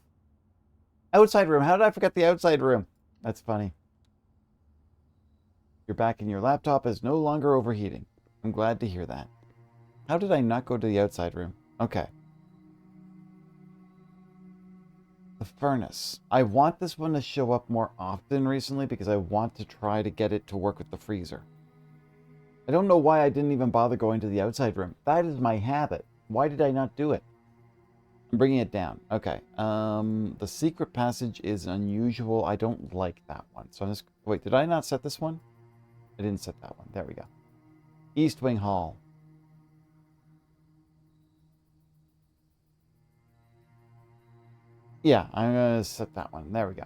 Outside room. How did I forget the outside room? That's funny. You're back and your laptop is no longer overheating. I'm glad to hear that. How did I not go to the outside room? Okay. The furnace. I want this one to show up more often recently because I want to try to get it to work with the freezer. I don't know why I didn't even bother going to the outside room. That is my habit. Why did I not do it? I'm bringing it down. Okay. The secret passage is unusual. I don't like that one. So I'm just... Wait, did I not set this one? I didn't set that one. There we go. East Wing Hall. Yeah, I'm going to set that one. There we go.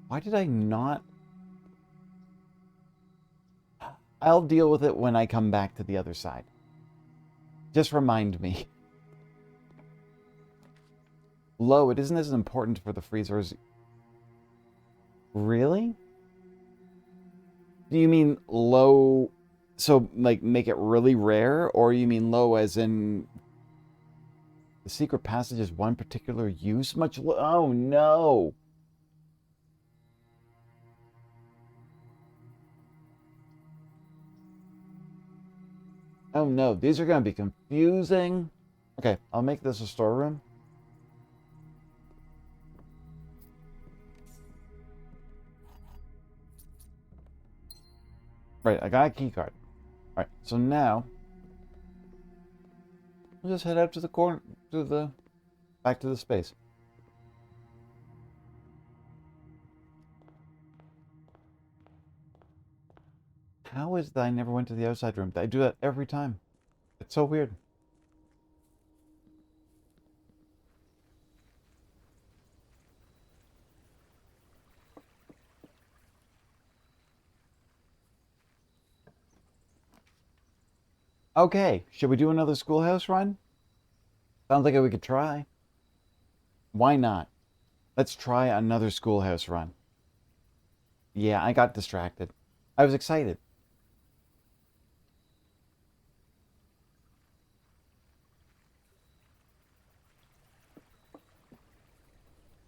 Why did I not... I'll deal with it when I come back to the other side. Just remind me. Low, it isn't as important for the freezers. Really? Do you mean low, so like make it really rare? Or you mean low as in the secret passage is one particular use? Oh no. Oh no, these are going to be confusing. Okay, I'll make this a storeroom. Right, I got a key card. All right, so now we'll just head out to the corner, back to the space. How is that I never went to the outside room? I do that every time. It's so weird. Okay, should we do another schoolhouse run? Sounds like we could try. Why not? Let's try another schoolhouse run. Yeah, I got distracted. I was excited.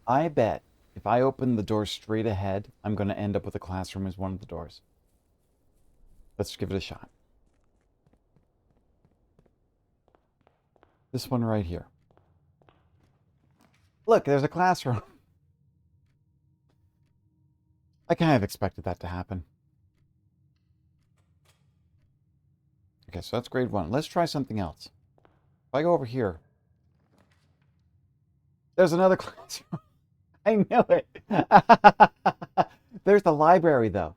I bet if I open the door straight ahead, I'm going to end up with a classroom as one of the doors. Let's give it a shot. This one right here. Look, there's a classroom. I kind of expected that to happen. Okay, so that's grade 1. Let's try something else. If I go over here, there's another classroom. I knew it. There's the library, though.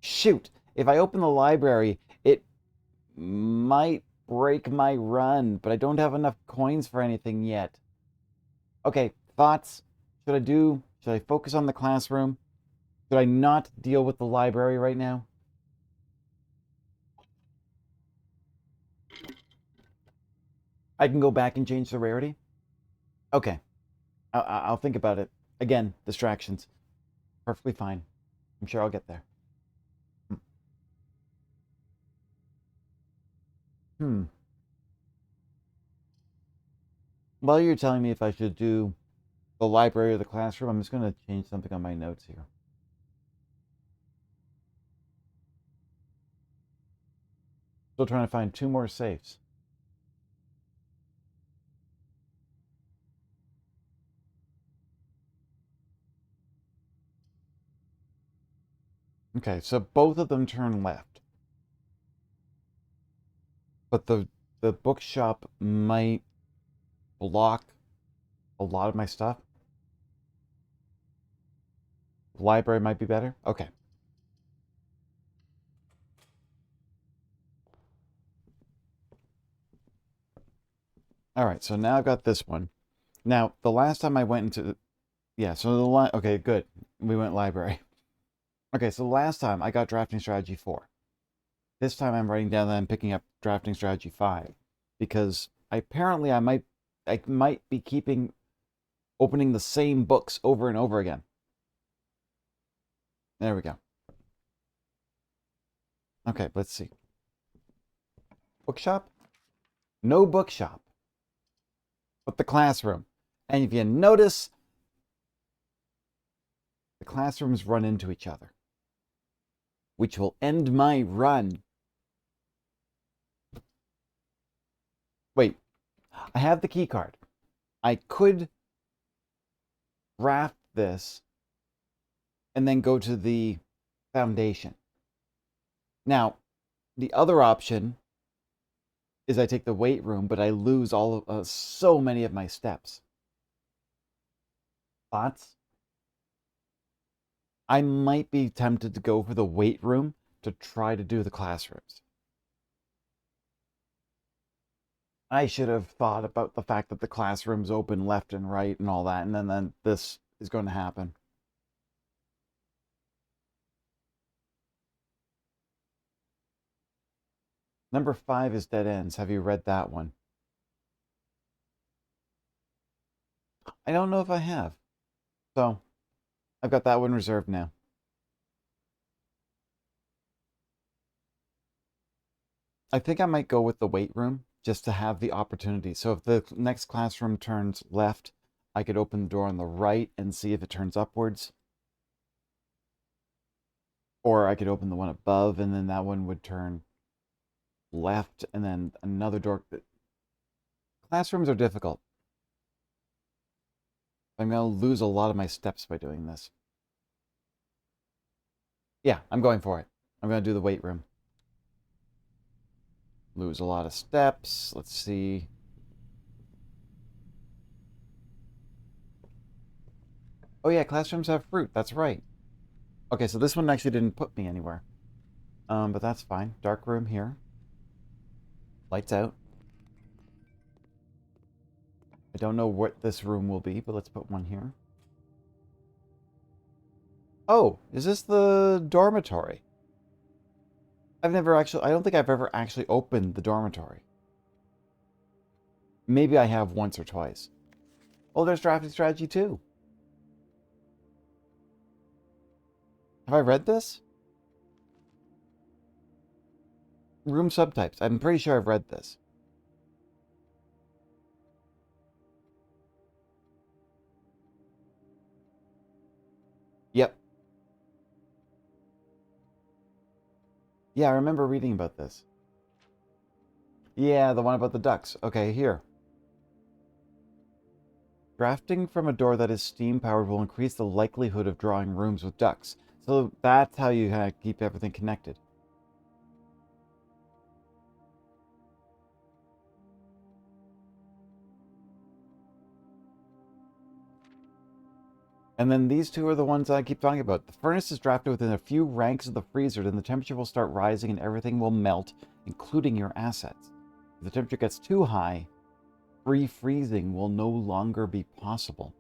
Shoot. If I open the library, it might break my run, but I don't have enough coins for anything yet. Okay, thoughts? Should I focus on the classroom? Should I not deal with the library right now? I can go back and change the rarity? Okay, I'll think about it. Again, distractions. Perfectly fine. I'm sure I'll get there. Hmm. While you're telling me if I should do the library or the classroom, I'm just going to change something on my notes here. Still trying to find 2 more safes. Okay, so both of them turn left. But the the bookshop might block a lot of my stuff. The library might be better. Okay. All right, so now I've got this one. Now, the last time I went into, yeah, so okay, good. We went library. Okay, so the last time I got drafting strategy 4. This time I'm writing down that I'm picking up drafting strategy 5 because apparently I might be opening the same books over and over again. There we go. Okay, let's see. Bookshop? No bookshop. But the classroom. And if you notice, the classrooms run into each other, which will end my run. Wait, I have the key card. I could draft this and then go to the foundation. Now, the other option is I take the weight room, but I lose so many of my steps. Thoughts? I might be tempted to go for the weight room to try to do the classrooms. I should have thought about the fact that the classrooms open left and right and all that, and then this is going to happen. Number 5 is Dead Ends. Have you read that one? I don't know if I have. So, I've got that one reserved now. I think I might go with the weight room just to have the opportunity. So if the next classroom turns left, I could open the door on the right and see if it turns upwards. Or I could open the one above and then that one would turn left and then another door. Classrooms are difficult. I'm going to lose a lot of my steps by doing this. Yeah, I'm going for it. I'm going to do the weight room. Lose a lot of steps. Let's see. Oh yeah, classrooms have fruit. That's right. Okay, so this one actually didn't put me anywhere. But that's fine. Dark room here. Lights out. I don't know what this room will be, but let's put one here. Oh, is this the dormitory? I don't think I've ever actually opened the dormitory. Maybe I have once or twice. Oh, there's drafting strategy 2. Have I read this? Room subtypes. I'm pretty sure I've read this. Yep. Yeah, I remember reading about this. Yeah, the one about the ducks. Okay, here. Drafting from a door that is steam powered will increase the likelihood of drawing rooms with ducks. So that's how you kind of keep everything connected. And then these two are the ones I keep talking about. The furnace is drafted within a few ranks of the freezer, then the temperature will start rising and everything will melt, including your assets. If the temperature gets too high, free freezing will no longer be possible.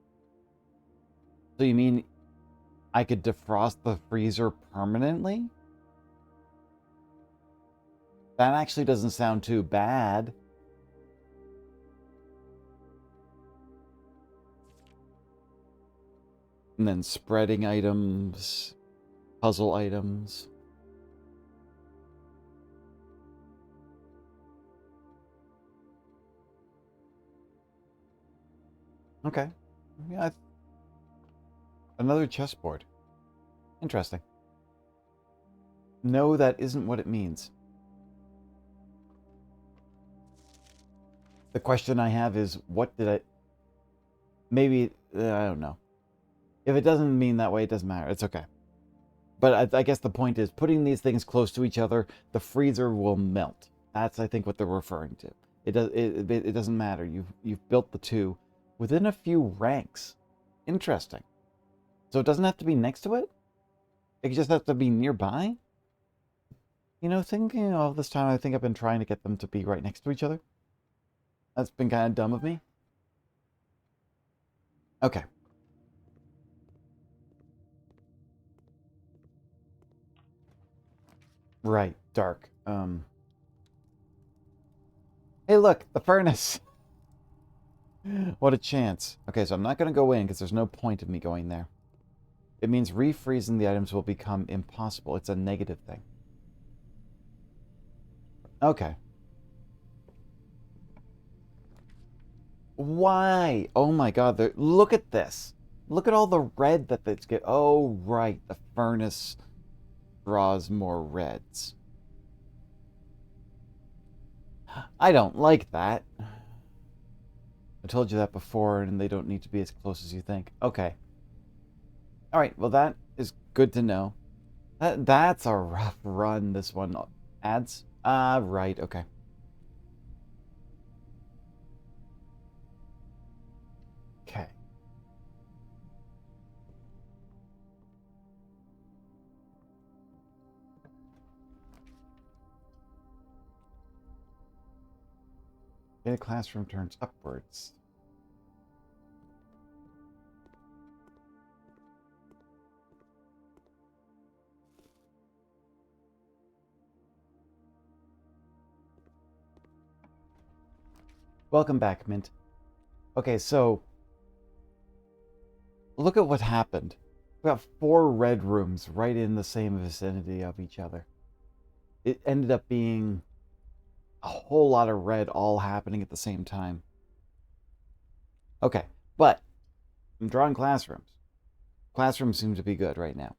So you mean I could defrost the freezer permanently? That actually doesn't sound too bad. And then spreading items, puzzle items. Okay. Yeah. Another chessboard. Interesting. No, that isn't what it means. The question I have is, what did I... Maybe, I don't know. If it doesn't mean that way, it doesn't matter. It's okay. But I guess the point is, putting these things close to each other, the freezer will melt. That's, I think, what they're referring to. It doesn't matter. You've built the two within a few ranks. Interesting. So it doesn't have to be next to it? It just has to be nearby? You know, thinking all this time, I think I've been trying to get them to be right next to each other. That's been kind of dumb of me. Okay. Right, dark. Hey, look, the furnace. What a chance. Okay, so I'm not going to go in because there's no point of me going there. It means refreezing the items will become impossible. It's a negative thing. Okay. Why? Oh my god, look at this. Look at all the red that it's get. Oh, right. The furnace draws more reds. I don't like that. I told you that before, and they don't need to be as close as you think. Okay. Alright, well that is good to know. That's a rough run, this one. Ads? Ah, right, okay. Okay. The classroom turns upwards. Welcome back, Mint. Okay, so look at what happened. We got 4 red rooms right in the same vicinity of each other. It ended up being a whole lot of red all happening at the same time. Okay, but I'm drawing classrooms. Classrooms seem to be good right now.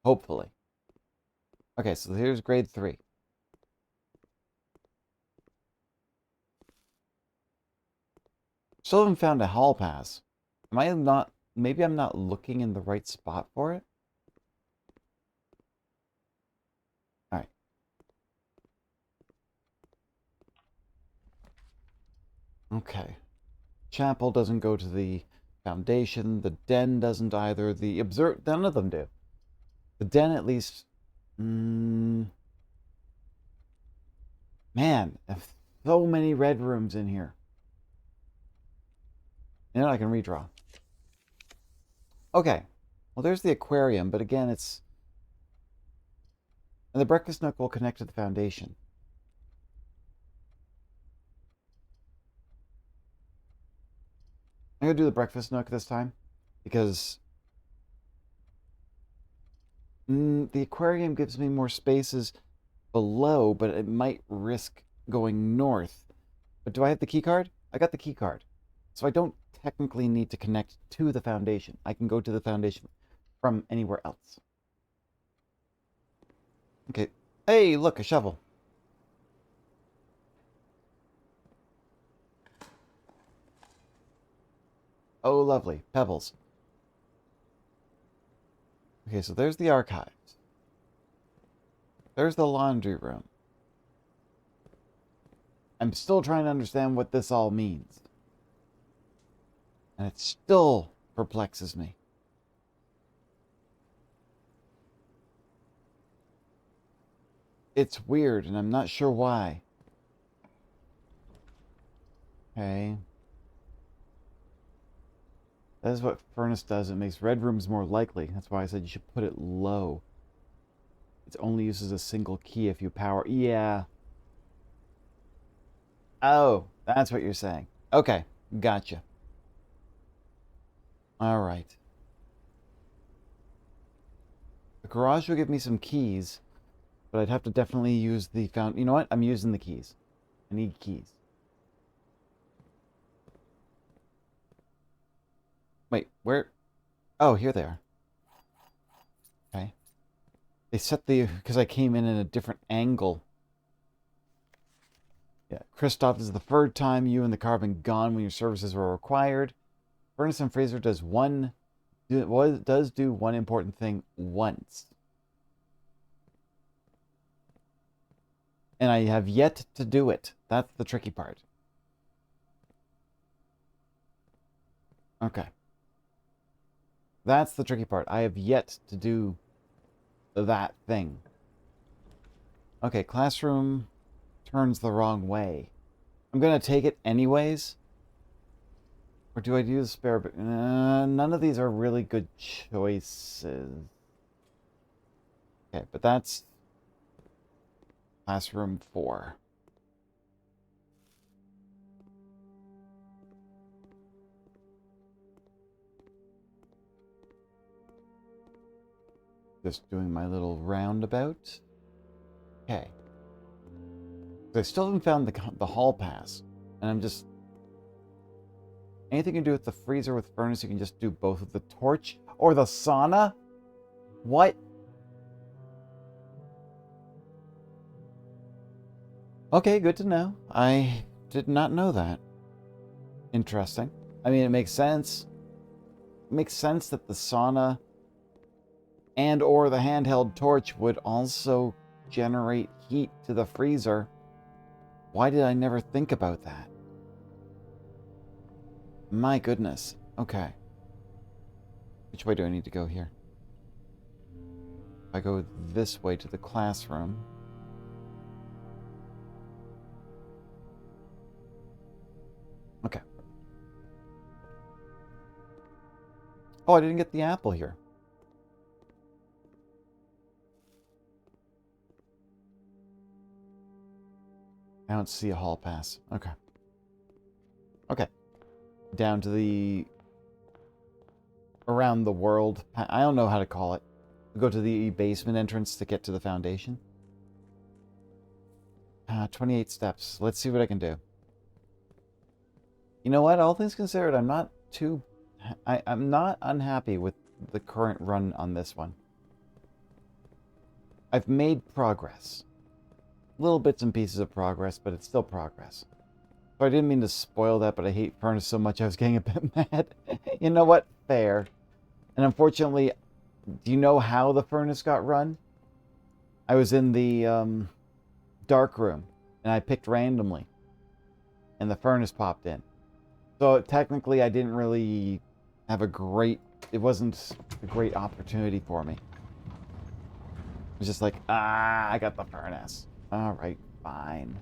Hopefully. Okay, so here's grade 3. Still haven't found a hall pass. Am I not... Maybe I'm not looking in the right spot for it? Alright. Okay. Chapel doesn't go to the foundation. The den doesn't either. The observe... None of them do. The den at least... Man, so many red rooms in here. And I can redraw. Okay. Well, there's the aquarium, but again, it's... And the breakfast nook will connect to the foundation. I'm going to do the breakfast nook this time, because the aquarium gives me more spaces below, but it might risk going north. But do I have the key card? I got the key card. So I don't technically need to connect to the foundation. I can go to the foundation from anywhere else. Okay. Hey, look, a shovel. Oh, lovely. Pebbles. Okay, so there's the archives. There's the laundry room. I'm still trying to understand what this all means. And it still perplexes me. It's weird, and I'm not sure why. Okay. That is what furnace does. It makes red rooms more likely. That's why I said you should put it low. It only uses a single key if you power... Yeah. Oh, that's what you're saying. Okay, gotcha. All right. The garage will give me some keys, but I'd have to definitely use the found... You know what? I'm using the keys. I need keys. Wait, where? Oh, here they are. Okay. They set the... Because I came in a different angle. Yeah, Christoph, this is the third time you and the car have been gone when your services were required. Furnace and Fraser does do one important thing once. And I have yet to do it. That's the tricky part. Okay. That's the tricky part. I have yet to do that thing. Okay, classroom turns the wrong way. I'm going to take it anyways. Or do I do the spare? None of these are really good choices. Okay, but that's classroom 4. Just doing my little roundabout. Okay. I still haven't found the hall pass. And I'm just... Anything you can do with the freezer with furnace, you can just do both with the torch or the sauna? What? Okay, good to know. I did not know that. Interesting. I mean, it makes sense. It makes sense that the sauna and or the handheld torch would also generate heat to the freezer. Why did I never think about that? My goodness. Okay. Which way do I need to go here? If I go this way to the classroom. Okay. Oh, I didn't get the apple here. I don't see a hall pass. Okay. Okay. Down to the... around the world. I don't know how to call it. Go to the basement entrance to get to the foundation. 28 steps. Let's see what I can do. You know what? All things considered, I'm not too... I'm not unhappy with the current run on this one. I've made progress. Little bits and pieces of progress, but it's still progress. So I didn't mean to spoil that, but I hate furnace so much I was getting a bit mad. You know what? Fair. And unfortunately, do you know how the furnace got run? I was in the dark room, and I picked randomly, and the furnace popped in. So technically, I didn't really have a great... It wasn't a great opportunity for me. It was just like, I got the furnace. All right, fine.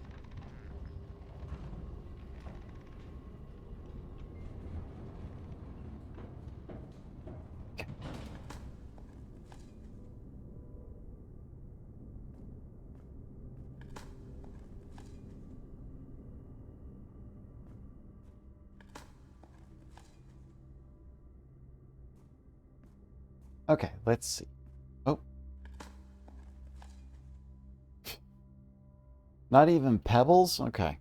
Okay, let's see. Oh. Not even pebbles? Okay.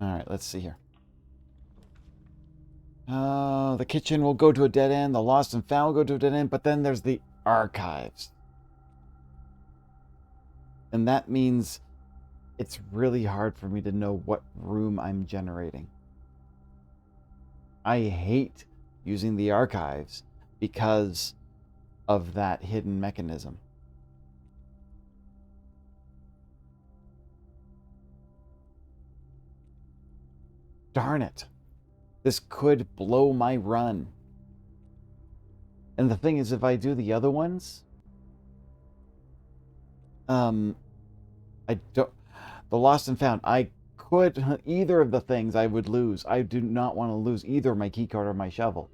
Alright, let's see here. The kitchen will go to a dead end. The lost and found will go to a dead end. But then there's the archives. And that means it's really hard for me to know what room I'm generating. I hate using the archives because of that hidden mechanism. Darn it. This could blow my run. And the thing is, if I do the other ones, I don't... The lost and found, I could... Either of the things I would lose. I do not want to lose either my keycard or my shovel.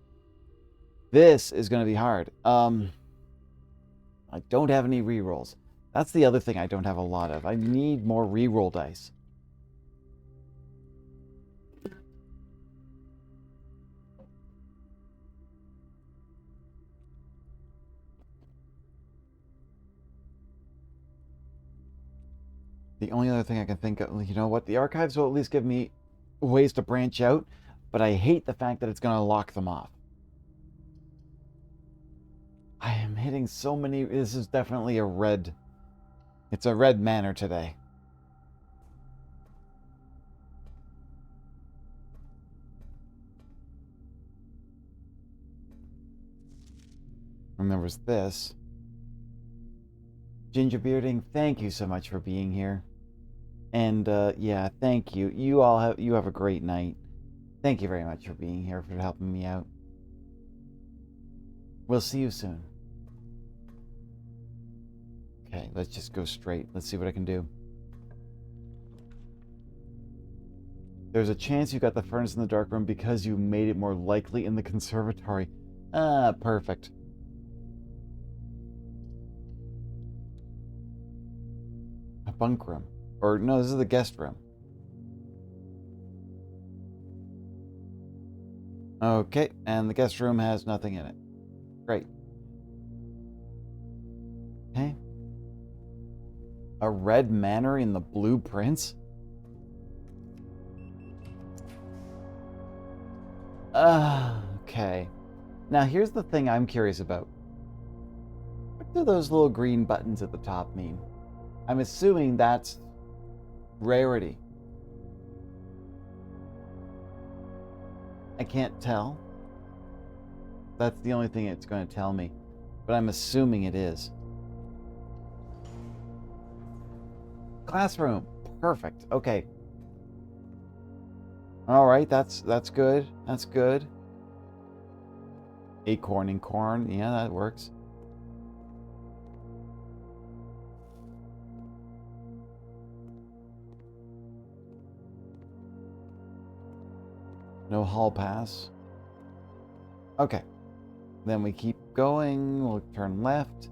This is going to be hard. I don't have any rerolls. That's the other thing I don't have a lot of. I need more reroll dice. The only other thing I can think of, you know what? The archives will at least give me ways to branch out, but I hate the fact that it's going to lock them off. I am hitting so many... This is definitely a red... It's a red manor today. And there was this. Gingerbearding, thank you so much for being here. And yeah, thank you. You have a great night. Thank you very much for being here, for helping me out. We'll see you soon. Okay, let's just go straight. Let's see what I can do. There's a chance you got the furnace in the dark room because you made it more likely in the conservatory. Ah, perfect. A bunk room. Or, no, this is the guest room. Okay, and the guest room has nothing in it. Great. Okay. A red manor in the blueprints? Okay. Now here's the thing I'm curious about. What do those little green buttons at the top mean? I'm assuming that's rarity. I can't tell. That's the only thing it's going to tell me. But I'm assuming it is. Classroom. Perfect. Okay. All right, that's good. That's good. Acorn and corn. Yeah, that works. No hall pass. Okay. Then we keep going. We'll turn left.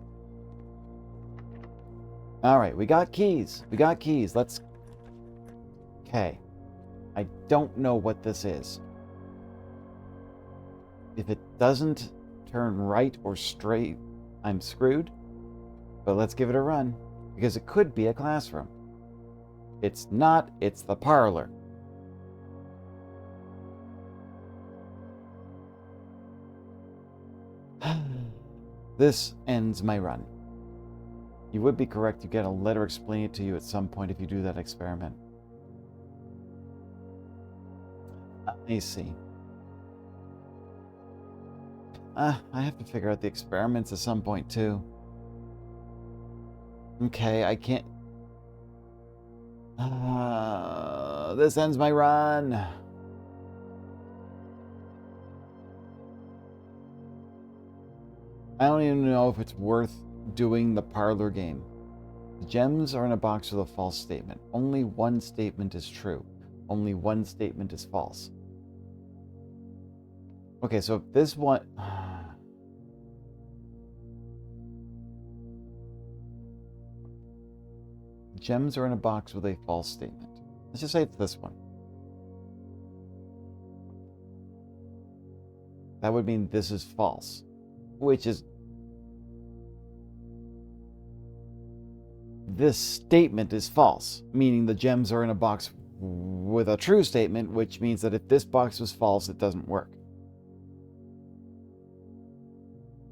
All right, we got keys. We got keys. Let's... Okay. I don't know what this is. If it doesn't turn right or straight, I'm screwed. But let's give it a run, because it could be a classroom. It's not. It's the parlor. This ends my run. You would be correct. You get a letter explaining it to you at some point if you do that experiment. I see. I have to figure out the experiments at some point too. Okay, I can't... this ends my run. I don't even know if it's worth doing the parlor game. The gems are in a box with a false statement. Only one statement is true. Only one statement is false. Okay, so if this one... Gems are in a box with a false statement. Let's just say it's this one. That would mean this is false, which is... This statement is false, meaning the gems are in a box with a true statement, which means that if this box was false, it doesn't work.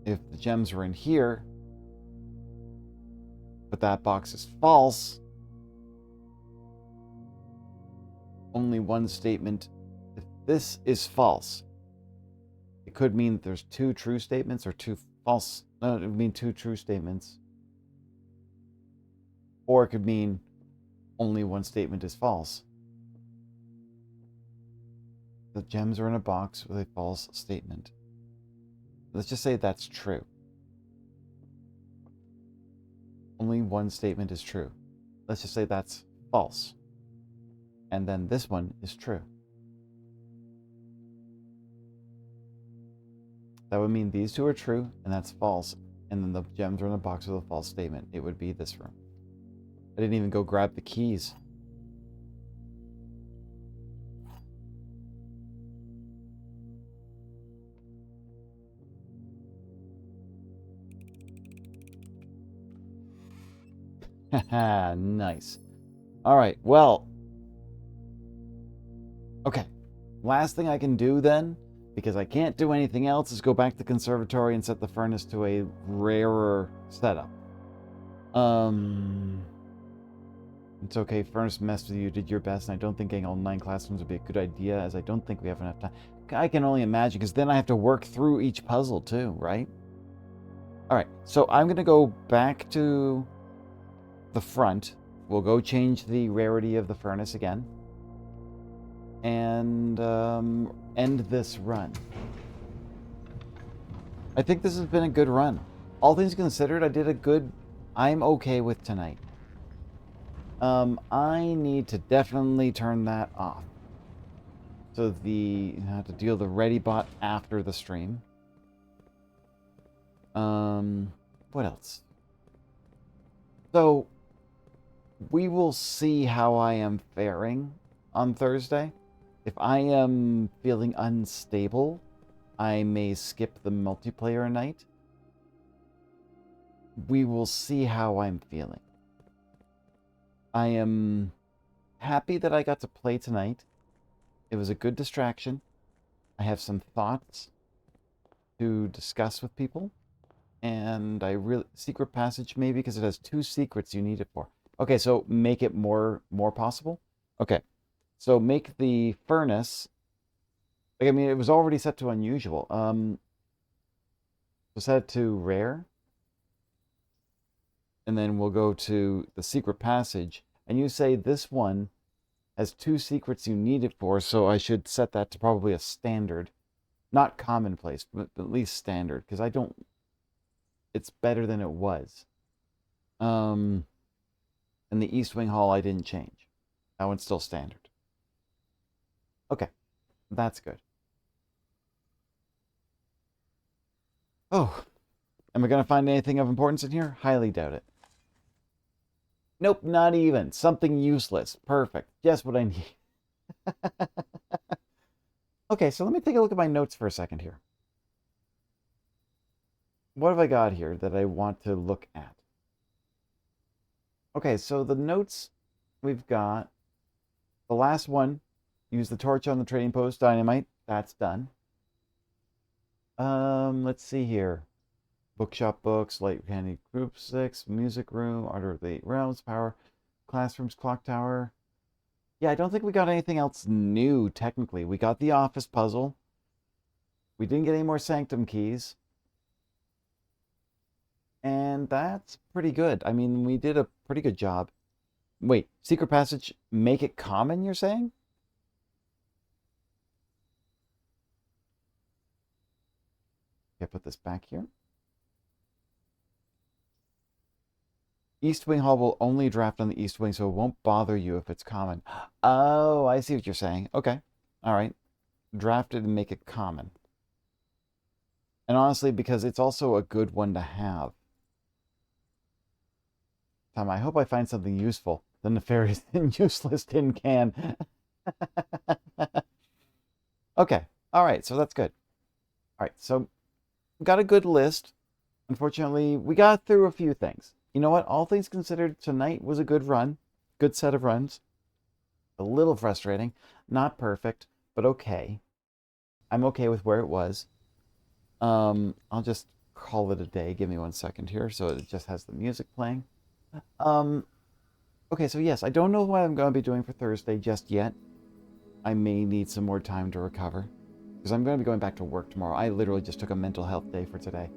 If the gems are in here, but that box is false, only one statement. If this is false, it could mean that there's two true statements or two false. No, it would mean two true statements. Or it could mean only one statement is false. The gems are in a box with a false statement. Let's just say that's true. Only one statement is true. Let's just say that's false. And then this one is true. That would mean these two are true, and that's false. And then the gems are in a box with a false statement. It would be this room. I didn't even go grab the keys. Haha, nice. All right, well. Okay, last thing I can do then, because I can't do anything else, is go back to the conservatory and set the furnace to a rarer setup. It's okay, furnace messed with you, did your best, and I don't think getting all 9 classrooms would be a good idea, as I don't think we have enough time. I can only imagine, because then I have to work through each puzzle too, right? Alright, so I'm going to go back to the front, we'll go change the rarity of the furnace again. And end this run. I think this has been a good run. All things considered, I'm okay with tonight. I need to definitely turn that off. So I have to deal the ready bot after the stream. What else? So, we will see how I am faring on Thursday. If I am feeling unstable, I may skip the multiplayer night. We will see how I'm feeling. I am happy that I got to play tonight. It was a good distraction. I have some thoughts to discuss with people. And secret passage maybe, because it has 2 secrets you need it for. Okay, so make it more possible. Okay, so make the furnace. Like, I mean, it was already set to unusual. So set it to rare, and then we'll go to the secret passage. And you say this one has 2 secrets you need it for, so I should set that to probably a standard, not commonplace, but at least standard, because it's better than it was. And the East Wing Hall I didn't change. That one's still standard. Okay, that's good. Oh, am I going to find anything of importance in here? Highly doubt it. Nope, not even. Something useless. Perfect. Just what I need. Okay, so let me take a look at my notes for a second here. What have I got here that I want to look at? Okay, so the notes we've got. The last one, use the torch on the trading post dynamite. That's done. Let's see here. Bookshop books, light candy group 6, music room, Order of the 8 Realms, power, classrooms, clock tower. Yeah, I don't think we got anything else new, technically. We got the office puzzle. We didn't get any more sanctum keys. And that's pretty good. I mean, we did a pretty good job. Wait, secret passage, make it common, you're saying? Okay, put this back here. East Wing Hall will only draft on the East Wing, so it won't bother you if it's common. Oh, I see what you're saying. Okay. All right. Draft it and make it common. And honestly, because it's also a good one to have. Tama, I hope I find something useful. The nefarious and useless tin can. Okay. All right. So that's good. All right. So got a good list. Unfortunately, we got through a few things. You know what? All things considered, tonight was a good run. Good set of runs. A little frustrating. Not perfect, but okay. I'm okay with where it was. I'll just call it a day. Give me 1 second here. So it just has the music playing. Okay, so yes, I don't know what I'm going to be doing for Thursday just yet. I may need some more time to recover. Because I'm going to be going back to work tomorrow. I literally just took a mental health day for today.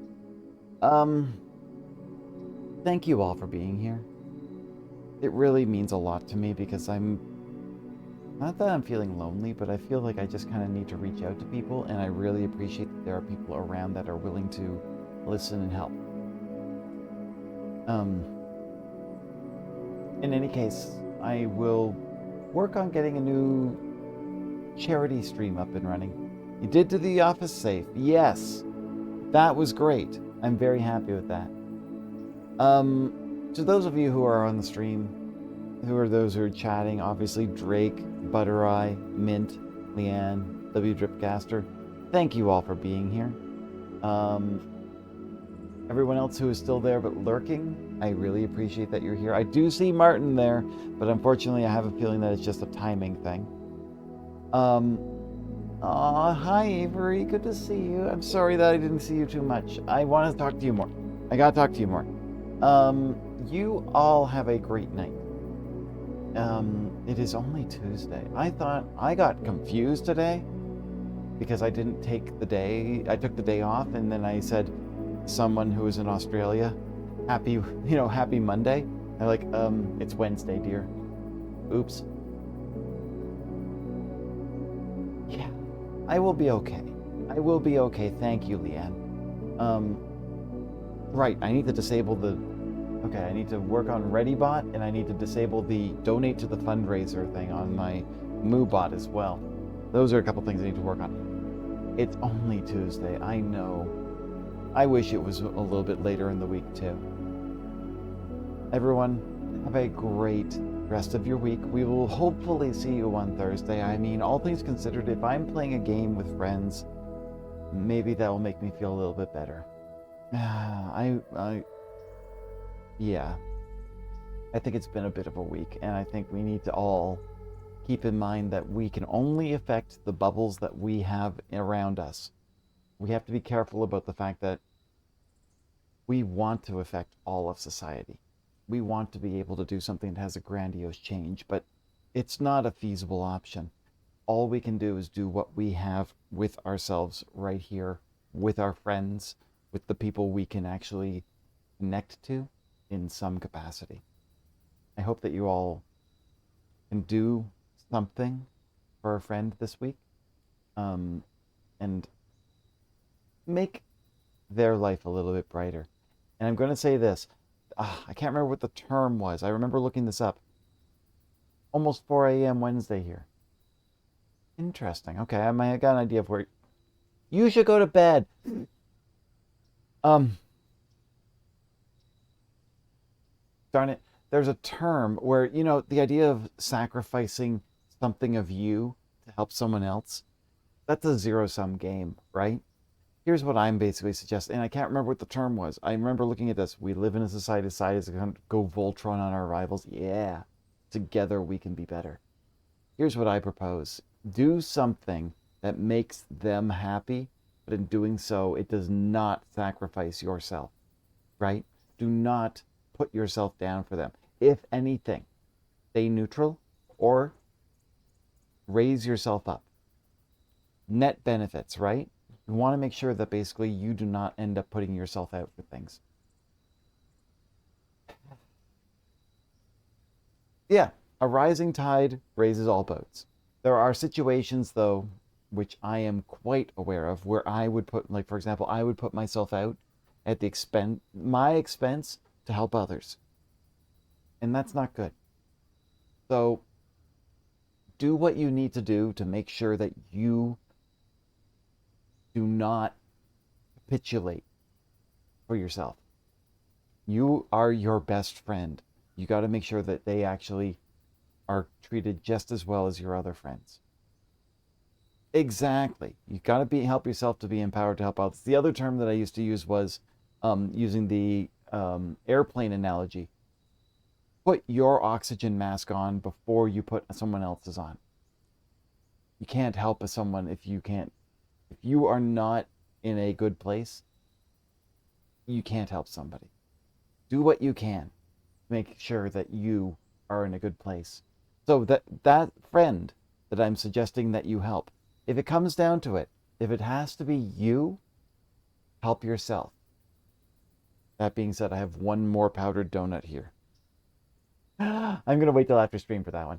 Thank you all for being here. It really means a lot to me because not that I'm feeling lonely, but I feel like I just kind of need to reach out to people, and I really appreciate that there are people around that are willing to listen and help. In any case, I will work on getting a new charity stream up and running. You did do the office safe. Yes, that was great. I'm very happy with that. To those of you who are on the stream, who are those who are chatting, obviously Drake, Butter Eye, Mint, Leanne, W Dripcaster, thank you all for being here. Everyone else who is still there but lurking, I really appreciate that you're here. I do see Martin there, but unfortunately I have a feeling that it's just a timing thing. Hi Avery, good to see you. I'm sorry that I didn't see you too much. I want to talk to you more. I gotta talk to you more. You all have a great night. It is only Tuesday. I got confused today because I didn't take the day. I took the day off, and then I said, someone who is in Australia, happy Monday. I like, it's Wednesday, dear. Oops. Yeah, I will be okay. I will be okay. Thank you, Leanne. Right, I need to disable the... Okay, I need to work on ReadyBot, and I need to disable the donate to the fundraiser thing on my MooBot as well. Those are a couple things I need to work on. It's only Tuesday, I know. I wish it was a little bit later in the week, too. Everyone, have a great rest of your week. We will hopefully see you on Thursday. I mean, all things considered, if I'm playing a game with friends, maybe that will make me feel a little bit better. Yeah, I think it's been a bit of a week, and I think we need to all keep in mind that we can only affect the bubbles that we have around us. We have to be careful about the fact that we want to affect all of society. We want to be able to do something that has a grandiose change, but it's not a feasible option. All we can do is do what we have with ourselves right here, with our friends, with the people we can actually connect to in some capacity. I hope that you all can do something for a friend this week, and make their life a little bit brighter. And I'm going to say this. I can't remember what the term was. I remember looking this up. Almost 4 a.m. Wednesday here. Interesting. Okay, I might have got an idea of where... You should go to bed. Um, Darn it. There's a term where, the idea of sacrificing something of you to help someone else, that's a zero-sum game, right? Here's what I'm basically suggesting, and I can't remember what the term was. I remember looking at this. We live in a society is going to go Voltron on our rivals. Yeah, together we can be better. Here's what I propose. Do something that makes them happy, but in doing so, it does not sacrifice yourself, right? Do not put yourself down for them. If anything, stay neutral or raise yourself up. Net benefits, right? You want to make sure that basically you do not end up putting yourself out for things. Yeah, a rising tide raises all boats. There are situations, though, which I am quite aware of, where I would put, like, for example, I would put myself out at my expense to help others. And that's not good. So do what you need to do to make sure that you do not capitulate for yourself. You are your best friend. You got to make sure that they actually are treated just as well as your other friends. Exactly. You got to help yourself to be empowered to help others. The other term that I used to use was using the airplane analogy. Put your oxygen mask on before you put someone else's on. You can't help someone if you are not in a good place, you can't help somebody. Do what you can. Make sure that you are in a good place. So that friend that I'm suggesting that you help, if it comes down to it, if it has to be you, help yourself. That being said, I have one more powdered donut here. I'm going to wait till after stream for that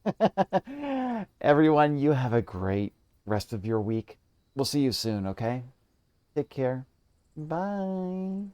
one. Everyone, you have a great rest of your week. We'll see you soon, okay? Take care. Bye.